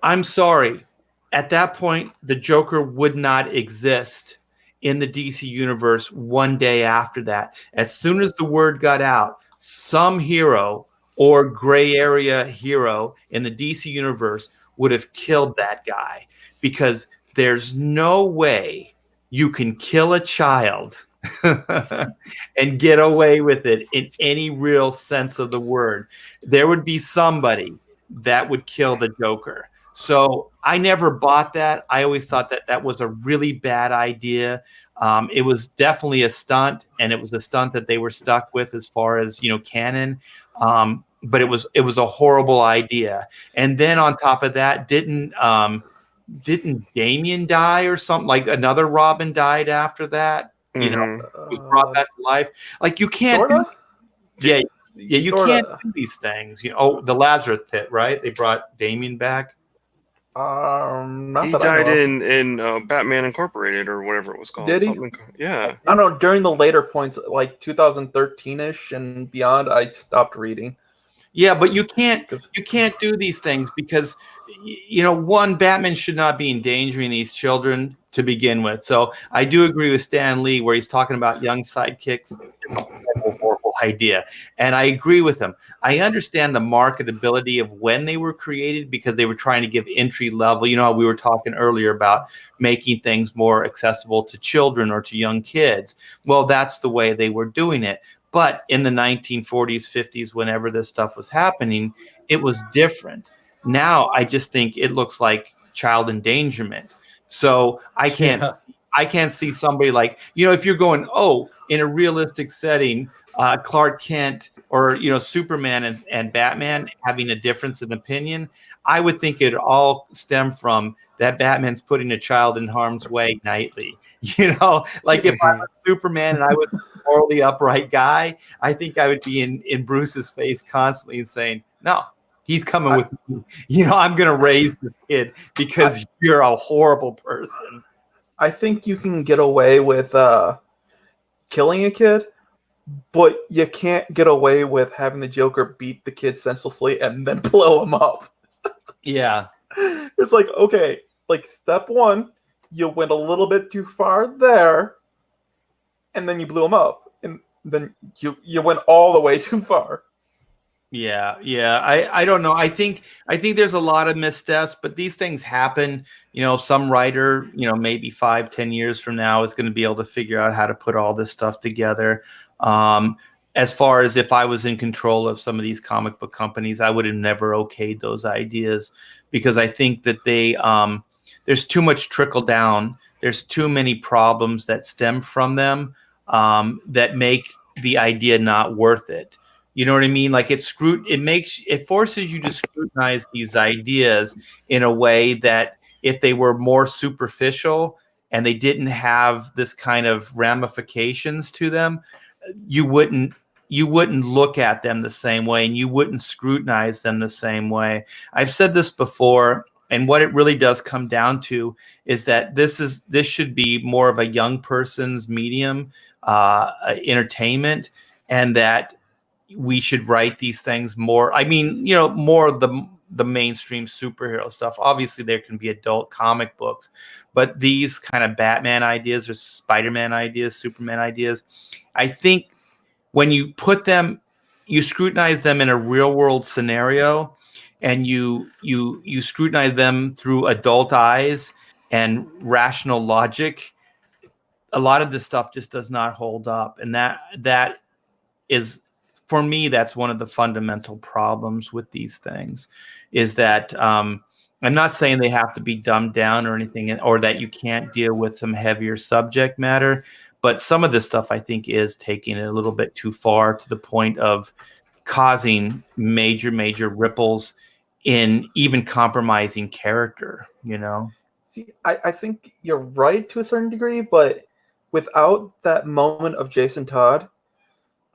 I'm sorry. At that point, the Joker would not exist in the DC universe one day after that. As soon as the word got out, some hero or gray area hero in the DC universe would have killed that guy, because there's no way you can kill a child and get away with it in any real sense of the word. There would be somebody that would kill the Joker. So I never bought that. I always thought that was a really bad idea. It was definitely a stunt, and it was a stunt that they were stuck with as far as, you know, canon. But it was a horrible idea. And then on top of that, didn't Damian die or something? Like another Robin died after that. You know, was brought back to life. Like you can't. Sorta? Yeah, you Sorta. can't do these things. You know, oh, the Lazarus Pit, right? They brought Damian back. Not He that I died know of. in Batman Incorporated or whatever it was called. Did he? Yeah. I don't know. During the later points, like 2013-ish and beyond, I stopped reading. Yeah, but you can't do these things because, you know, one, Batman should not be endangering these children to begin with. So I do agree with Stan Lee where he's talking about young sidekicks. Horrible idea. And I agree with him. I understand the marketability of when they were created because they were trying to give entry level. You know, we were talking earlier about making things more accessible to children or to young kids. Well, that's the way they were doing it. But in the 1940s, 50s, whenever this stuff was happening, it was different. Now, I just think it looks like child endangerment. So I can't see somebody like, you know, if you're going, oh, in a realistic setting, Clark Kent or, you know, Superman and Batman having a difference in opinion, I would think it all stem from that Batman's putting a child in harm's way nightly. You know, like if I was Superman and I was this morally upright guy, I think I would be in Bruce's face constantly and saying, no, he's coming with me. You know, I'm going to raise this kid because you're a horrible person. I think you can get away with killing a kid, but you can't get away with having the Joker beat the kid senselessly and then blow him up. Yeah. It's like, okay, like step one, you went a little bit too far there, and then you blew him up. And then you went all the way too far. Yeah. I don't know. I think there's a lot of missteps, but these things happen. You know, some writer, you know, maybe 5-10 years from now is going to be able to figure out how to put all this stuff together. As far as if I was in control of some of these comic book companies, I would have never okayed those ideas because I think that there's too much trickle down. There's too many problems that stem from them that make the idea not worth it. You know what I mean? Like it forces you to scrutinize these ideas in a way that if they were more superficial and they didn't have this kind of ramifications to them, you wouldn't look at them the same way and you wouldn't scrutinize them the same way. I've said this before, and what it really does come down to is that this should be more of a young person's medium, entertainment, and that we should write these things more. I mean, you know, more of the mainstream superhero stuff. Obviously, there can be adult comic books, but these kind of Batman ideas or Spider-Man ideas, Superman ideas, I think when you put them, you scrutinize them in a real world scenario, and you scrutinize them through adult eyes and rational logic. A lot of this stuff just does not hold up, and that is, for me, that's one of the fundamental problems with these things is that I'm not saying they have to be dumbed down or anything, or that you can't deal with some heavier subject matter. But some of this stuff, I think, is taking it a little bit too far to the point of causing major, major ripples in even compromising character, you know? See, I think you're right to a certain degree, but without that moment of Jason Todd,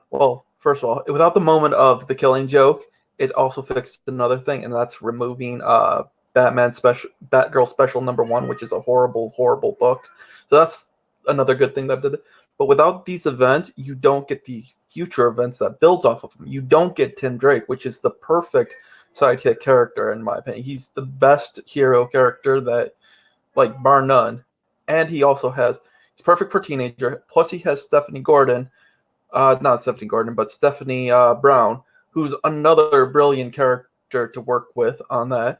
well, first of all, without the moment of the Killing Joke, it also fixed another thing, and that's removing Batgirl Special #1, which is a horrible, horrible book. So that's another good thing that did it. But without these events, you don't get the future events that builds off of them. You don't get Tim Drake, which is the perfect sidekick character, in my opinion. He's the best hero character that, like, bar none. And he's perfect for teenager. Plus, he has Stephanie Gordon. Not Stephanie Gordon, but Stephanie Brown, who's another brilliant character to work with on that,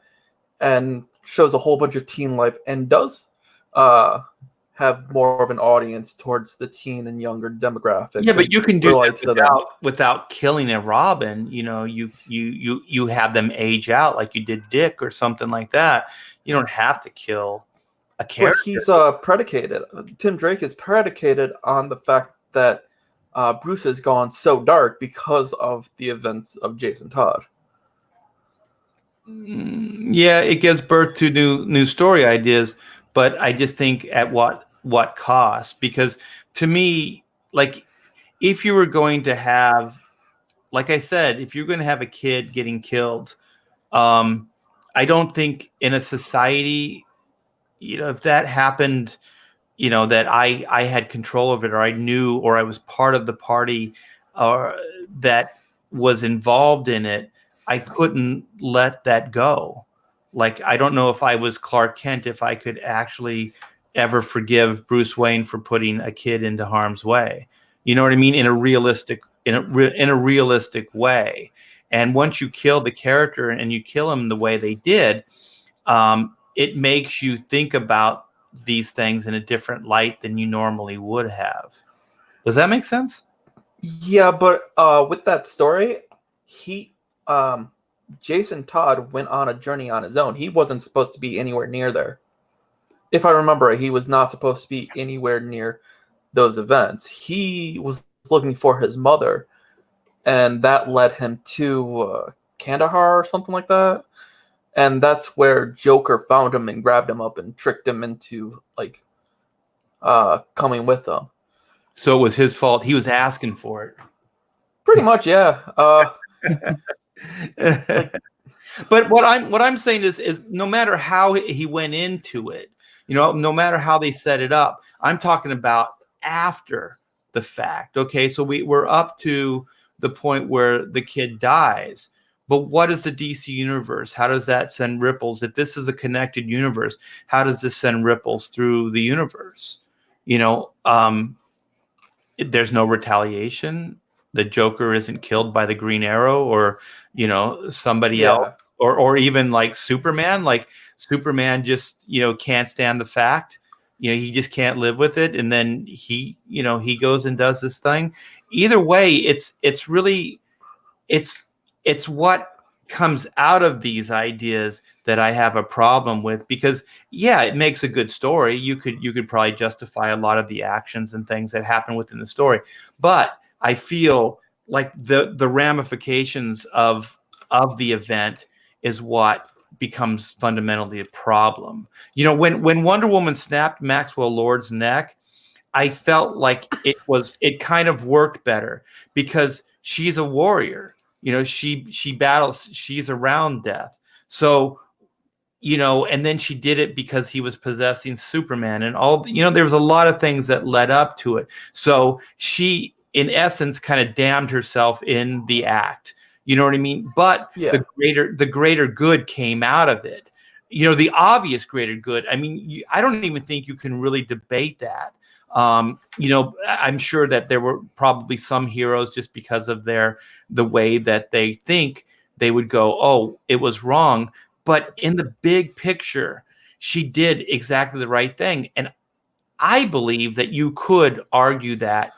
and shows a whole bunch of teen life and does have more of an audience towards the teen and younger demographics. Yeah, but you can do that without killing a Robin. You know, you have them age out like you did Dick or something like that. You don't have to kill a character. But he's predicated. Tim Drake is predicated on the fact that Bruce has gone so dark because of the events of Jason Todd. Yeah, it gives birth to new story ideas, but I just think at what cost? Because to me, like, if you were going to have, like I said, if you're going to have a kid getting killed, I don't think in a society, you know, if that happened, you know, that I had control of it, or I knew, or I was part of the party that was involved in it, I couldn't let that go. Like, I don't know if I was Clark Kent, if I could actually ever forgive Bruce Wayne for putting a kid into harm's way. You know what I mean? In a realistic in a realistic way. And once you kill the character and you kill him the way they did, it makes you think about these things in a different light than you normally would have. Does that make sense? Yeah, but with that story, Jason Todd went on a journey on his own. He wasn't supposed to be anywhere near there. If I remember right, he was not supposed to be anywhere near those events. He was looking for his mother, and that led him to Kandahar or something like that. And that's where Joker found him and grabbed him up and tricked him into coming with them. So it was his fault. He was asking for it. Pretty much, yeah. But what I'm saying is no matter how he went into it, no matter how they set it up, I'm talking about after the fact. Okay, so we're up to the point where the kid dies. But what is the DC universe? How does that send ripples? If this is a connected universe, how does this send ripples through the universe? There's no retaliation. The Joker isn't killed by the Green Arrow or, somebody else, or even like Superman. Like Superman just, can't stand the fact. He just can't live with it. And then he goes and does this thing. Either way, it's what comes out of these ideas that I have a problem with, because it makes a good story. You could probably justify a lot of the actions and things that happen within the story, but I feel like the ramifications of the event is what becomes fundamentally a problem. When Wonder Woman snapped Maxwell Lord's neck, I felt like it kind of worked better because she's a warrior. She battles, she's around death. So, and then she did it because he was possessing Superman and all, there was a lot of things that led up to it. So she, in essence, kind of damned herself in the act. You know what I mean? But the greater good came out of it. The obvious greater good. I mean, I don't even think you can really debate that. I'm sure that there were probably some heroes, just because of the way that they think, they would go, oh, it was wrong. But in the big picture, she did exactly the right thing. And I believe that you could argue that,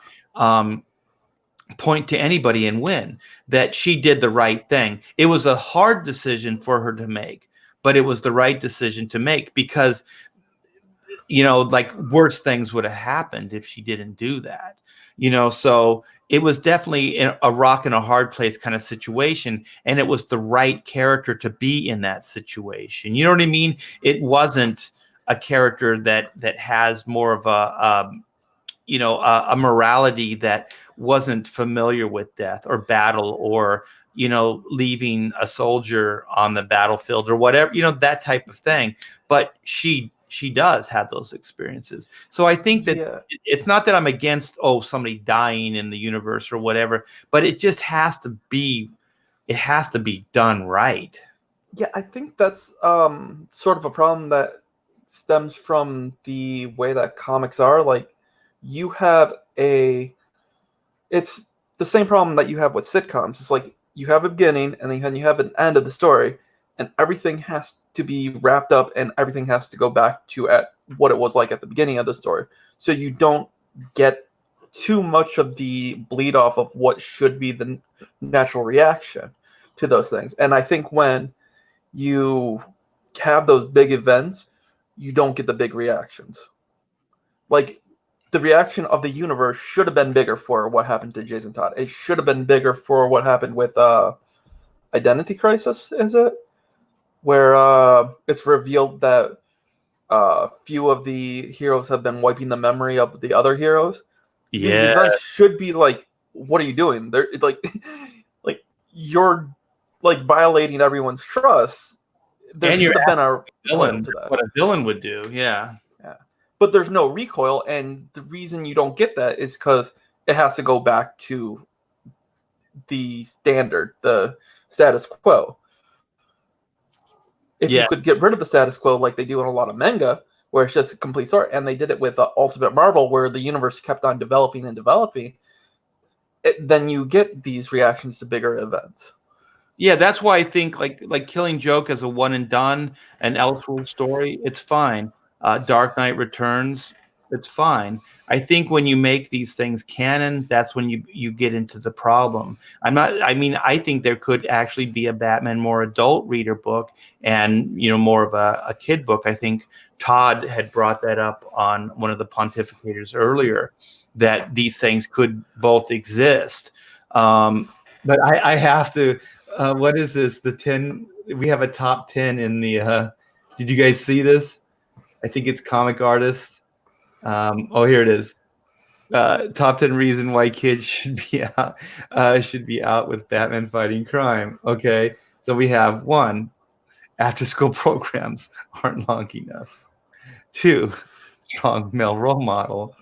point to anybody and win, that she did the right thing. It was a hard decision for her to make, but it was the right decision to make, because like worse things would have happened if she didn't do that, so it was definitely a rock and a hard place kind of situation. And it was the right character to be in that situation. You know what I mean? It wasn't a character that has more of a morality that wasn't familiar with death or battle, or, leaving a soldier on the battlefield or whatever, that type of thing. But she does have those experiences. So I think that it's not that I'm against, somebody dying in the universe or whatever, but it just has to be done right. Yeah, I think that's sort of a problem that stems from the way that comics are. Like, it's the same problem that you have with sitcoms. It's like you have a beginning and then you have an end of the story, and everything has to be wrapped up and everything has to go back to at what it was like at the beginning of the story. So you don't get too much of the bleed off of what should be the natural reaction to those things. And I think when you have those big events, you don't get the big reactions. Like, the reaction of the universe should have been bigger for what happened to Jason Todd. It should have been bigger for what happened with Identity Crisis, is it? Where it's revealed that few of the heroes have been wiping the memory of the other heroes. Yeah. These events should be like, what are you doing? They're like you're like violating everyone's trust. There And should you're have been a villain to that. what a villain would do. Yeah. But there's no recoil, and the reason you don't get that is because it has to go back to the standard, the status quo. If you could get rid of the status quo like they do in a lot of manga, where it's just a complete story, and they did it with Ultimate Marvel, where the universe kept on developing and developing, then you get these reactions to bigger events. Yeah, that's why I think like Killing Joke as a one and done, an Elseworld story, it's fine. Dark Knight Returns, it's fine. I think when you make these things canon, that's when you get into the problem. I mean, I think there could actually be a Batman more adult reader book and, you know, more of a kid book. I think Todd had brought that up on one of the pontificators earlier, that these things could both exist. But I have to. What is this? The 10. We have a top 10 in the. Did you guys see this? I think it's Comic Artist. Oh, here it is. Top 10 reason why kids should be out with Batman fighting crime. Okay, so we have 1, after school programs aren't long enough. 2, strong male role model.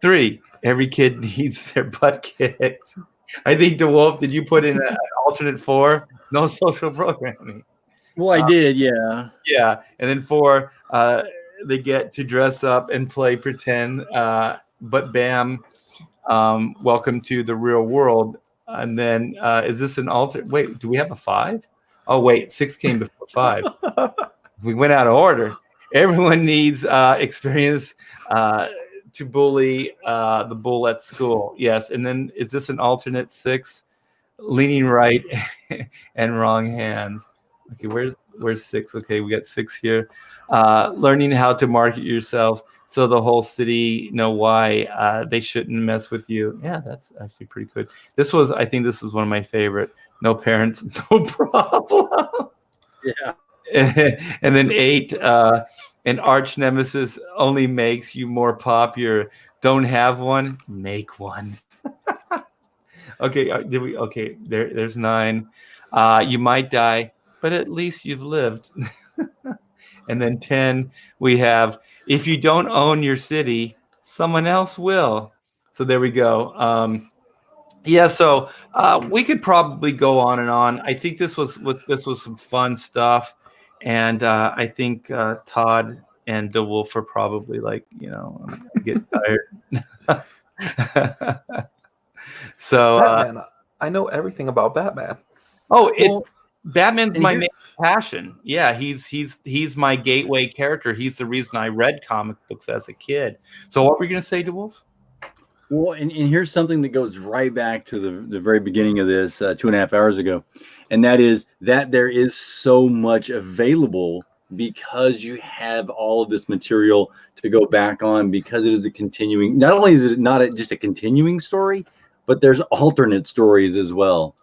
3, every kid needs their butt kicked. I think DeWolf, did you put in an alternate 4? No social programming. Well, I did, yeah. Yeah, and then 4, they get to dress up and play pretend. But bam, welcome to the real world. And then is this an alternate? Wait, do we have a 5? Oh wait, 6 came before 5. We went out of order. Everyone needs experience to bully the bull at school. Yes. And then is this an alternate 6? Leaning right and wrong hands. Okay, where's 6? Okay, we got 6 here. Learning how to market yourself so the whole city know why they shouldn't mess with you. Yeah, that's actually pretty good. I think this is one of my favorite. No parents, no problem. Yeah. And then 8, an arch nemesis only makes you more popular. Don't have one, make one. Okay, okay, there's 9. You might die, but at least you've lived. And then 10, we have, if you don't own your city, someone else will. So there we go. Yeah, so we could probably go on and on. I think this was some fun stuff, and I think Todd and DeWolf are probably like, you know, I get tired. So Batman, I know everything about Batman. Batman's my main passion. Yeah, he's my gateway character. He's the reason I read comic books as a kid. So what were you going to say, DeWolf? Well, and here's something that goes right back to the very beginning of this 2.5 hours ago, and that is that there is so much available because you have all of this material to go back on, because it is a continuing, not only is it not just a continuing story, but there's alternate stories as well.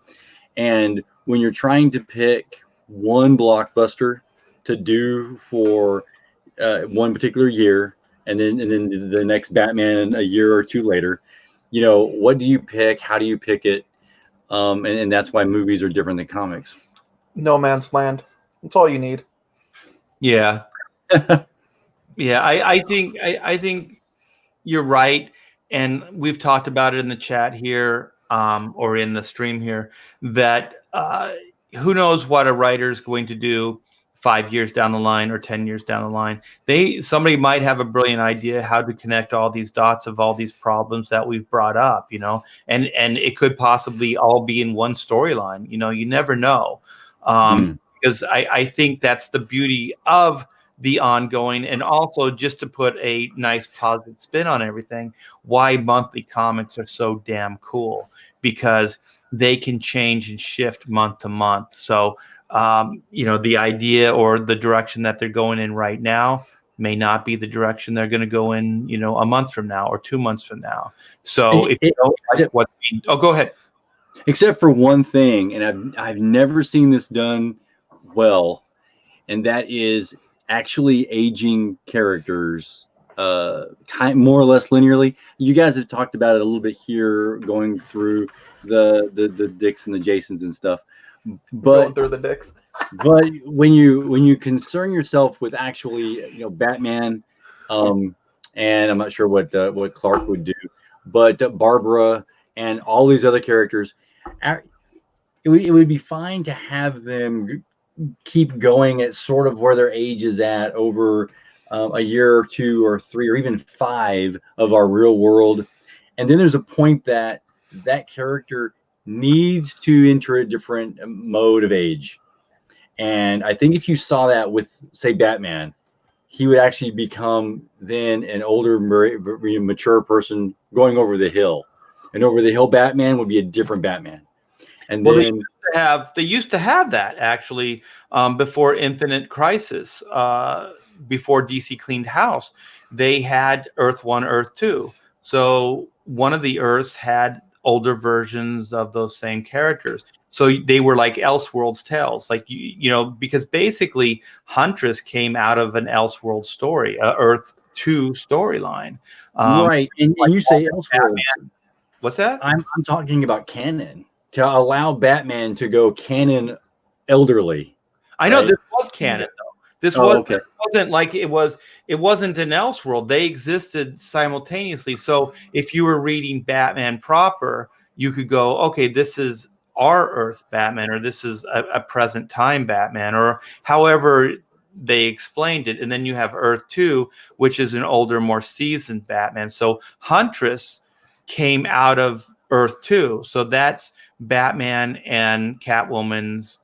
And when you're trying to pick one blockbuster to do for one particular year, and then the next Batman a year or 2 later, you know, what do you pick? How do you pick it? And that's why movies are different than comics. No Man's Land. That's all you need. Yeah. Yeah, I think you're right. And we've talked about it in the chat here, or in the stream here, that who knows what a writer is going to do 5 years down the line or 10 years down the line. Somebody might have a brilliant idea how to connect all these dots of all these problems that we've brought up, you know, and it could possibly all be in one storyline. You know, you never know. Because I think that's the beauty of the ongoing, and also just to put a nice positive spin on everything, why monthly comics are so damn cool, because they can change and shift month to month. So, you know, the idea or the direction that they're going in right now may not be the direction they're going to go in, you know, a month from now or 2 months from now. So if you don't like what, go ahead. Except for one thing, and I've never seen this done well, and that is actually aging characters more or less linearly. You guys have talked about it a little bit here, going through the Dicks and the Jasons and stuff. But going through the Dicks. But when you concern yourself with actually, you know, Batman, and I'm not sure what Clark would do, but Barbara and all these other characters, it would be fine to have them keep going at sort of where their age is at over a year or 2 or 3 or even 5 of our real world. And then there's a point that that character needs to enter a different mode of age. And I think if you saw that with, say, Batman, he would actually become then an older, mature person going over the hill. And over the hill Batman would be a different Batman. And Well, then they used to have that actually before Infinite Crisis, before DC cleaned house. They had Earth 1, Earth 2. So one of the Earths had older versions of those same characters. So they were like Elseworlds tales, like you know, because basically Huntress came out of an Elseworld story, Earth 2 storyline. right, and like you say Batman. Elseworlds. What's that? I'm talking about canon, to allow Batman to go canon elderly. I know right? this was canon though. This okay. wasn't like it wasn't an Elseworld. They existed simultaneously. So if you were reading Batman proper, you could go, okay, this is our Earth's Batman, or this is a present time Batman, or however they explained it. And then you have Earth 2, which is an older, more seasoned Batman. So Huntress came out of Earth 2. So that's Batman and Catwoman's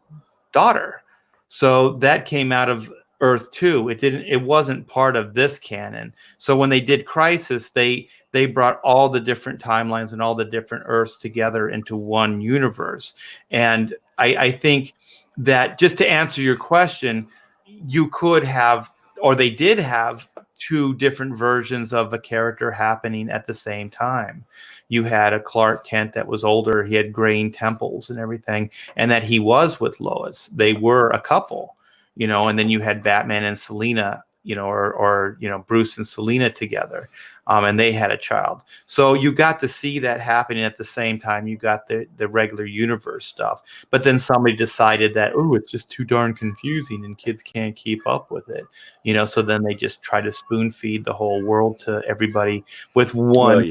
daughter. So that came out of Earth 2. It wasn't part of this canon. So when they did Crisis, they brought all the different timelines and all the different Earths together into one universe. And I think that, just to answer your question, you could have, or they did have, two different versions of a character happening at the same time. You had a Clark Kent that was older. He had graying temples and everything, and that he was with Lois. They were a couple, you know, and then you had Batman and Selina, you know, or you know, Bruce and Selina together, and they had a child. So you got to see that happening at the same time. You got the regular universe stuff, but then somebody decided that, oh, it's just too darn confusing and kids can't keep up with it, you know. So then they just try to spoon feed the whole world to everybody with one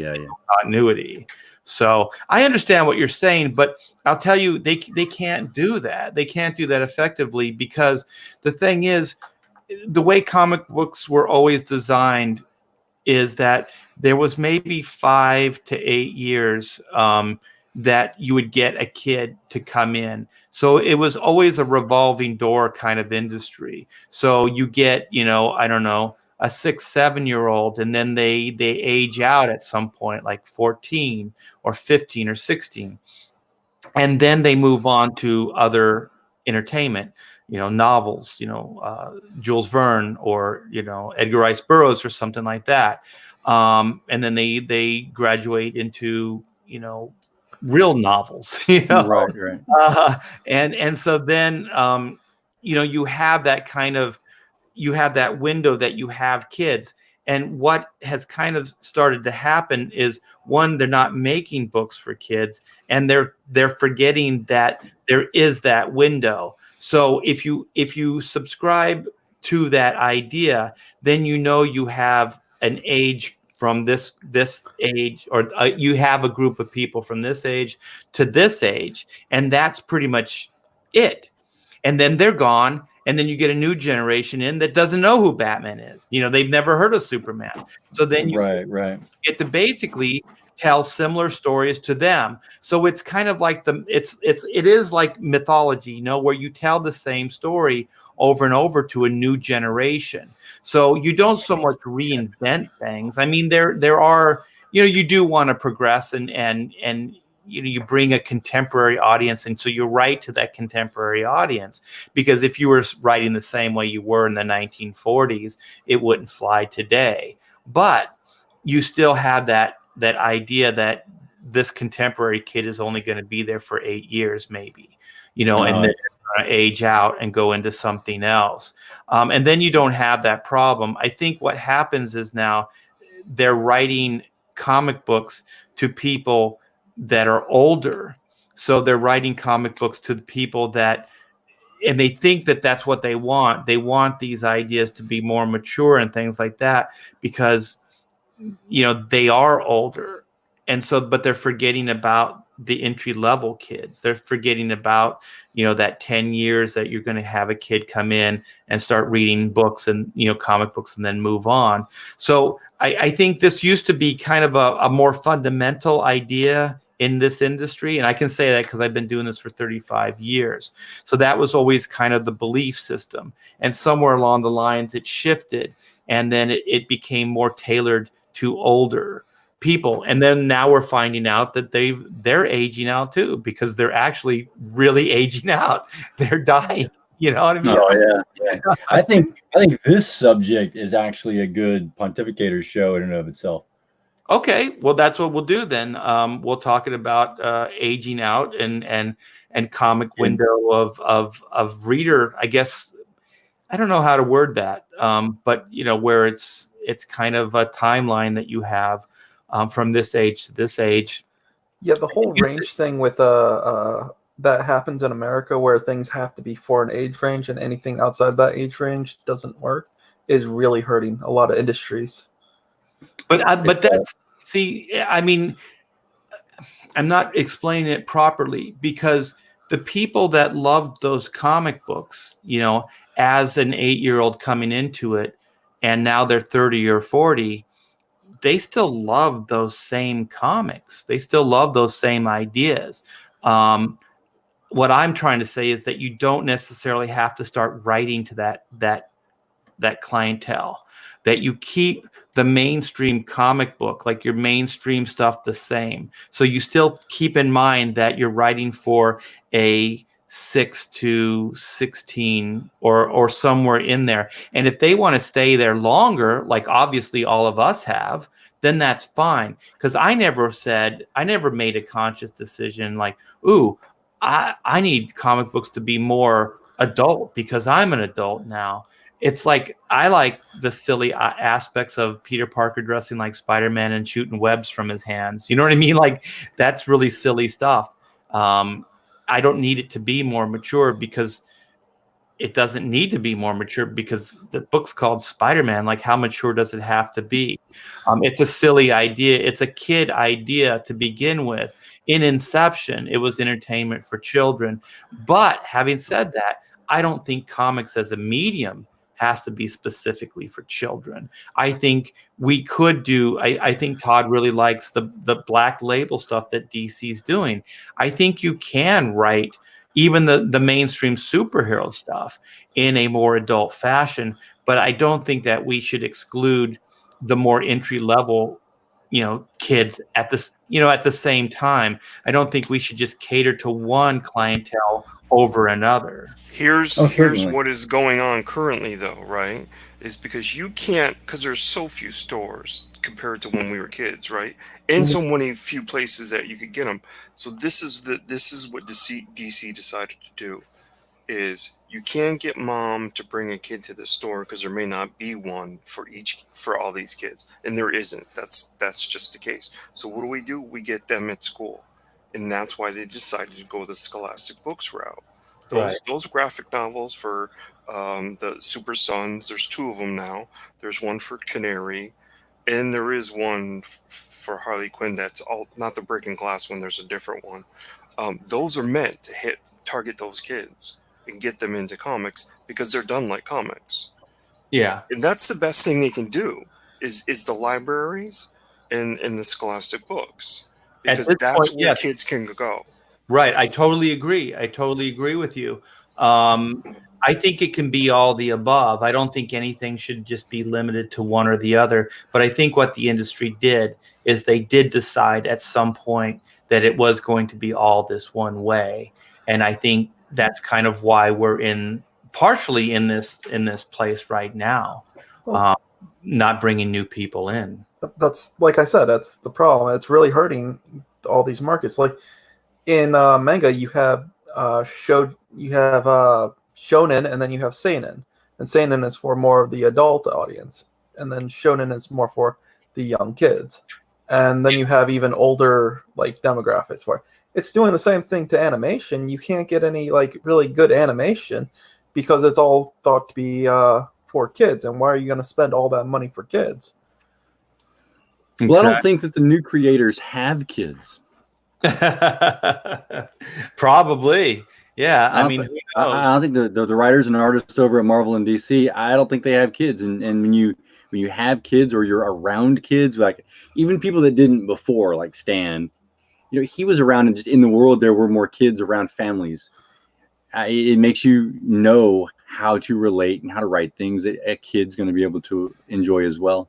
continuity. So I understand what you're saying, but I'll tell you, they can't do that. They can't do that effectively, because the thing is, the way comic books were always designed is that there was maybe 5 to 8 years that you would get a kid to come in. So it was always a revolving door kind of industry. So you get, you know, I don't know, a 6-7-year-old, and then they age out at some point, like 14 or 15 or 16. And then they move on to other entertainment, you know, novels, you know, Jules Verne, or, you know, Edgar Rice Burroughs or something like that. And then they graduate into, you know, real novels, you know? Right. And so then, you know, you have that kind of, you have that window that you have kids. And what has kind of started to happen is, one, they're not making books for kids, and they're forgetting that there is that window. So if you subscribe to that idea, then you know you have an age from this age, or you have a group of people from this age to this age, and that's pretty much it. And then they're gone, and then you get a new generation in that doesn't know who Batman is. You know, they've never heard of Superman. So then you get to basically tell similar stories to them. So it's kind of like it is like mythology, you know, where you tell the same story over and over to a new generation. So you don't so much reinvent things. I mean, there are, you know, you do want to progress and you know, you bring a contemporary audience, and so you write to that contemporary audience, because if you were writing the same way you were in the 1940s, it wouldn't fly today. But you still have that idea that this contemporary kid is only going to be there for 8 years, maybe, you know, and then they're going to age out and go into something else. And then you don't have that problem. I think what happens is now they're writing comic books to people that are older. So they're writing comic books to the people that, and they think that that's what they want. They want these ideas to be more mature and things like that, because, you know, they are older. And so, but they're forgetting about the entry level kids. They're forgetting about, you know, that 10 years that you're going to have a kid come in and start reading books and, you know, comic books, and then move on. So I think this used to be kind of a more fundamental idea in this industry. And I can say that because I've been doing this for 35 years. So that was always kind of the belief system. And somewhere along the lines, it shifted. And then it became more tailored to older people. And then now we're finding out that they're aging out too, because they're actually really aging out. They're dying. You know what I mean? Oh yeah. I think this subject is actually a good pontificator show in and of itself. Okay, well, that's what we'll do then. We'll talk about aging out and comic window of reader. I guess I don't know how to word that, but where it's kind of a timeline that you have from this age to this age. Yeah, the whole range thing with that happens in America, where things have to be for an age range, and anything outside that age range doesn't work, is really hurting a lot of industries. But that's see, I mean, I'm not explaining it properly, because the people that loved those comic books, as an 8-year-old coming into it, and now they're 30 or 40, they still love those same comics. They still love those same ideas. What I'm trying to say is that you don't necessarily have to start writing to that clientele, that you keep the mainstream comic book, like your mainstream stuff, the same. So you still keep in mind that you're writing for a 6 to 16 or somewhere in there. And if they want to stay there longer, like obviously all of us have, then that's fine. Because I never made a conscious decision like, ooh, I need comic books to be more adult because I'm an adult now. It's like I like the silly aspects of Peter Parker dressing like Spider-Man and shooting webs from his hands. You know what I mean? Like, that's really silly stuff. I don't need it to be more mature, because it doesn't need to be more mature, because the book's called Spider-Man. Like, how mature does it have to be? It's a silly idea. It's a kid idea to begin with. In inception, it was entertainment for children. But having said that, I don't think comics as a medium has to be specifically for children. I think we could do, I think Todd really likes the Black Label stuff that DC's doing. I think you can write even the mainstream superhero stuff in a more adult fashion, but I don't think that we should exclude the more entry level, kids at this, at the same time. I don't think we should just cater to one clientele over another. Here's what is going on currently, though, right? Is because you can't, because there's so few stores compared to when we were kids, right? And so many few places that you could get them. So this is what DC decided to do. Is you can't get mom to bring a kid to the store because there may not be one for all these kids, and there isn't. That's just the case. So what do? We get them at school, and that's why they decided to go the Scholastic Books route. Those graphic novels for the Super Sons. There's 2 of them now. There's one for Canary, and there is one for Harley Quinn. That's all not the Breaking Glass one. There's a different one. Those are meant to target those kids and get them into comics because they're done like comics. Yeah. And that's the best thing they can do is the libraries and the Scholastic Books, because that's where kids can go. Right. I totally agree. With you. I think it can be all the above. I don't think anything should just be limited to one or the other. But I think what the industry did is they did decide at some point that it was going to be all this one way. And I think that's kind of why we're partially in this place right now, not bringing new people in. That's, like I said, that's the problem. It's really hurting all these markets. Like in manga, you have shonen, and then you have seinen. And seinen is for more of the adult audience, and then shonen is more for the young kids. And then you have even older demographics where it's doing the same thing to animation. You can't get any really good animation because it's all thought to be for kids. And why are you going to spend all that money for kids? Well, I don't think that the new creators have kids. Probably. Yeah. I mean, I don't think the writers and artists over at Marvel and DC, I don't think they have kids. And when you have kids or you're around kids, like even people that didn't before, like Stan, he was around, and just in the world there were more kids around families. It makes you know how to relate and how to write things that a kid's going to be able to enjoy as well.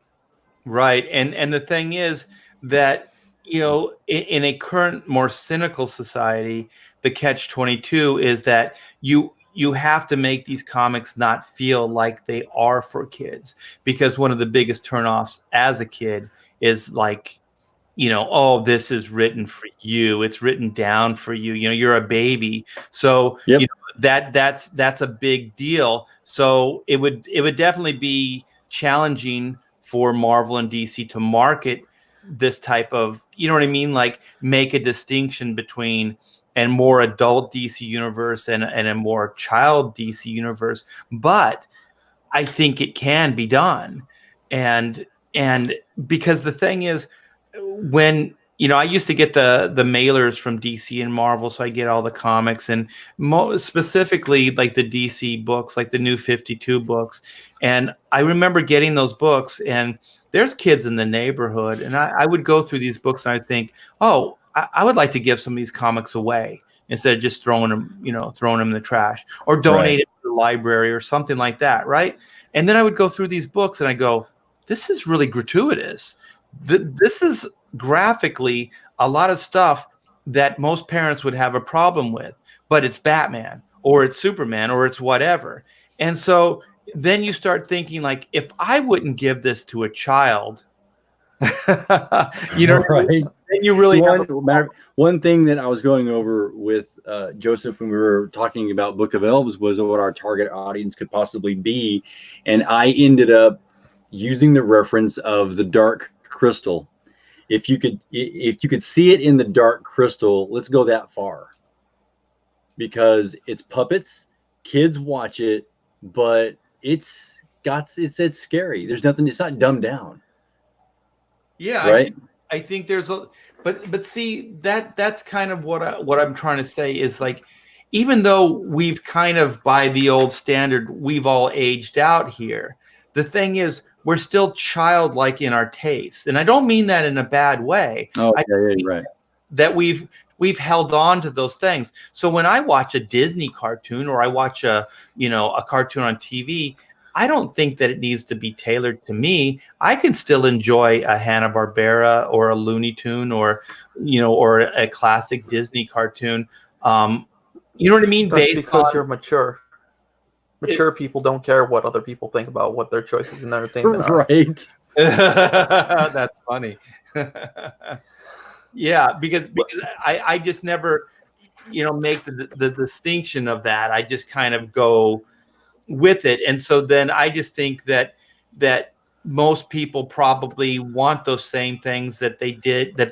Right. And the thing is that, in a current, more cynical society, the catch-22 is that you have to make these comics not feel like they are for kids, because one of the biggest turnoffs as a kid is like, oh, this is written for you. It's written down for you. You're a baby. So Yep. that's a big deal. So it would definitely be challenging for Marvel and DC to market this type of, you know what I mean? Like, make a distinction between a more adult DC universe and a more child DC universe. But I think it can be done. And because the thing is, when I used to get the mailers from DC and Marvel, so I get all the comics, and specifically like the DC books, like the New 52 books. And I remember getting those books, and there's kids in the neighborhood, and I would go through these books and I think, oh, I would like to give some of these comics away instead of just throwing them in the trash, or donate it to the library or something like that, right? And then I would go through these books and I go, this is really gratuitous. This is graphically a lot of stuff that most parents would have a problem with, but it's Batman or it's Superman or it's whatever. And so then you start thinking, like, if I wouldn't give this to a child, Right. Then you really one thing that I was going over with Joseph when we were talking about Book of Elves was what our target audience could possibly be, and I ended up using the reference of the Dark Crystal. If you could see it in the Dark Crystal, let's go that far, because it's puppets, kids watch it, but it's scary. There's nothing. It's not dumbed down. Yeah, right. I think there's but see, that's kind of what I'm trying to say is, like, even though we've kind of, by the old standard, we've all aged out here, the thing is, we're still childlike in our tastes. And I don't mean that in a bad way. Oh, yeah, right. That we've held on to those things. So when I watch a Disney cartoon, or I watch a cartoon on TV, I don't think that it needs to be tailored to me. I can still enjoy a Hanna-Barbera or a Looney Tune or a classic Disney cartoon. You know what I mean? That's because you're mature. Mature people don't care what other people think about what their choices in entertainment are. Right. That's funny. Yeah, because I just never, make the distinction of that. I just kind of go with it. And so then I just think that most people probably want those same things that they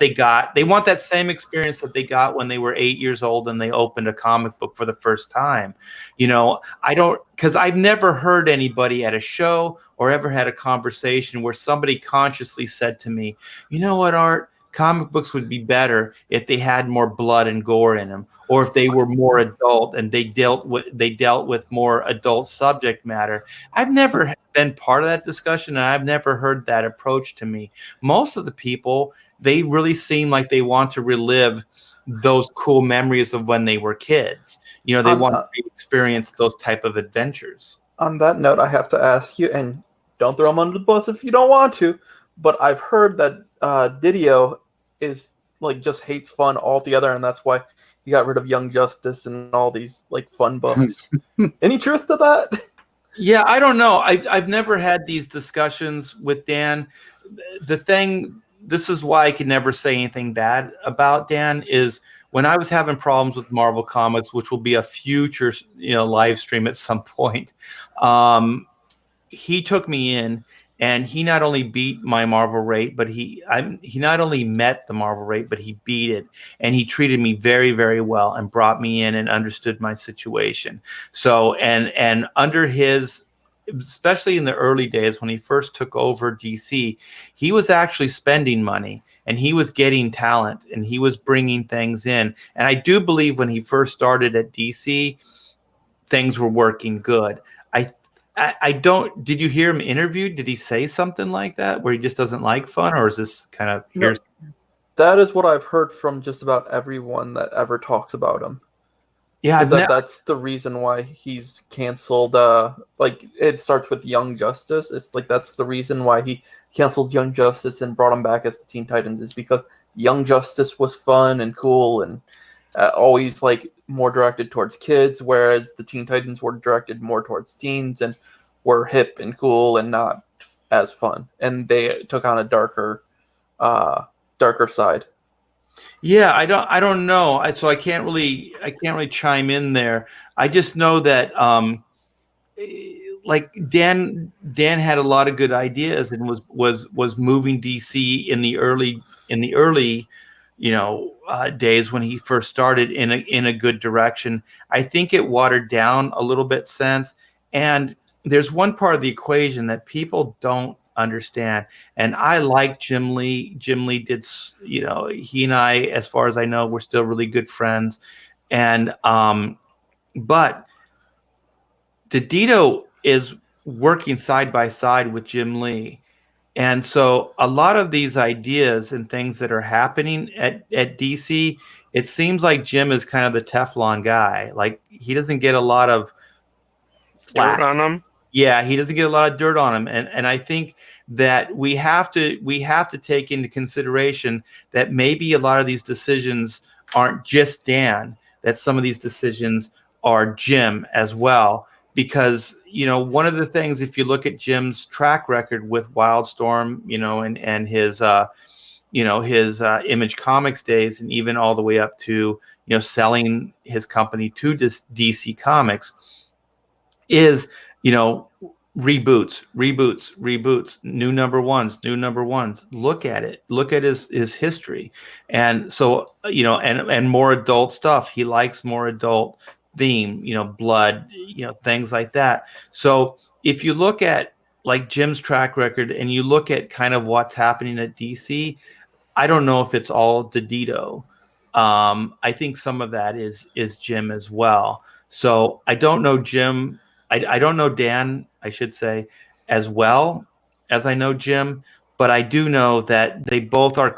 got. They want that same experience that they got when they were 8 years old and they opened a comic book for the first time. Because I've never heard anybody at a show or ever had a conversation where somebody consciously said to me, you know what, Art? Comic books would be better if they had more blood and gore in them, or if they were more adult and they dealt with more adult subject matter. I've never been part of that discussion, and I've never heard that approach to me. Most of the people, they really seem like they want to relive those cool memories of when they were kids. They want to experience those type of adventures. On that note, I have to ask you, and don't throw them under the bus if you don't want to, but I've heard that Didio is like just hates fun altogether, and that's why he got rid of Young Justice and all these like fun books. Any truth to that? Yeah, I don't know. I've never had these discussions with Dan. This is why I can never say anything bad about Dan, is when I was having problems with Marvel Comics, which will be a future live stream at some point. He took me in, and he not only beat my Marvel rate, but he not only met the Marvel rate, but he beat it. And he treated me very, very well and brought me in and understood my situation. So, and under his, especially in the early days when he first took over DC, he was actually spending money and he was getting talent and he was bringing things in. And I do believe when he first started at DC, things were working good. I don't. Did you hear him interviewed? Did he say something like that, where he just doesn't like fun, or is this kind of here's? That is what I've heard from just about everyone that ever talks about him. Yeah, Is that that's the reason why he's canceled? Like it starts with Young Justice. It's like that's the reason why he canceled Young Justice and brought him back as the Teen Titans is because Young Justice was fun and cool and always like more directed towards kids, whereas the Teen Titans were directed more towards teens and were hip and cool and not as fun. And they took on a darker side. Yeah, I don't know. So I can't really chime in there. I just know that like Dan had a lot of good ideas and was moving DC in the early days when he first started in a good direction. I think it watered down a little bit since, and there's one part of the equation that people don't understand. And I like Jim Lee. Jim Lee did, he and I, as far as I know, we're still really good friends. And but DeDito is working side by side with Jim Lee. And so a lot of these ideas and things that are happening at DC, it seems like Jim is kind of the Teflon guy. Like he doesn't get a lot of dirt on him. Yeah, he doesn't get a lot of dirt on him. And I think that we have to take into consideration that maybe a lot of these decisions aren't just Dan, that some of these decisions are Jim as well. Because, one of the things, if you look at Jim's track record with Wildstorm, and his, his Image Comics days, and even all the way up to, selling his company to DC Comics, is, reboots, new number ones. Look at it. Look at his history. And so, and more adult stuff. He likes more adult theme, blood, things like that. So if you look at like Jim's track record and you look at kind of what's happening at DC, I don't know if it's all DeDito. I think some of that is Jim as well. So I don't know Jim. I don't know Dan, I should say, as well as I know Jim, but I do know that they both are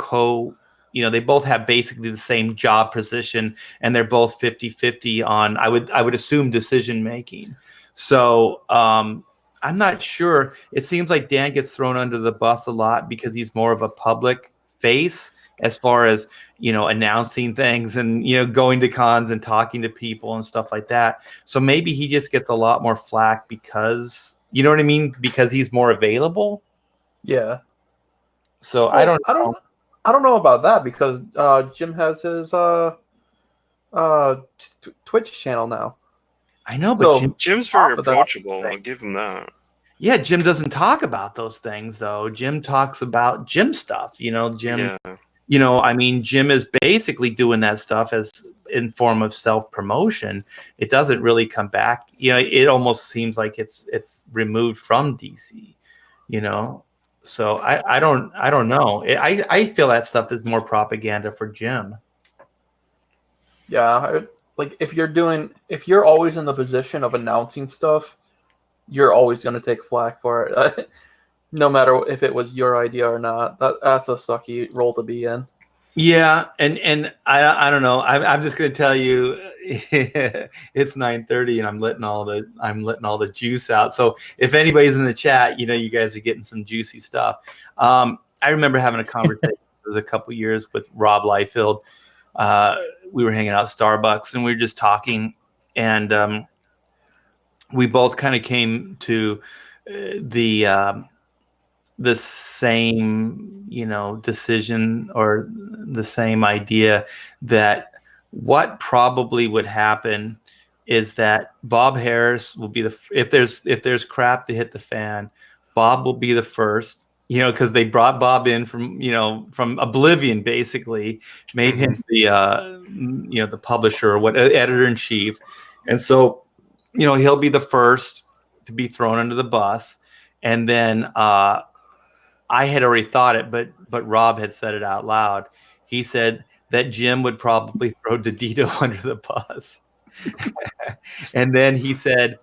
they both have basically the same job position, and they're both 50-50 on, I would assume, decision making. So I'm not sure. It seems like Dan gets thrown under the bus a lot because he's more of a public face as far as, announcing things and, going to cons and talking to people and stuff like that. So maybe he just gets a lot more flack because, you know what I mean? Because he's more available. Yeah. So I don't know about that because Jim has his Twitch channel now. I know, but So, Jim's very approachable. I'll give him that. Yeah, Jim doesn't talk about those things though. Jim talks about Jim stuff. Jim. Yeah. I mean, Jim is basically doing that stuff as in form of self-promotion. It doesn't really come back. It almost seems like it's removed from DC. So I don't know. I feel that stuff is more propaganda for Jim. Yeah, like if you're always in the position of announcing stuff, you're always going to take flack for it. No matter if it was your idea or not. That's a sucky role to be in. Yeah, and I don't know. I'm just going to tell you, it's 9:30 and I'm letting all the juice out. So if anybody's in the chat, you guys are getting some juicy stuff. I remember having a conversation it was a couple years with Rob Liefeld. We were hanging out at Starbucks and we were just talking, and we both kind of came to the same, decision or the same idea that what probably would happen is that Bob Harris will be if there's crap to hit the fan, Bob will be the first, because they brought Bob in from Oblivion, basically made him the publisher or editor in chief. And so, he'll be the first to be thrown under the bus. And then, I had already thought it, but Rob had said it out loud. He said that Jim would probably throw DeDito under the bus. And then he said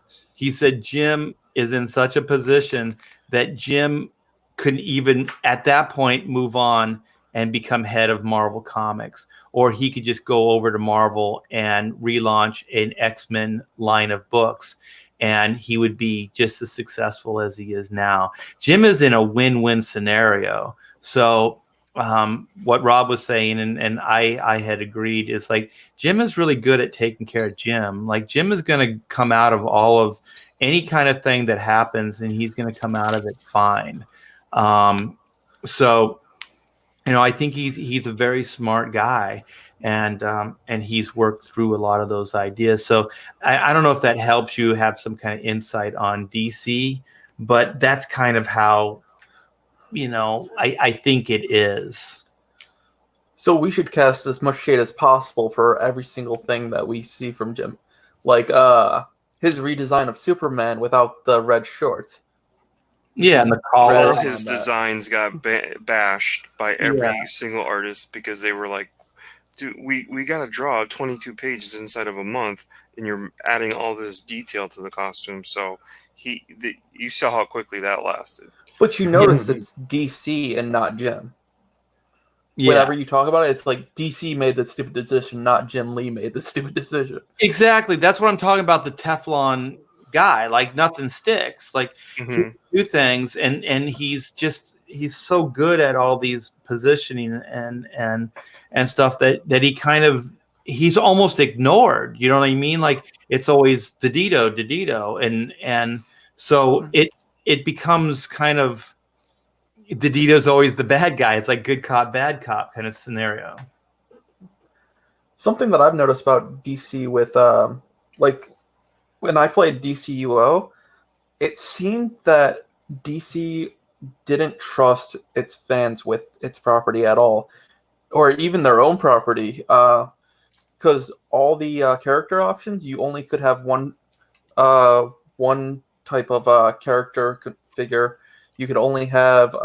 Jim is in such a position that Jim couldn't even at that point move on and become head of Marvel Comics, or he could just go over to Marvel and relaunch an X-Men line of books, and he would be just as successful as he is now. Jim is in a win-win scenario. So what Rob was saying, and I had agreed, is like Jim is really good at taking care of Jim. Like Jim is going to come out of all of any kind of thing that happens, and he's going to come out of it fine. So, I think he's a very smart guy, and he's worked through a lot of those ideas. So I don't know if that helps you have some kind of insight on DC, but that's kind of how, I think it is. So we should cast as much shade as possible for every single thing that we see from Jim. Like his redesign of Superman without the red shorts. Yeah, and the collar. All on his that. designs got bashed by every single artist because they were like, dude, we got to draw 22 pages inside of a month, and you're adding all this detail to the costume. So you saw how quickly that lasted. But you notice it's DC and not Jim. Yeah. Whenever you talk about it, it's like DC made the stupid decision, not Jim Lee made the stupid decision. Exactly. That's what I'm talking about, the Teflon guy. Like nothing sticks. Like he can do things, and he's so good at all these positioning and stuff that he kind of, he's almost ignored. You know what I mean? Like it's always DeDito, and so it becomes kind of, DeDito's always the bad guy. It's like good cop, bad cop kind of scenario. Something that I've noticed about DC with, like, when I played DCUO, it seemed that DC didn't trust its fans with its property at all, or even their own property, because all the character options, you only could have one type of character figure. You could only have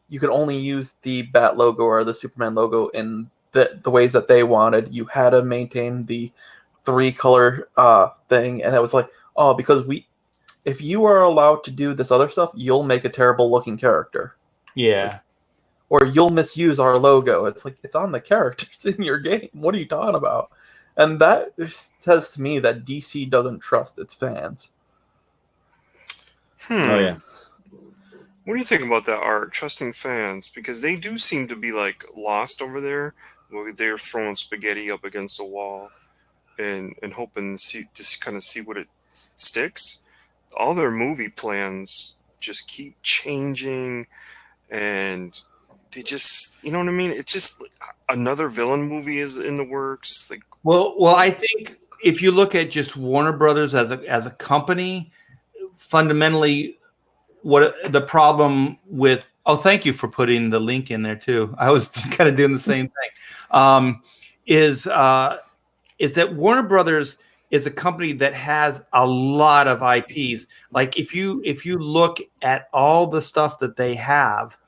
you could only use the Bat logo or the Superman logo in the ways that they wanted. You had to maintain the 3-color thing, and it was like, oh, because if you are allowed to do this other stuff, you'll make a terrible looking character. Yeah. Or you'll misuse our logo. It's like, it's on the characters in your game. What are you talking about? And that says to me that DC doesn't trust its fans. Oh yeah. What do you think about that, Art? Trusting fans, because they do seem to be like lost over there. They're throwing spaghetti up against the wall, and hoping to kind of see what it sticks. All their movie plans just keep changing, and they just, you know what I mean? It's just another villain movie is in the works. Like, well, I think if you look at just Warner Brothers as a company, fundamentally, what the problem with, thank you for putting the link in there too. I was kind of doing the same thing. Is that Warner Brothers is a company that has a lot of IPs. Like if you look at all the stuff that they have,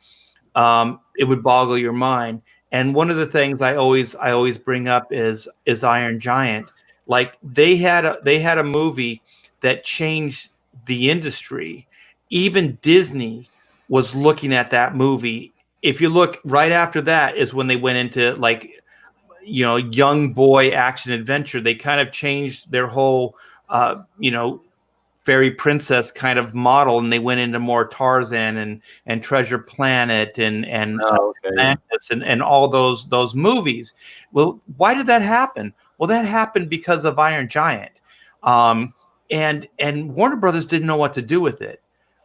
it would boggle your mind. And one of the things I always bring up is Iron Giant. Like they had a movie that changed the industry. Even Disney was looking at that movie. If you look right after that is when they went into like, young boy action adventure. They kind of changed their whole, fairy princess kind of model, and they went into more Tarzan and Treasure Planet and Atlantis and all those movies. Well, why did that happen? Well, that happened because of Iron Giant, and Warner Brothers didn't know what to do with it.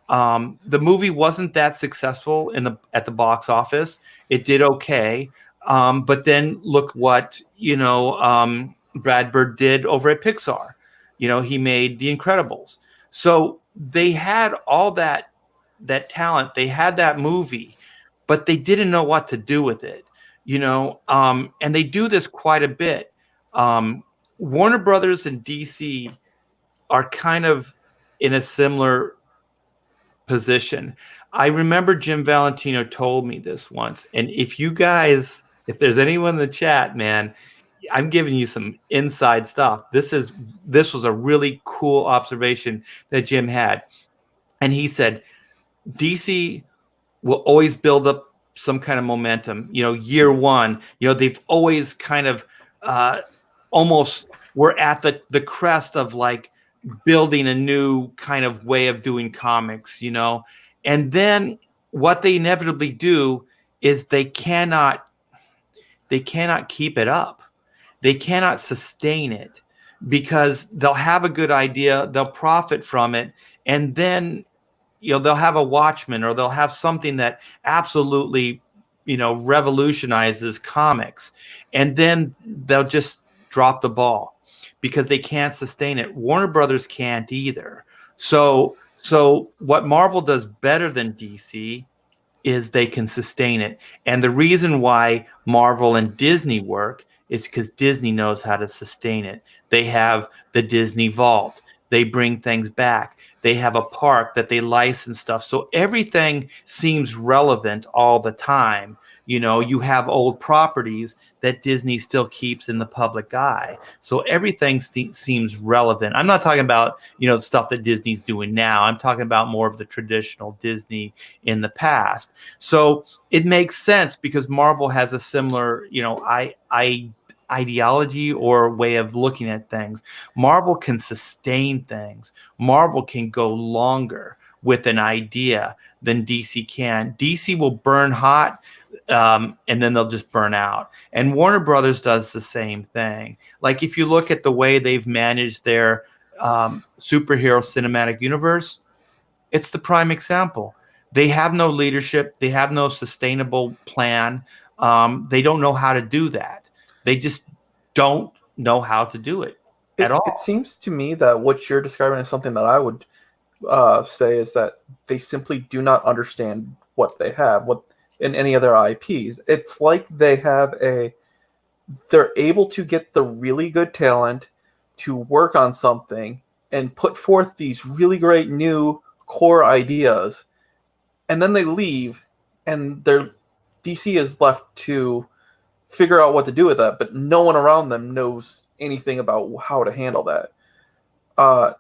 The movie wasn't that successful at the box office. It did okay. But then look what, Brad Bird did over at Pixar. He made The Incredibles. So they had all that talent. They had that movie, but they didn't know what to do with it, and they do this quite a bit. Warner Brothers and DC are kind of in a similar position. I remember Jim Valentino told me this once, and if there's anyone in the chat, man, I'm giving you some inside stuff. This was a really cool observation that Jim had. And he said, DC will always build up some kind of momentum. Year one, they've always kind of almost we're at the crest of like building a new kind of way of doing comics, and then what they inevitably do is they cannot keep it up. They cannot sustain it because they'll have a good idea, they'll profit from it, and then they'll have a Watchmen or they'll have something that absolutely revolutionizes comics, and then they'll just drop the ball because they can't sustain it. Warner Brothers can't either. So what Marvel does better than DC is they can sustain it. And the reason why Marvel and Disney work is because Disney knows how to sustain it. They have the Disney Vault. They bring things back. They have a park that they license stuff. So everything seems relevant all the time. You have old properties that Disney still keeps in the public eye. So everything seems relevant. I'm not talking about, stuff that Disney's doing now. I'm talking about more of the traditional Disney in the past. So it makes sense because Marvel has a similar, ideology or way of looking at things. Marvel can sustain things. Marvel can go longer with an idea than DC can. DC will burn hot, and then they'll just burn out. And Warner Brothers does the same thing. Like if you look at the way they've managed their superhero cinematic universe, it's the prime example. They have no leadership. They have no sustainable plan. They don't know how to do that. They just don't know how to do it at all. It seems to me that what you're describing is something that I would say is that they simply do not understand what they have, what in any other IPs. It's like they're able to get the really good talent to work on something and put forth these really great new core ideas, and then they leave, and DC is left to figure out what to do with that, but no one around them knows anything about how to handle that.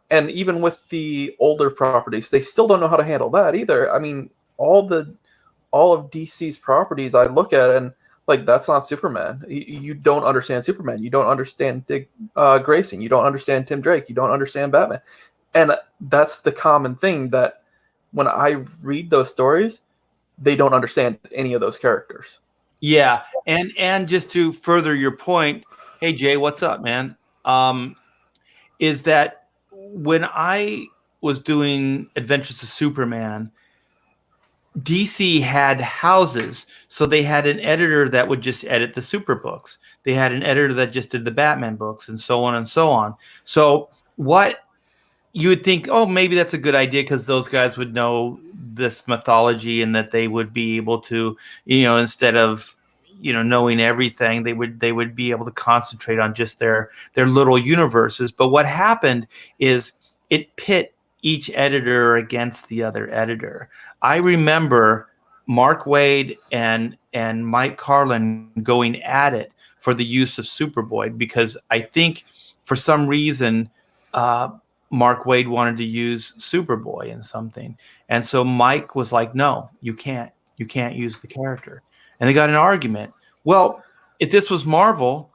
And even with the older properties, they still don't know how to handle that either. I mean, all of DC's properties I look at and like, that's not Superman. You don't understand Superman. You don't understand Dick Grayson. You don't understand Tim Drake. You don't understand Batman. And that's the common thing, that when I read those stories, they don't understand any of those characters. Yeah, and just to further your point, hey Jay, what's up, man? Is that when I was doing Adventures of Superman, DC had houses, so they had an editor that would just edit the Super books. They had an editor that just did the Batman books, and so on and so on. So what you would think, oh, maybe that's a good idea because those guys would know this mythology and that they would be able to, instead of, knowing everything, they would be able to concentrate on just their little universes. But what happened is it pit each editor against the other editor. I remember Mark Waid and Mike Carlin going at it for the use of Superboy, because I think for some reason, Mark Waid wanted to use Superboy in something. And so Mike was like, no, you can't use the character. And they got an argument. Well, if this was Marvel,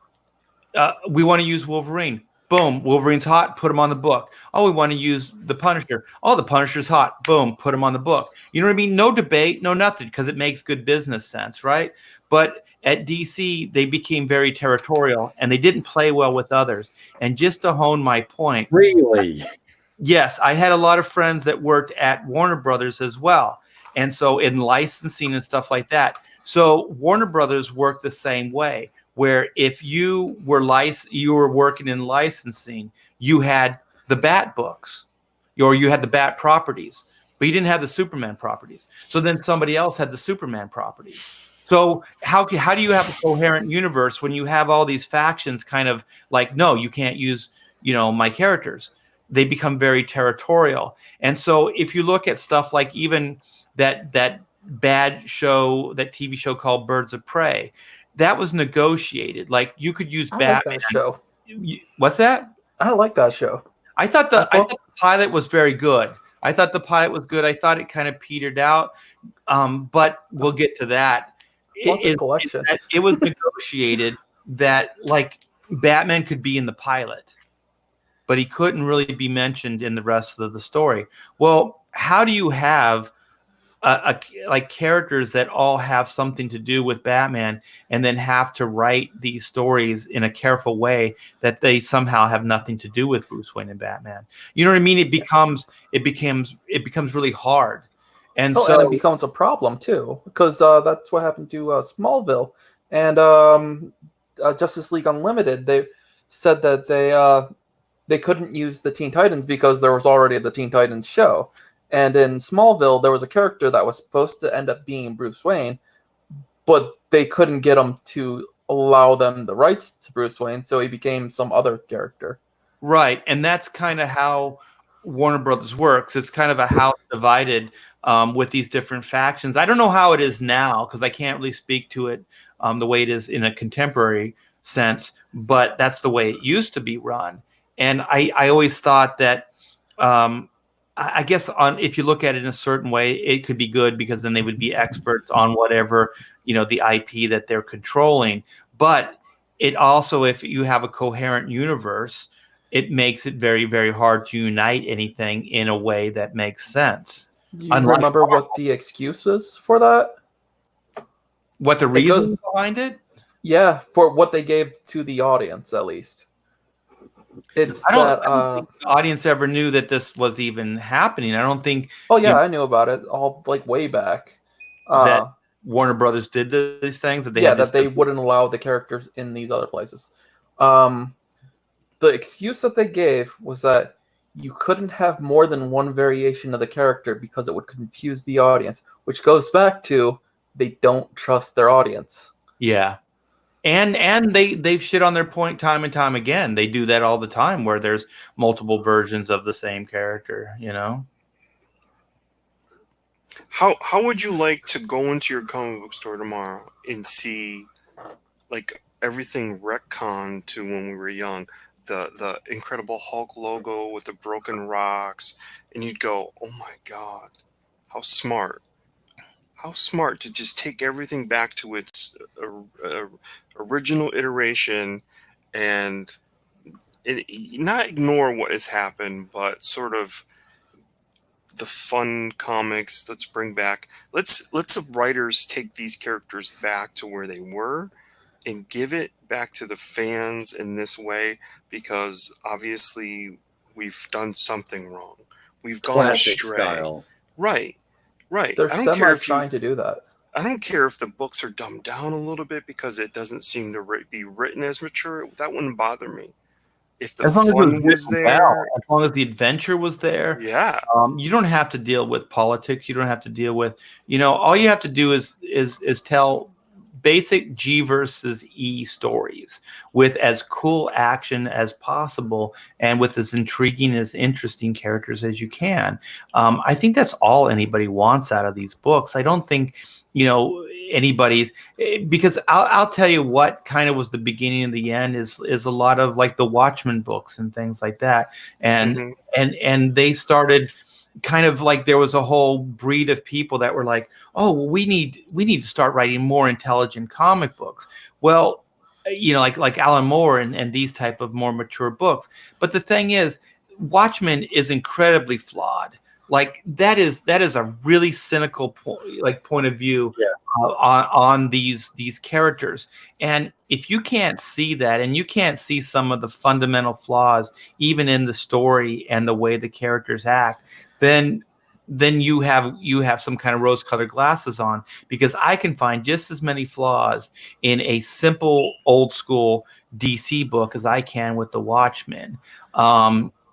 we want to use Wolverine. Boom, Wolverine's hot, put him on the book. Oh, we want to use the Punisher. Oh, the Punisher's hot. Boom, put him on the book. You know what I mean? No debate, no nothing, because it makes good business sense, right? But at DC, they became very territorial, and they didn't play well with others. And just to hone my point. Really? Yes, I had a lot of friends that worked at Warner Brothers as well. And so in licensing and stuff like that. So Warner Brothers worked the same way, where if you were working in licensing, you had the Bat books, or you had the Bat properties, but you didn't have the Superman properties. So then somebody else had the Superman properties. So how do you have a coherent universe when you have all these factions kind of like, no, you can't use, my characters? They become very territorial. And so if you look at stuff like even that bad show, that TV show called Birds of Prey, that was negotiated. Like you could use Batman. Like that show. What's that? I like that show. I thought the pilot was very good. I thought it kind of petered out. But we'll get to that. want the is collection. that it was negotiated that like Batman could be in the pilot, but he couldn't really be mentioned in the rest of the story. Well, how do you have like characters that all have something to do with Batman and then have to write these stories in a careful way that they somehow have nothing to do with Bruce Wayne and Batman? You know what I mean? It becomes really hard. And Oh, so and it becomes a problem too, because that's what happened to Smallville and Justice League Unlimited. They said that they couldn't use the Teen Titans because there was already the Teen Titans show. And in Smallville, there was a character that was supposed to end up being Bruce Wayne, but they couldn't get him to allow them the rights to Bruce Wayne, so he became some other character. right, and that's kind of how Warner Brothers works. It's kind of a house divided with these different factions. I don't know how it is now because I can't really speak to it the way it is in a contemporary sense, but that's the way it used to be run. And I always thought that I guess if you look at it in a certain way, it could be good because then they would be experts on whatever, the IP that they're controlling. But it also, if you have a coherent universe, it makes it very, very hard to unite anything in a way that makes sense. Do you remember what the excuse was for that? What the reason behind it? Yeah, for what they gave to the audience, at least. It's I don't think the audience ever knew that this was even happening. I don't think. Oh yeah, I knew about it all like way back. That Warner Brothers did these things that they had that they wouldn't allow the characters in these other places. The excuse that they gave was that you couldn't have more than one variation of the character because it would confuse the audience, which goes back to they don't trust their audience. Yeah. And they've shit on their point time and time again. They do that all the time where there's multiple versions of the same character, How would you like to go into your comic book store tomorrow and see like everything retconned to when we were young? The Incredible Hulk logo with the broken rocks, and you'd go, oh my God, how smart. How smart to just take everything back to its original iteration and not ignore what has happened, but sort of the fun comics. Let's bring back. Let's the writers take these characters back to where they were and give it back to the fans in this way, because obviously we've done something wrong. We've gone Classic astray. style. Right. They're trying to do that. I don't care if the books are dumbed down a little bit because it doesn't seem to be written as mature. That wouldn't bother me. If the fun was there, as long as the adventure was there, yeah. You don't have to deal with politics. You don't have to deal with, all you have to do is tell basic G versus E stories with as cool action as possible and with as intriguing, as interesting characters as you can. I think that's all anybody wants out of these books. I don't think, anybody's, because I'll tell you what kind of was the beginning and the end is a lot of like the Watchmen books and things like that. And, and they started kind of like there was a whole breed of people that were like, oh, well, we need to start writing more intelligent comic books. Well, like Alan Moore and these type of more mature books. But the thing is, Watchmen is incredibly flawed. Like that is a really cynical point of view on these characters. And if you can't see that, and you can't see some of the fundamental flaws, even in the story and the way the characters act, then you have some kind of rose-colored glasses on, because I can find just as many flaws in a simple old school DC book as I can with the Watchmen.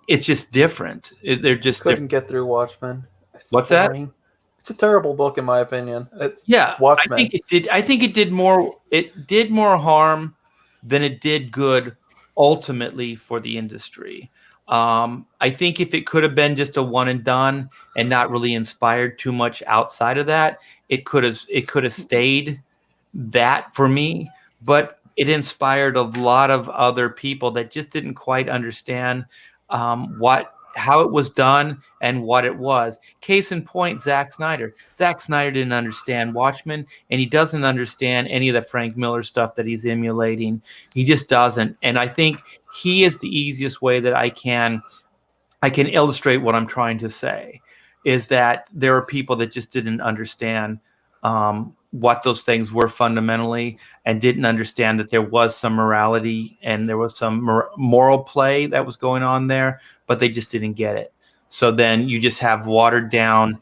It's just different. They're just couldn't get through Watchmen. What's boring. That? It's a terrible book in my opinion. I Watchmen. think it did more harm than it did good ultimately for the industry. I think if it could have been just a one and done and not really inspired too much outside of that, it could have stayed that for me. But it inspired a lot of other people that just didn't quite understand what how it was done and what it was. Case in point, Zack Snyder. Zack Snyder didn't understand Watchmen, and he doesn't understand any of the Frank Miller stuff that he's emulating. He just doesn't. And I think he is the easiest way that I can illustrate what I'm trying to say, is that there are people that just didn't understand what those things were fundamentally, and didn't understand that there was some morality and there was some moral play that was going on there, but they just didn't get it. So then you just have watered down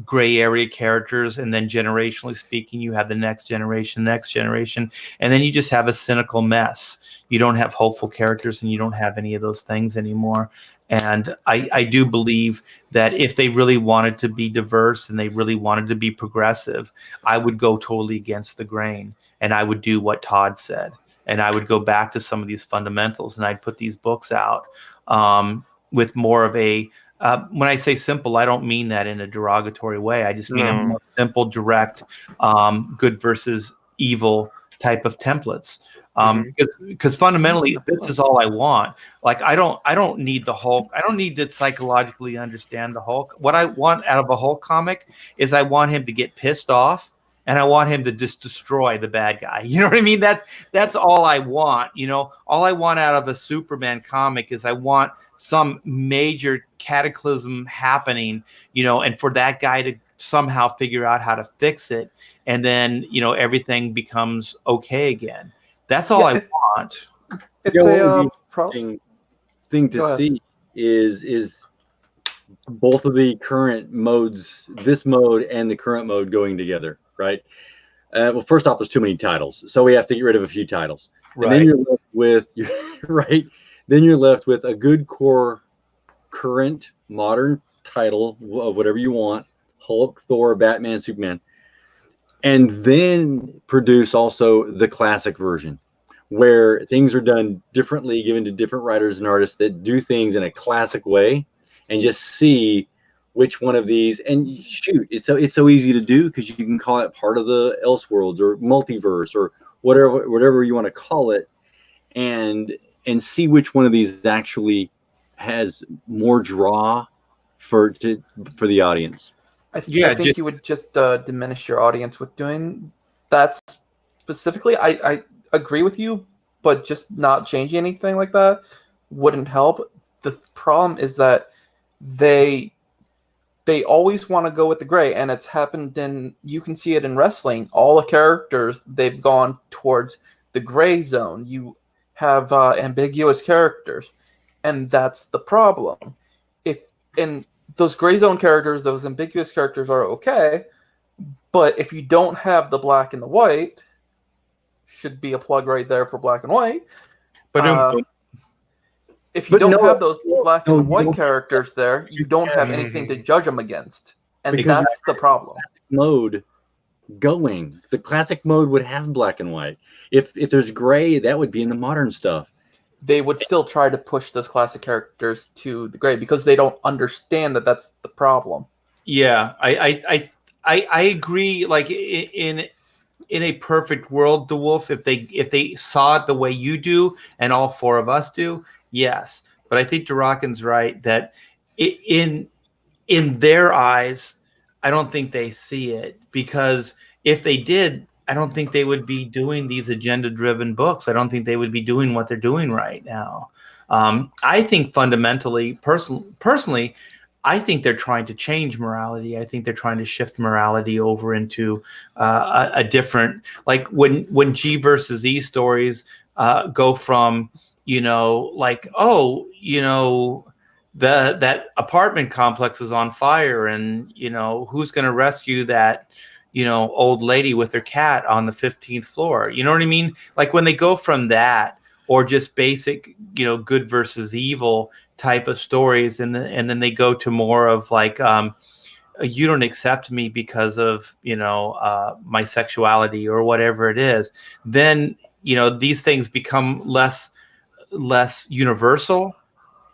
gray area characters, and then generationally speaking, you have the next generation, and then you just have a cynical mess. You don't have hopeful characters, and you don't have any of those things anymore. And I do believe that if they really wanted to be diverse and they really wanted to be progressive, I would go totally against the grain, and I would do what Todd said. And I would go back to some of these fundamentals, and I'd put these books out with more of a, when I say simple, I don't mean that in a derogatory way. I just mean a more simple, direct, good versus evil type of templates. Because fundamentally, this is all I want. Like, I don't need the Hulk. I don't need to psychologically understand the Hulk. What I want out of a Hulk comic is I want him to get pissed off, and I want him to just destroy the bad guy. You know what I mean? That's all I want. You know, all I want out of a Superman comic is I want some major cataclysm happening, you know, and for that guy to somehow figure out how to fix it, and then, you know, everything becomes okay again. That's all I want. It's thing to see is both of the current modes, this mode and the current mode, going together, right? Well, first off, there's too many titles, so we have to get rid of a few titles. Right. And then you're left with right. Then you're left with a good core, current, modern title of whatever you want: Hulk, Thor, Batman, Superman. And then produce also the classic version, where things are done differently, given to different writers and artists that do things in a classic way, and just see which one of these. And shoot, it's so easy to do, because you can call it part of the Elseworlds or multiverse or whatever you want to call it, and see which one of these actually has more draw for the audience. I think you would just diminish your audience with doing that specifically. I agree with you, but just not changing anything like that wouldn't help. The problem is that they always want to go with the gray, and it's happened you can see it in wrestling. All the characters, they've gone towards the gray zone. You have ambiguous characters, and that's the problem. And those gray zone characters, those ambiguous characters are okay, but if you don't have the black and the white, should be a plug right there for black and white. But if you don't have those black and white characters there, you don't have anything to judge them against, and that's the problem. Mode going, the classic mode would have black and white. If there's gray, that would be in the modern stuff. They would still try to push those classic characters to the gray because they don't understand that that's the problem. Yeah, I agree. Like, in a perfect world, DeWolf, if they saw it the way you do and all four of us do, yes. But I think Durakan's right that in their eyes, I don't think they see it, because if they did, I don't think they would be doing these agenda-driven books. I don't think they would be doing what they're doing right now. I think fundamentally, personally, I think they're trying to change morality. I think they're trying to shift morality over into a different, like when G versus E stories go from, you know, like, oh, you know, that apartment complex is on fire, and, you know, who's going to rescue that, you know, old lady with her cat on the 15th floor. You know what I mean? Like, when they go from that, or just basic, you know, good versus evil type of stories, and then they go to more of like, you don't accept me because of, you know, my sexuality or whatever it is, then, you know, these things become less universal,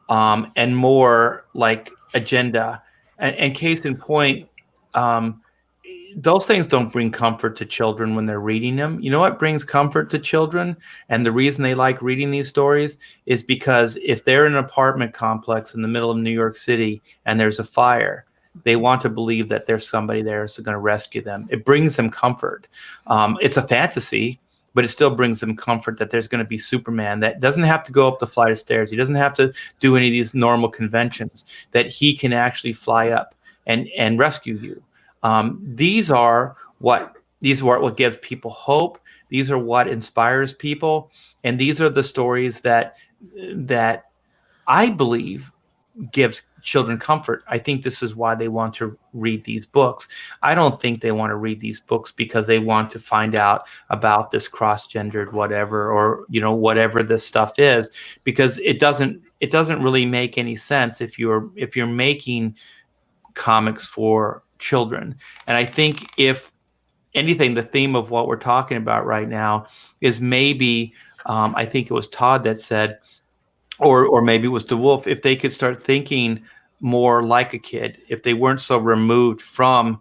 and more like agenda. And case in point, those things don't bring comfort to children when they're reading them. You know what brings comfort to children? And the reason they like reading these stories is because if they're in an apartment complex in the middle of New York City and there's a fire, they want to believe that there's somebody there who's going to rescue them. It brings them comfort. It's a fantasy, but it still brings them comfort that there's going to be Superman that doesn't have to go up the flight of stairs. He doesn't have to do any of these normal conventions, that he can actually fly up and rescue you. These are what gives people hope. These are what inspires people, and these are the stories that I believe gives children comfort. I think this is why they want to read these books. I don't think they want to read these books because they want to find out about this cross-gendered whatever, or whatever this stuff is, because it doesn't really make any sense if you're making comics for children. And I think if anything, the theme of what we're talking about right now is maybe I think it was Todd that said, or maybe it was DeWolf, if they could start thinking more like a kid, if they weren't so removed from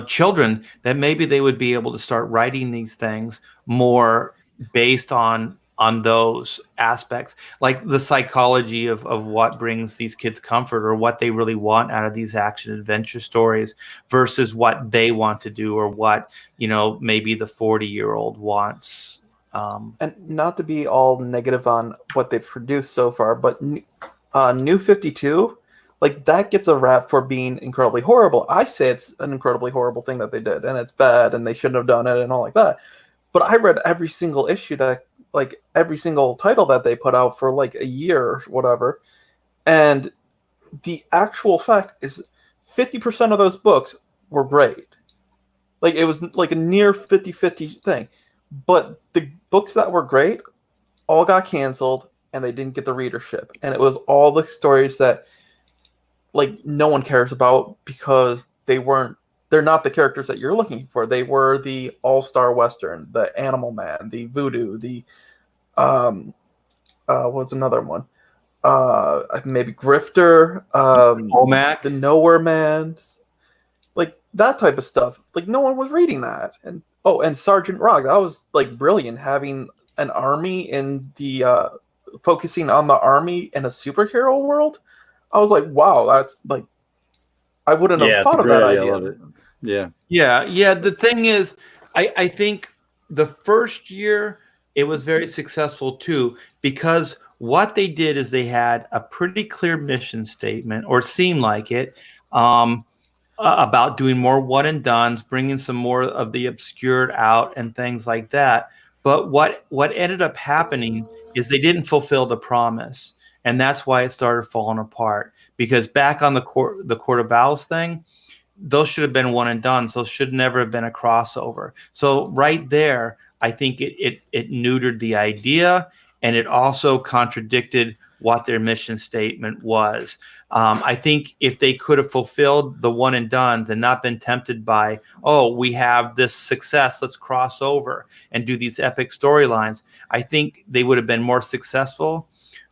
children, that maybe they would be able to start writing these things more based on those aspects, like the psychology of what brings these kids comfort, or what they really want out of these action adventure stories versus what they want to do, or what maybe the 40-year-old wants. And not to be all negative on what they've produced so far, but New 52, like, that gets a rap for being incredibly horrible. I say it's an incredibly horrible thing that they did, and it's bad, and they shouldn't have done it, and all like that. But I read every single issue every single title that they put out for like a year or whatever. And the actual fact is 50% of those books were great. Like, it was like a near 50-50 thing. But the books that were great all got canceled, and they didn't get the readership. And it was all the stories that like no one cares about because they're not the characters that you're looking for. They were the all-star Western, the Animal Man, the Voodoo, the what's another one? Maybe Grifter, Olmec, the Nowhere Man, like that type of stuff. Like, no one was reading that. And Sergeant Rock, that was like brilliant, having an army in the focusing on the army in a superhero world. I was like, wow, that's like, I wouldn't have thought of that idea. I love it. Yeah. Yeah. The thing is, I think the first year it was very successful too, because what they did is they had a pretty clear mission statement, or seemed like it, about doing more one and dones, bringing some more of the obscured out and things like that. But what ended up happening is they didn't fulfill the promise, and that's why it started falling apart. Because back on the Court of Owls thing, those should have been one and done. So should never have been a crossover. So right there, I think it neutered the idea, and it also contradicted what their mission statement was. I think if they could have fulfilled the one and dones and not been tempted by, oh, we have this success, let's cross over and do these epic storylines, I think they would have been more successful.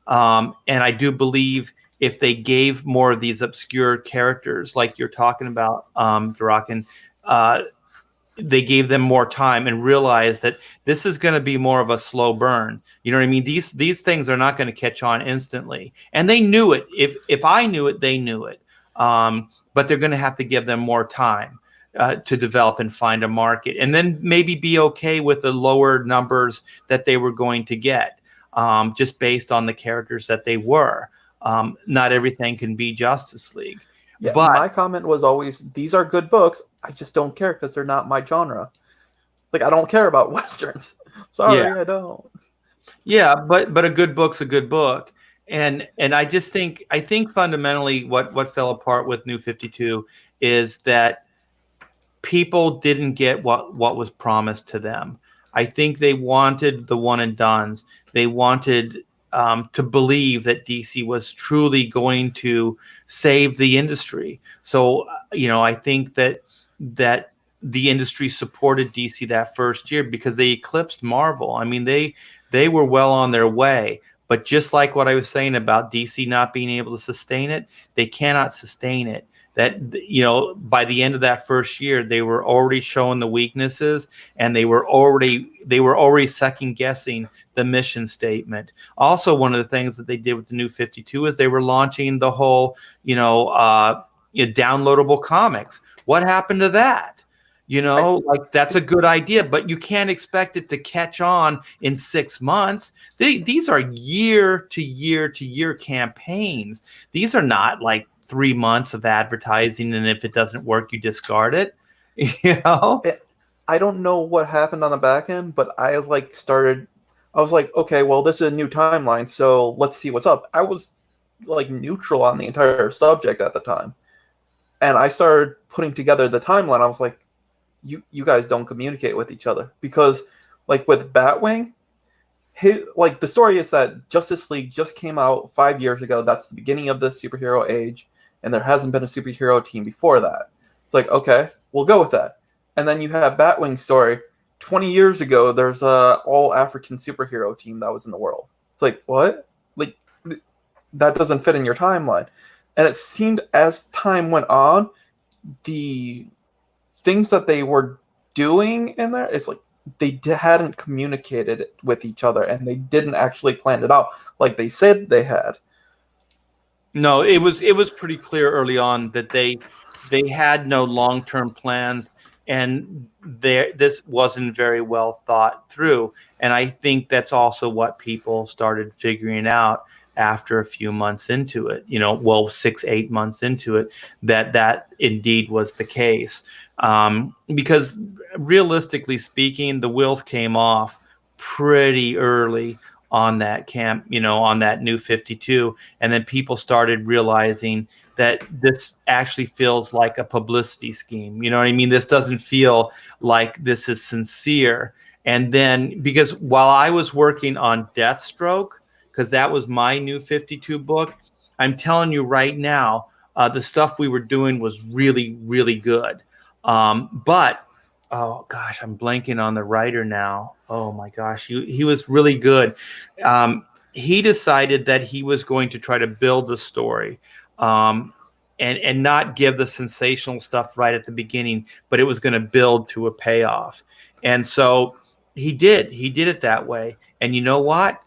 And I do believe if they gave more of these obscure characters, like you're talking about, Durakan, they gave them more time and realized that this is going to be more of a slow burn. You know what I mean? These things are not going to catch on instantly. And they knew it. If I knew it, they knew it. But they're going to have to give them more time to develop and find a market. And then maybe be okay with the lower numbers that they were going to get, just based on the characters that they were. Not everything can be Justice League. Yeah, but my comment was always, these are good books. I just don't care because they're not my genre. It's like, I don't care about Westerns. Sorry, Yeah. I don't. Yeah, but a good book's a good book. And I think fundamentally what fell apart with New 52 is that people didn't get what was promised to them. I think they wanted the one and dones. They wanted to believe that DC was truly going to save the industry. So, I think that the industry supported DC that first year because they eclipsed Marvel. I mean, they were well on their way. But just like what I was saying about DC not being able to sustain it, they cannot sustain it that, by the end of that first year, they were already showing the weaknesses, and they were already second guessing the mission statement. Also, one of the things that they did with the New 52 is they were launching the whole, downloadable comics. What happened to that? Like, that's a good idea, but you can't expect it to catch on in 6 months. These are year to year to year campaigns. These are not like 3 months of advertising, and if it doesn't work, you discard it. I don't know what happened on the back end, but I was like, okay, well, this is a new timeline, so let's see what's up. I was like neutral on the entire subject at the time, and I started putting together the timeline. I was like, you guys don't communicate with each other, because like with Batwing, the story is that Justice League just came out 5 years ago. That's the beginning of the superhero age, and there hasn't been a superhero team before that. It's like, okay, we'll go with that. And then you have Batwing's story. 20 years ago, there's a all-African superhero team that was in the world. It's like, what? Like, that doesn't fit in your timeline. And it seemed as time went on, the things that they were doing in there, it's like they hadn't communicated with each other, and they didn't actually plan it out like they said they had. No, it was pretty clear early on that they had no long-term plans, and this wasn't very well thought through. And I think that's also what people started figuring out after a few months into it, 6-8 months into it, that indeed was the case. Because realistically speaking, the wheels came off pretty early on that on that New 52. And then people started realizing that this actually feels like a publicity scheme. You know what I mean? This doesn't feel like this is sincere. And then, because while I was working on Deathstroke, because that was my New 52 book, I'm telling you right now, the stuff we were doing was really, really good. But, oh gosh, I'm blanking on the writer now. Oh my gosh, he was really good. He decided that he was going to try to build a story, and not give the sensational stuff right at the beginning, but it was going to build to a payoff. And so he did it that way. And you know what?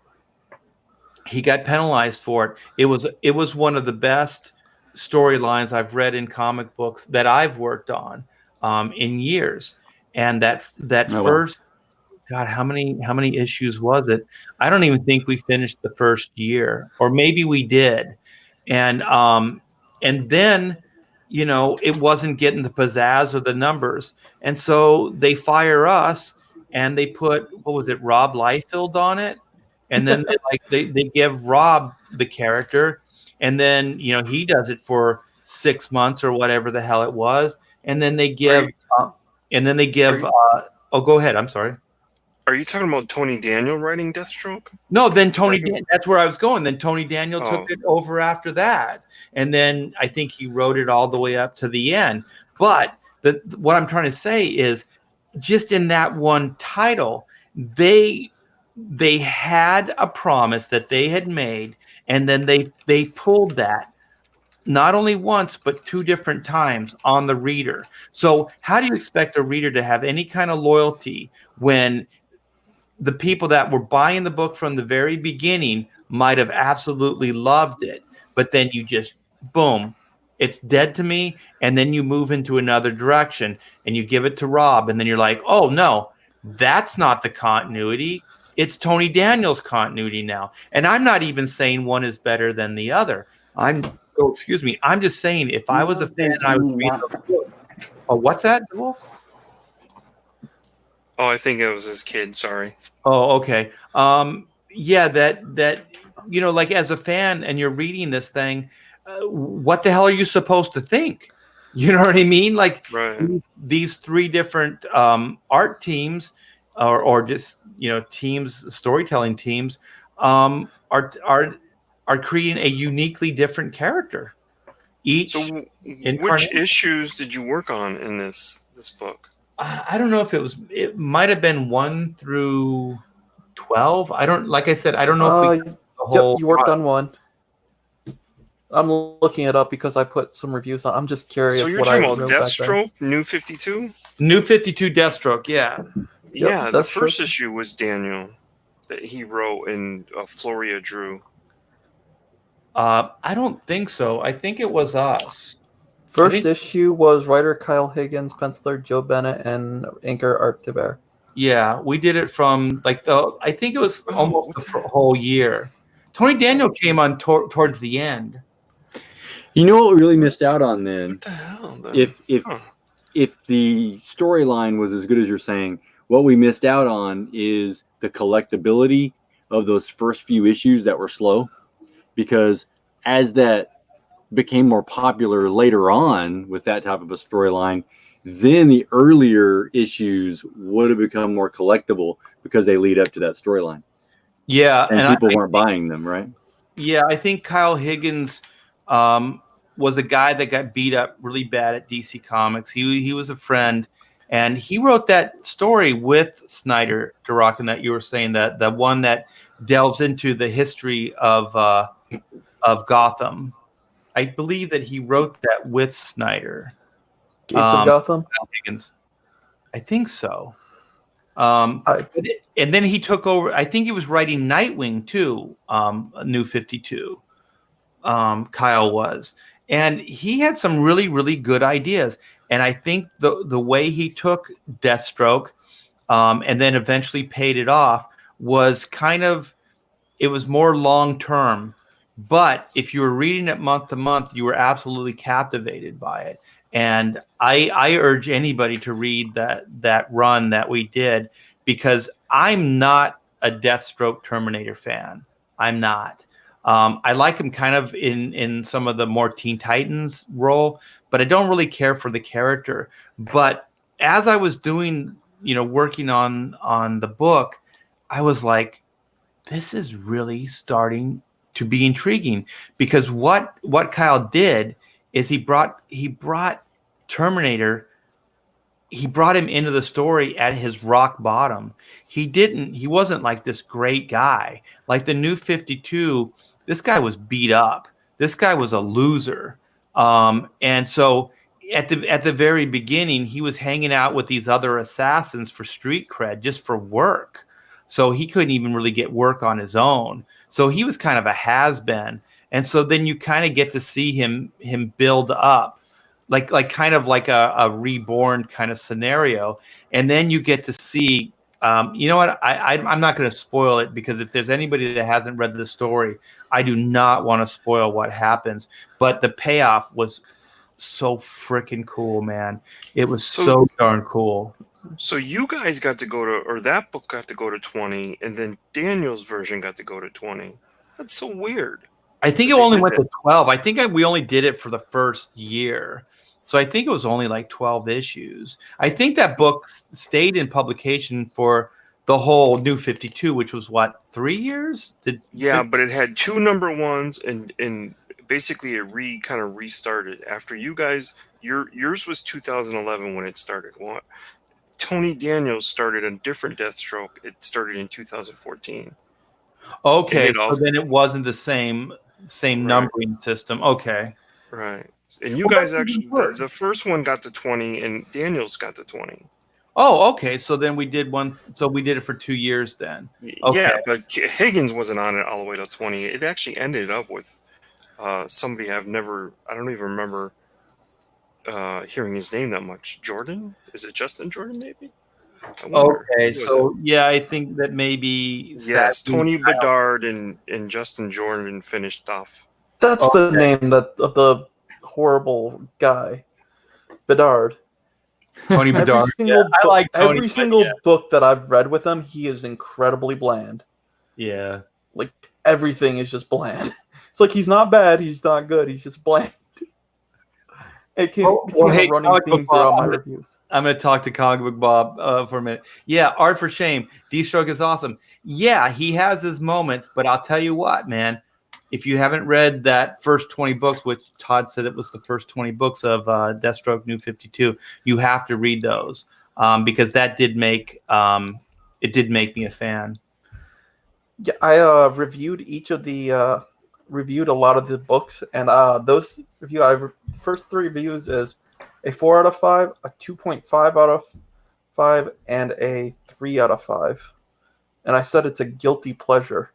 He got penalized for it. It was one of the best storylines I've read in comic books that I've worked on in years. And that first, God, how many issues was it? I don't even think we finished the first year, or maybe we did. And then, it wasn't getting the pizzazz or the numbers. And so they fire us, and they put, what was it, Rob Liefeld on it. And then they give Rob the character, and then he does it for 6 months or whatever the hell it was, and then they give oh, go ahead. I'm sorry. Are you talking about Tony Daniel writing Deathstroke? No, then that's where I was going. Then Tony Daniel took it over after that, and then I think he wrote it all the way up to the end. But what I'm trying to say is, just in that one title, they had a promise that they had made, and then they pulled that not only once, but 2 different times on the reader. So how do you expect a reader to have any kind of loyalty when the people that were buying the book from the very beginning might have absolutely loved it, but then you just, boom, it's dead to me, and then you move into another direction, and you give it to Rob, and then you're like, oh, no, that's not the continuity. It's Tony Daniel's continuity now. And I'm not even saying one is better than the other. I'm just saying, if I was a fan, I would read the book. Oh, what's that, Wolf? Oh, I think it was his kid. Sorry. Oh, okay. Yeah, that like, as a fan, and you're reading this thing, what the hell are you supposed to think? You know what I mean? Like, right. These 3 different art teams, or just teams, storytelling teams, are creating a uniquely different character. So, which issues did you work on in this book? I don't know if it might have been 1 through 12. Like I said, I don't know if you worked on 1. I'm looking it up because I put some reviews on. I'm just curious. So you're what I talking about wrote back then. Deathstroke, New 52? New 52 Deathstroke, yeah. Yeah, the Deathstroke. first issue was Daniel that he wrote and Floria drew. I don't think so. I think it was us. First issue was writer Kyle Higgins, penciler Joe Bennett, and inker Art DeBear. Yeah, we did it from like I think it was almost the whole year. Tony Daniel came on towards the end. You know what we really missed out on then? What the hell? If the storyline was as good as you're saying, what we missed out on is the collectability of those first few issues that were slow, because as that became more popular later on with that type of a storyline, then the earlier issues would have become more collectible because they lead up to that storyline. Yeah, and people weren't buying them, right? Yeah, I think Kyle Higgins was a guy that got beat up really bad at DC Comics. He was a friend, and he wrote that story with Snyder Durakin that you were saying, that the one that delves into the history of Gotham. I believe that he wrote that with Snyder. Gates of Gotham? Kyle Higgins. I think so. And then he took over. I think he was writing Nightwing too. New 52. Kyle was, and he had some really, really good ideas. And I think the way he took Deathstroke, and then eventually paid it off, was kind of, it was more long term. But if you were reading it month to month, you were absolutely captivated by it. And I urge anybody to read that run that we did, because I'm not a Deathstroke Terminator fan. I'm not. I like him kind of in some of the more Teen Titans role, but I don't really care for the character. But as I was doing, working on the book, I was like, this is really starting to be intriguing, because what Kyle did is he brought Terminator, he brought him into the story at his rock bottom. He wasn't like this great guy. Like the New 52, this guy was beat up. This guy was a loser. And so at the very beginning, he was hanging out with these other assassins for street cred, just for work. So he couldn't even really get work on his own. So he was kind of a has-been. And so then you kind of get to see him build up, like kind of like a reborn kind of scenario. And then you get to see, you know what? I'm not going to spoil it, because if there's anybody that hasn't read the story, I do not want to spoil what happens. But the payoff was so freaking cool, man. It was so darn cool. So you guys got to go to, or that book got to go to 20, and then Daniel's version got to go to 20. That's so weird. I think it only went to 12. I think we only did it for the first year. So I think it was only like 12 issues. I think that book stayed in publication for the whole New 52, which was what, 3 years? But it had 2 number ones, and basically it kind of restarted after you guys. Yours was 2011 when it started. What? Tony Daniels started a different Deathstroke. It started in 2014. Okay, so then it wasn't the same Right. numbering system. Okay. Right. And you guys actually, the first one got to 20, and Daniels got to 20. Oh, okay. So then we did one. So we did it for 2 years then. Okay. Yeah, but Higgins wasn't on it all the way to 20. It actually ended up with somebody I don't even remember hearing his name that much. Jordan? Is it Justin Jordan, maybe? Okay, so I think that maybe yes, Tony Bedard and Justin Jordan finished off. That's the name of the horrible guy, Bedard. Tony Bedard. I like Tony, every single book that I've read with him. He is incredibly bland. Yeah, like everything is just bland. It's like he's not bad, he's not good, he's just bland. It became a running theme throughout my reviews. I'm going to talk to Comic Book Bob for a minute. Yeah, Art for Shame. Deathstroke is awesome. Yeah, he has his moments, but I'll tell you what, man. If you haven't read that first 20 books, which Todd said it was the first 20 books of Deathstroke New 52, you have to read those, because that did make me a fan. Yeah, I reviewed each of the reviewed a lot of the books, and those first 3 reviews is a 4 out of 5, a 2.5 out of 5, and a 3 out of 5. And I said it's a guilty pleasure.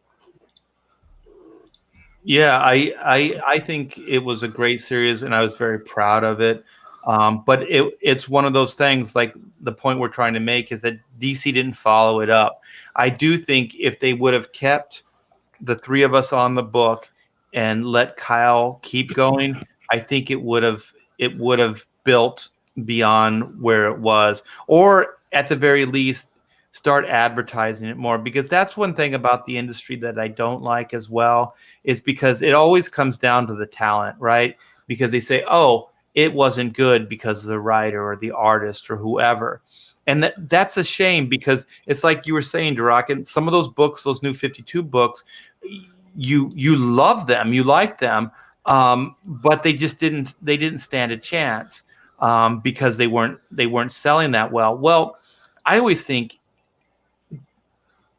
Yeah, I think it was a great series, and I was very proud of it. But it's one of those things, like the point we're trying to make is that DC didn't follow it up. I do think if they would have kept the 3 of us on the book and let Kyle keep going, I think it would have built beyond where it was, or at the very least start advertising it more, because that's one thing about the industry that I don't like as well, is because it always comes down to the talent, right? Because they say, oh, it wasn't good because of the writer or the artist or whoever. And that's a shame, because it's like you were saying, Durock, and some of those books, those New 52 books, you love them, you like them, but they didn't stand a chance because they weren't selling that well. Well, I always think,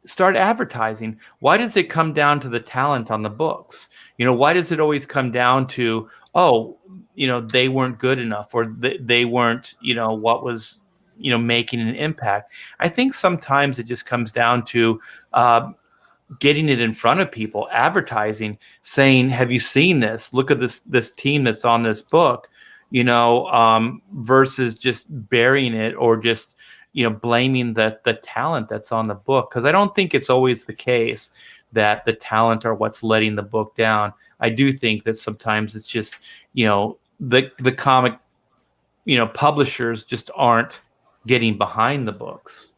start advertising. Why does it come down to the talent on the books? Why does it always come down to, oh, they weren't good enough, or they weren't, what was, making an impact? I think sometimes it just comes down to getting it in front of people, advertising, saying, have you seen this? Look at this team that's on this book, versus just burying it, or just, blaming the talent that's on the book. Because I don't think it's always the case that the talent are what's letting the book down. I do think that sometimes it's just, the comic, publishers just aren't getting behind the books.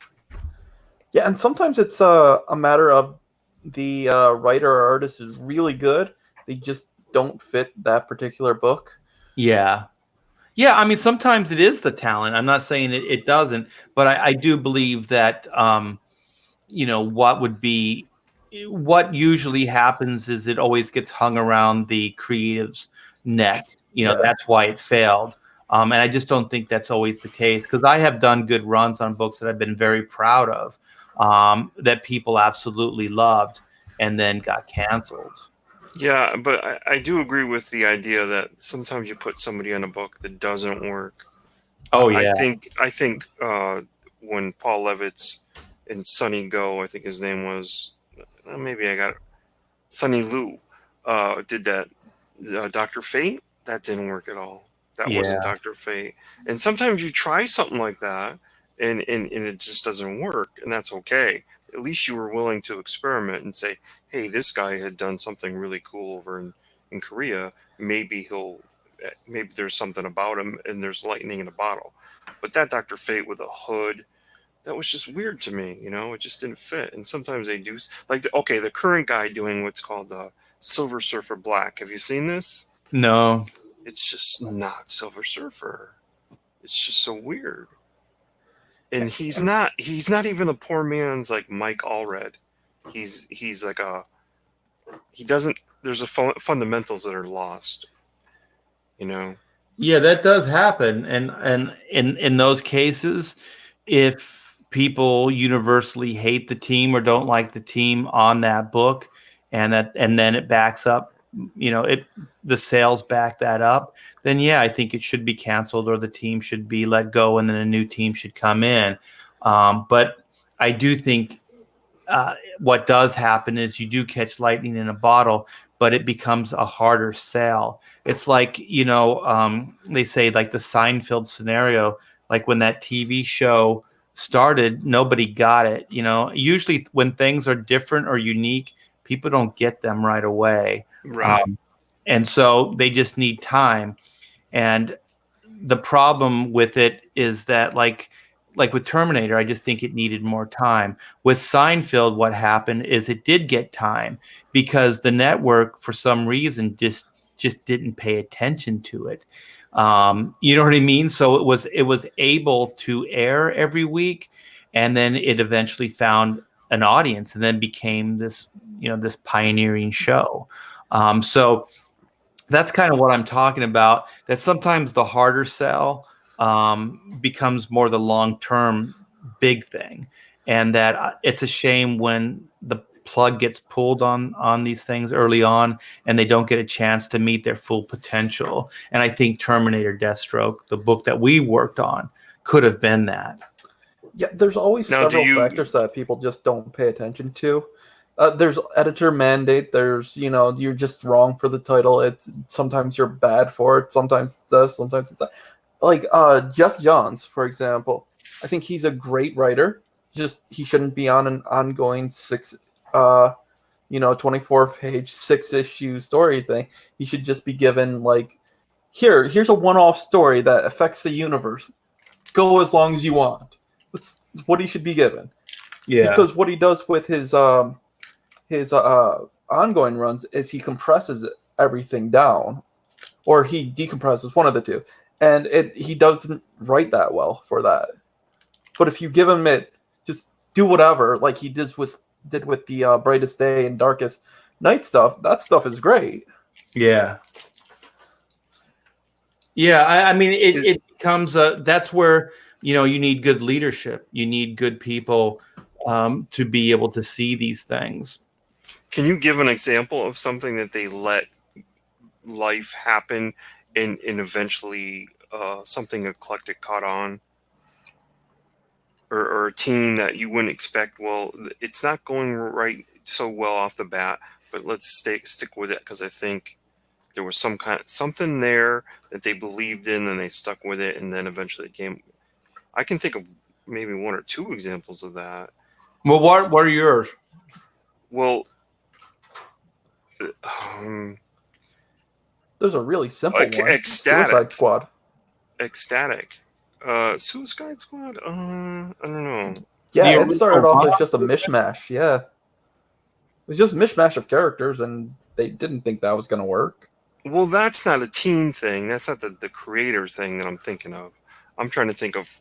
Yeah, and sometimes it's a matter of the writer or artist is really good. They just don't fit that particular book. Yeah. Yeah, I mean, sometimes it is the talent. I'm not saying it doesn't, but I do believe that, what usually happens is it always gets hung around the creative's neck. That's why it failed. And I just don't think that's always the case, because I have done good runs on books that I've been very proud of, that people absolutely loved and then got canceled. Yeah, but I do agree with the idea that sometimes you put somebody on a book that doesn't work. Oh yeah. I think when Paul Levitz and Sonny Go, I think his name was, maybe I got it, Sonny Liu, did that Dr. Fate. That didn't work at all. That wasn't Dr. Fate. And sometimes you try something like that and it just doesn't work, and that's okay. At least you were willing to experiment and say, hey, this guy had done something really cool over in Korea. Maybe there's something about him, and there's lightning in a bottle. But that Dr. Fate with a hood, that was just weird to me. It just didn't fit. And sometimes they do, like, the current guy doing what's called Silver Surfer Black. Have you seen this? No. It's just not Silver Surfer. It's just so weird. And he's not even a poor man's like Mike Allred. He's like there's fundamentals that are lost, Yeah, that does happen. And in those cases, if people universally hate the team or don't like the team on that book, and then it backs up, the sales back that up, then yeah, I think it should be canceled, or the team should be let go, and then a new team should come in. But I do think what does happen is you do catch lightning in a bottle, but it becomes a harder sell. It's like, they say, like the Seinfeld scenario, like when that TV show started, nobody got it. Usually when things are different or unique, people don't get them right away. Right. And so they just need time. And the problem with it is that, like with Terminator, I just think it needed more time. With Seinfeld, what happened is it did get time, because the network, for some reason, just didn't pay attention to it. You know what I mean? So it was able to air every week, and then it eventually found an audience, and then became this pioneering show. So that's kind of what I'm talking about, that sometimes the harder sell becomes more the long-term big thing. And that it's a shame when the plug gets pulled on these things early on, and they don't get a chance to meet their full potential. And I think Terminator Deathstroke, the book that we worked on, could have been that. Yeah, there's always Now, several factors that people just don't pay attention to. There's editor mandate. There's, you're just wrong for the title. It's sometimes you're bad for it. Sometimes it's this, sometimes it's that. Like Jeff Johns, for example. I think he's a great writer. Just he shouldn't be on an ongoing 24-page 6-issue story thing. He should just be given like, here's a one-off story that affects the universe. Go as long as you want. That's what he should be given. Yeah. Because what he does with his ongoing runs is he compresses everything down, or he decompresses, one of the two, and he doesn't write that well for that. But if you give him it, just do whatever, like he did with the Brightest Day and Darkest Night stuff. That stuff is great. Yeah. Yeah, I mean, it becomes that's where you need good leadership. You need good people to be able to see these things. Can you give an example of something that they let life happen and eventually something eclectic caught on? Or a team that you wouldn't expect? Well, it's not going right so well off the bat, but let's stick with it because I think there was something there that they believed in and they stuck with it, and then eventually it came. I can think of maybe one or two examples of that. Well, what are yours? Well, There's a really simple one. Ecstatic. Suicide Squad. Ecstatic. Suicide Squad? I don't know. Yeah, it started off as just a mishmash. Yeah. It was just a mishmash of characters, and they didn't think that was going to work. Well, that's not a team thing. That's not the creator thing that I'm thinking of. I'm trying to think of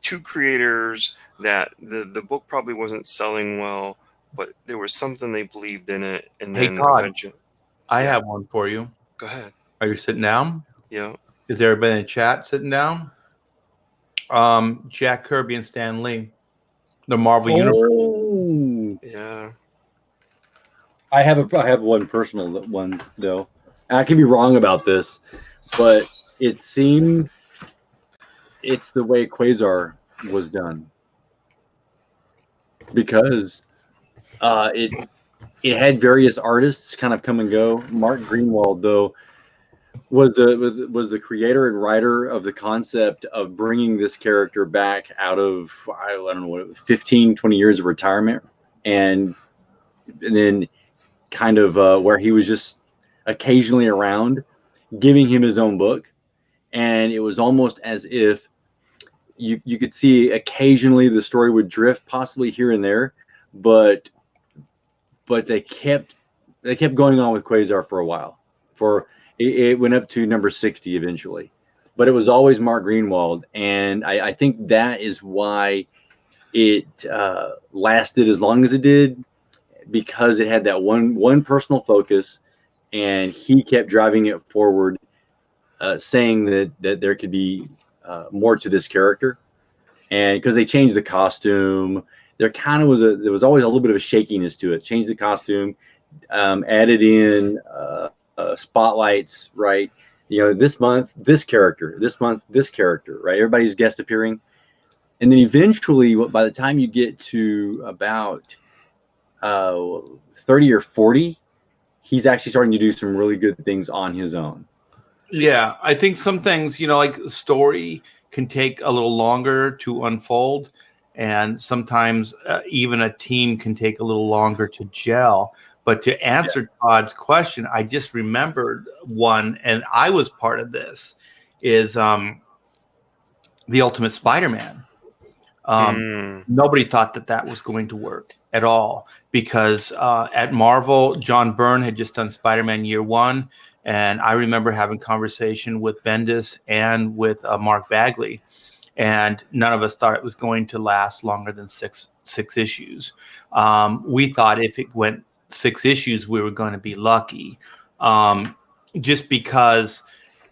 two creators that the book probably wasn't selling well, but there was something they believed in it, and Hey, then Todd, eventually. I have one for you. Go ahead. Are you sitting down? Yeah. Is everybody in the chat sitting down? Jack Kirby and Stan Lee, the Marvel Universe. Yeah. I have one personal one though. And I could be wrong about this, but it seems it's the way Quasar was done, because it had various artists kind of come and go. Mark Greenwald, though, was the creator and writer of the concept of bringing this character back out of, I don't know, what, 15, 20 years of retirement, and then kind of where he was just occasionally around, giving him his own book. And it was almost as if you could see occasionally the story would drift possibly here and there, but they kept going on with Quasar for a while. It went up to number 60 eventually, but it was always Mark Greenwald, and I think that is why it lasted as long as it did, because it had that one personal focus, and he kept driving it forward, saying that there could be more to this character, and because they changed the costume, there was always a little bit of a shakiness to it. Changed the costume, added in spotlights, right? This month this character, right? Everybody's guest appearing, and then eventually, by the time you get to about 30 or 40, he's actually starting to do some really good things on his own. Yeah, I think some things, like the story can take a little longer to unfold, and sometimes even a team can take a little longer to gel. But to answer Todd's question, I just remembered one, and I was part of this, is The Ultimate Spider-Man. Nobody thought that was going to work at all, because at Marvel, John Byrne had just done Spider-Man Year One, and I remember having conversation with Bendis and with Mark Bagley, and none of us thought it was going to last longer than six issues. We thought if it went 6 issues, we were going to be lucky, just because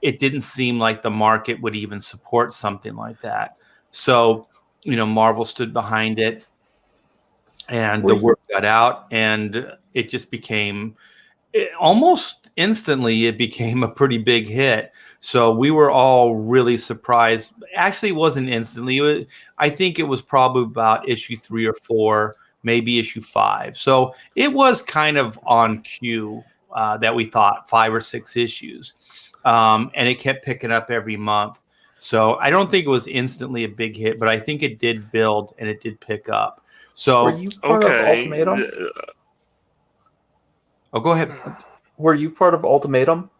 it didn't seem like the market would even support something like that. So, Marvel stood behind it. and Were the you- word got out, and it just became almost instantly. It became a pretty big hit. So we were all really surprised. Actually, it wasn't instantly. I think it was probably about issue 3 or 4, maybe issue 5. So it was kind of on cue that we thought 5 or 6 issues, and it kept picking up every month. So I don't think it was instantly a big hit, but I think it did build and it did pick up. So Were you part of Ultimatum? oh, go ahead. Were you part of Ultimatum?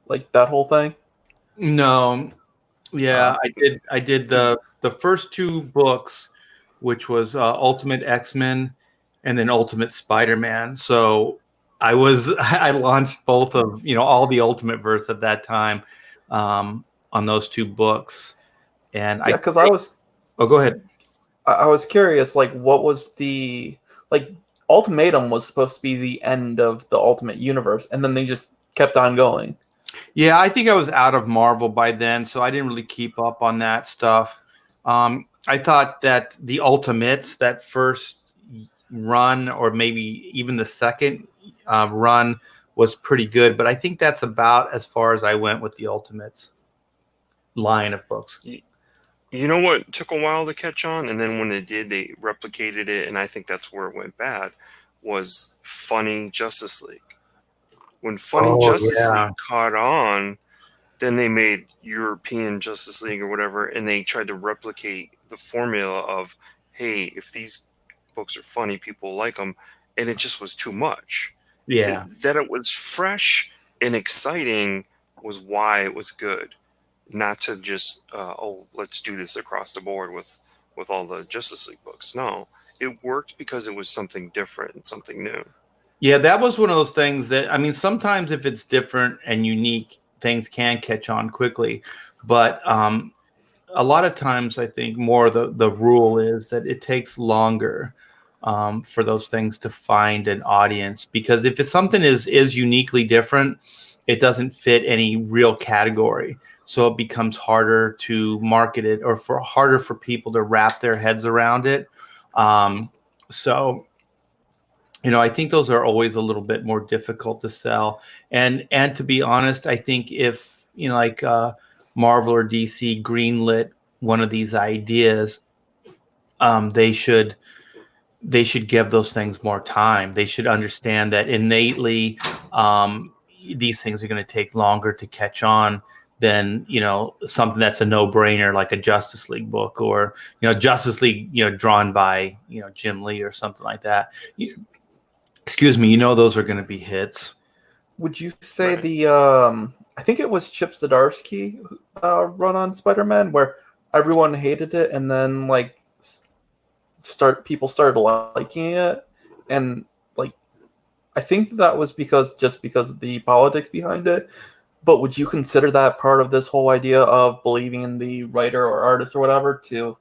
Like that whole thing? No, yeah, I did the first 2 books, which was Ultimate X-Men and then Ultimate Spider-Man. So I launched both of all the Ultimate Verse at that time on those 2 books, and Yeah, because I was oh, go ahead. I was curious, like, what was the like Ultimatum was supposed to be the end of the Ultimate Universe, and then they just kept on going. Yeah, I think I was out of Marvel by then, so I didn't really keep up on that stuff. I thought that the Ultimates, that first run, or maybe even the second run, was pretty good, but I think that's about as far as I went with the Ultimates line of books. You know what took a while to catch on, and then when it did, they replicated it, and I think that's where it went bad, was Funny Justice League. When Funny Justice League caught on, then they made European Justice League or whatever, and they tried to replicate the formula of, hey, if these books are funny, people like them, and it just was too much. Yeah. That it was fresh and exciting was why it was good. Not to just let's do this across the board with all the Justice League books. No, it worked because it was something different and something new. Yeah, that was one of those things that, I mean, sometimes if it's different and unique, things can catch on quickly, but a lot of times I think more the rule is that it takes longer for those things to find an audience, because if it's something is uniquely different, it doesn't fit any real category. So it becomes harder to market it, or harder for people to wrap their heads around it. So, I think those are always a little bit more difficult to sell. And to be honest, I think if, like Marvel or DC greenlit one of these ideas, they should give those things more time. They should understand that innately these things are going to take longer to catch on than something that's a no-brainer, like a Justice League book, or Justice League drawn by Jim Lee or something like that. Excuse me, those are going to be hits. Would you say Right. the I think it was Chip Zdarsky run on Spider-Man where everyone hated it, and then like people started liking it, and like I think that was because of the politics behind it. But would you consider that part of this whole idea of believing in the writer or artist or whatever to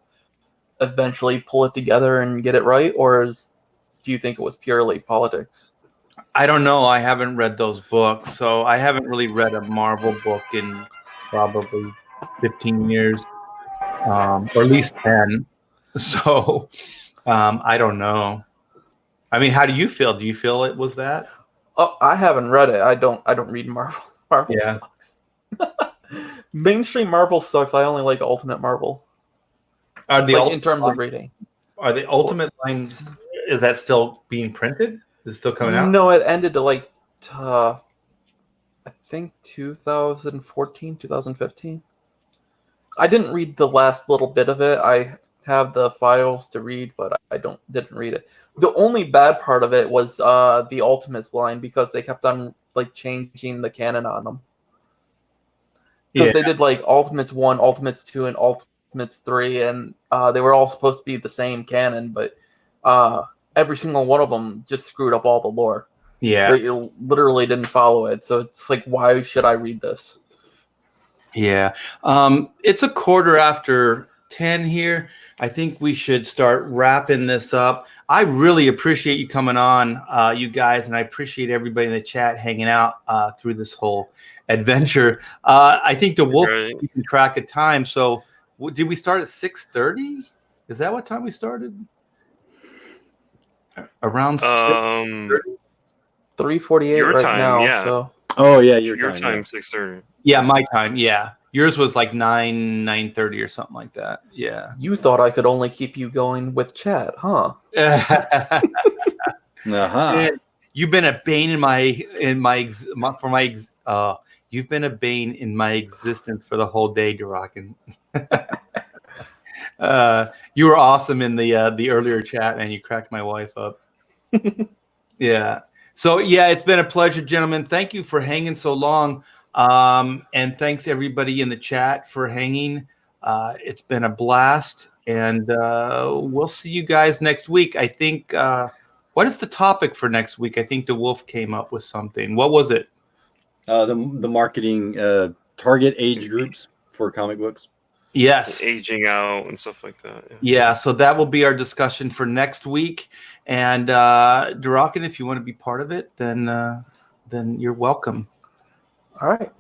eventually pull it together and get it right, or do you think it was purely politics? I don't know. I haven't read those books, so I haven't really read a Marvel book in probably 15 years, or at least 10. So I don't know. I mean, how do you feel? Do you feel it was that? Oh, I haven't read it. I don't read Marvel. Marvel Yeah. sucks. Mainstream Marvel sucks. I only like Ultimate Marvel. Are the Like in terms of reading. Are the Ultimate lines? Is that still being printed? Is it still coming out? No, it ended to like I think 2014, 2015. I didn't read the last little bit of it. I have the files to read, but I didn't read it. The only bad part of it was the Ultimates line, because they kept on like changing the canon on them. Because Yeah. they did like Ultimates 1, Ultimates 2, and Ultimates 3, and they were all supposed to be the same canon, but every single one of them just screwed up all the lore. Yeah. They literally didn't follow it. So it's like, why should I read this? Yeah. It's 10:15 here. I think we should start wrapping this up. I really appreciate you coming on, you guys, and I appreciate everybody in the chat hanging out through this whole adventure. I think the Wolf keeping track of time. So did we start at 6:30? Is that what time we started? Around Um, 3:48 Your right time, now. yeah. So Oh yeah, your your time yeah. 6:30. yeah, my time. Yeah, yours was like 9:30 or something like that. Yeah. you thought I could only keep you going with chat, huh? Uh-huh. You've been a bane in you've been a bane in my existence for the whole day, Durakin. You were awesome in the earlier chat, and you cracked my wife up. Yeah. So yeah, it's been a pleasure, gentlemen. Thank you for hanging so long, and thanks everybody in the chat for hanging. It's been a blast, and we'll see you guys next week. I think. What is the topic for next week? I think the Wolf came up with something. What was it? The marketing target age groups for comic books. Yes. Aging out and stuff like that. Yeah, so that will be our discussion for next week. And Durakin, if you want to be part of it, then you're welcome. All right.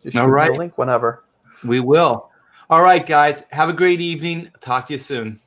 Just All shoot me right. a link whenever. We will. All right, guys. Have a great evening. Talk to you soon.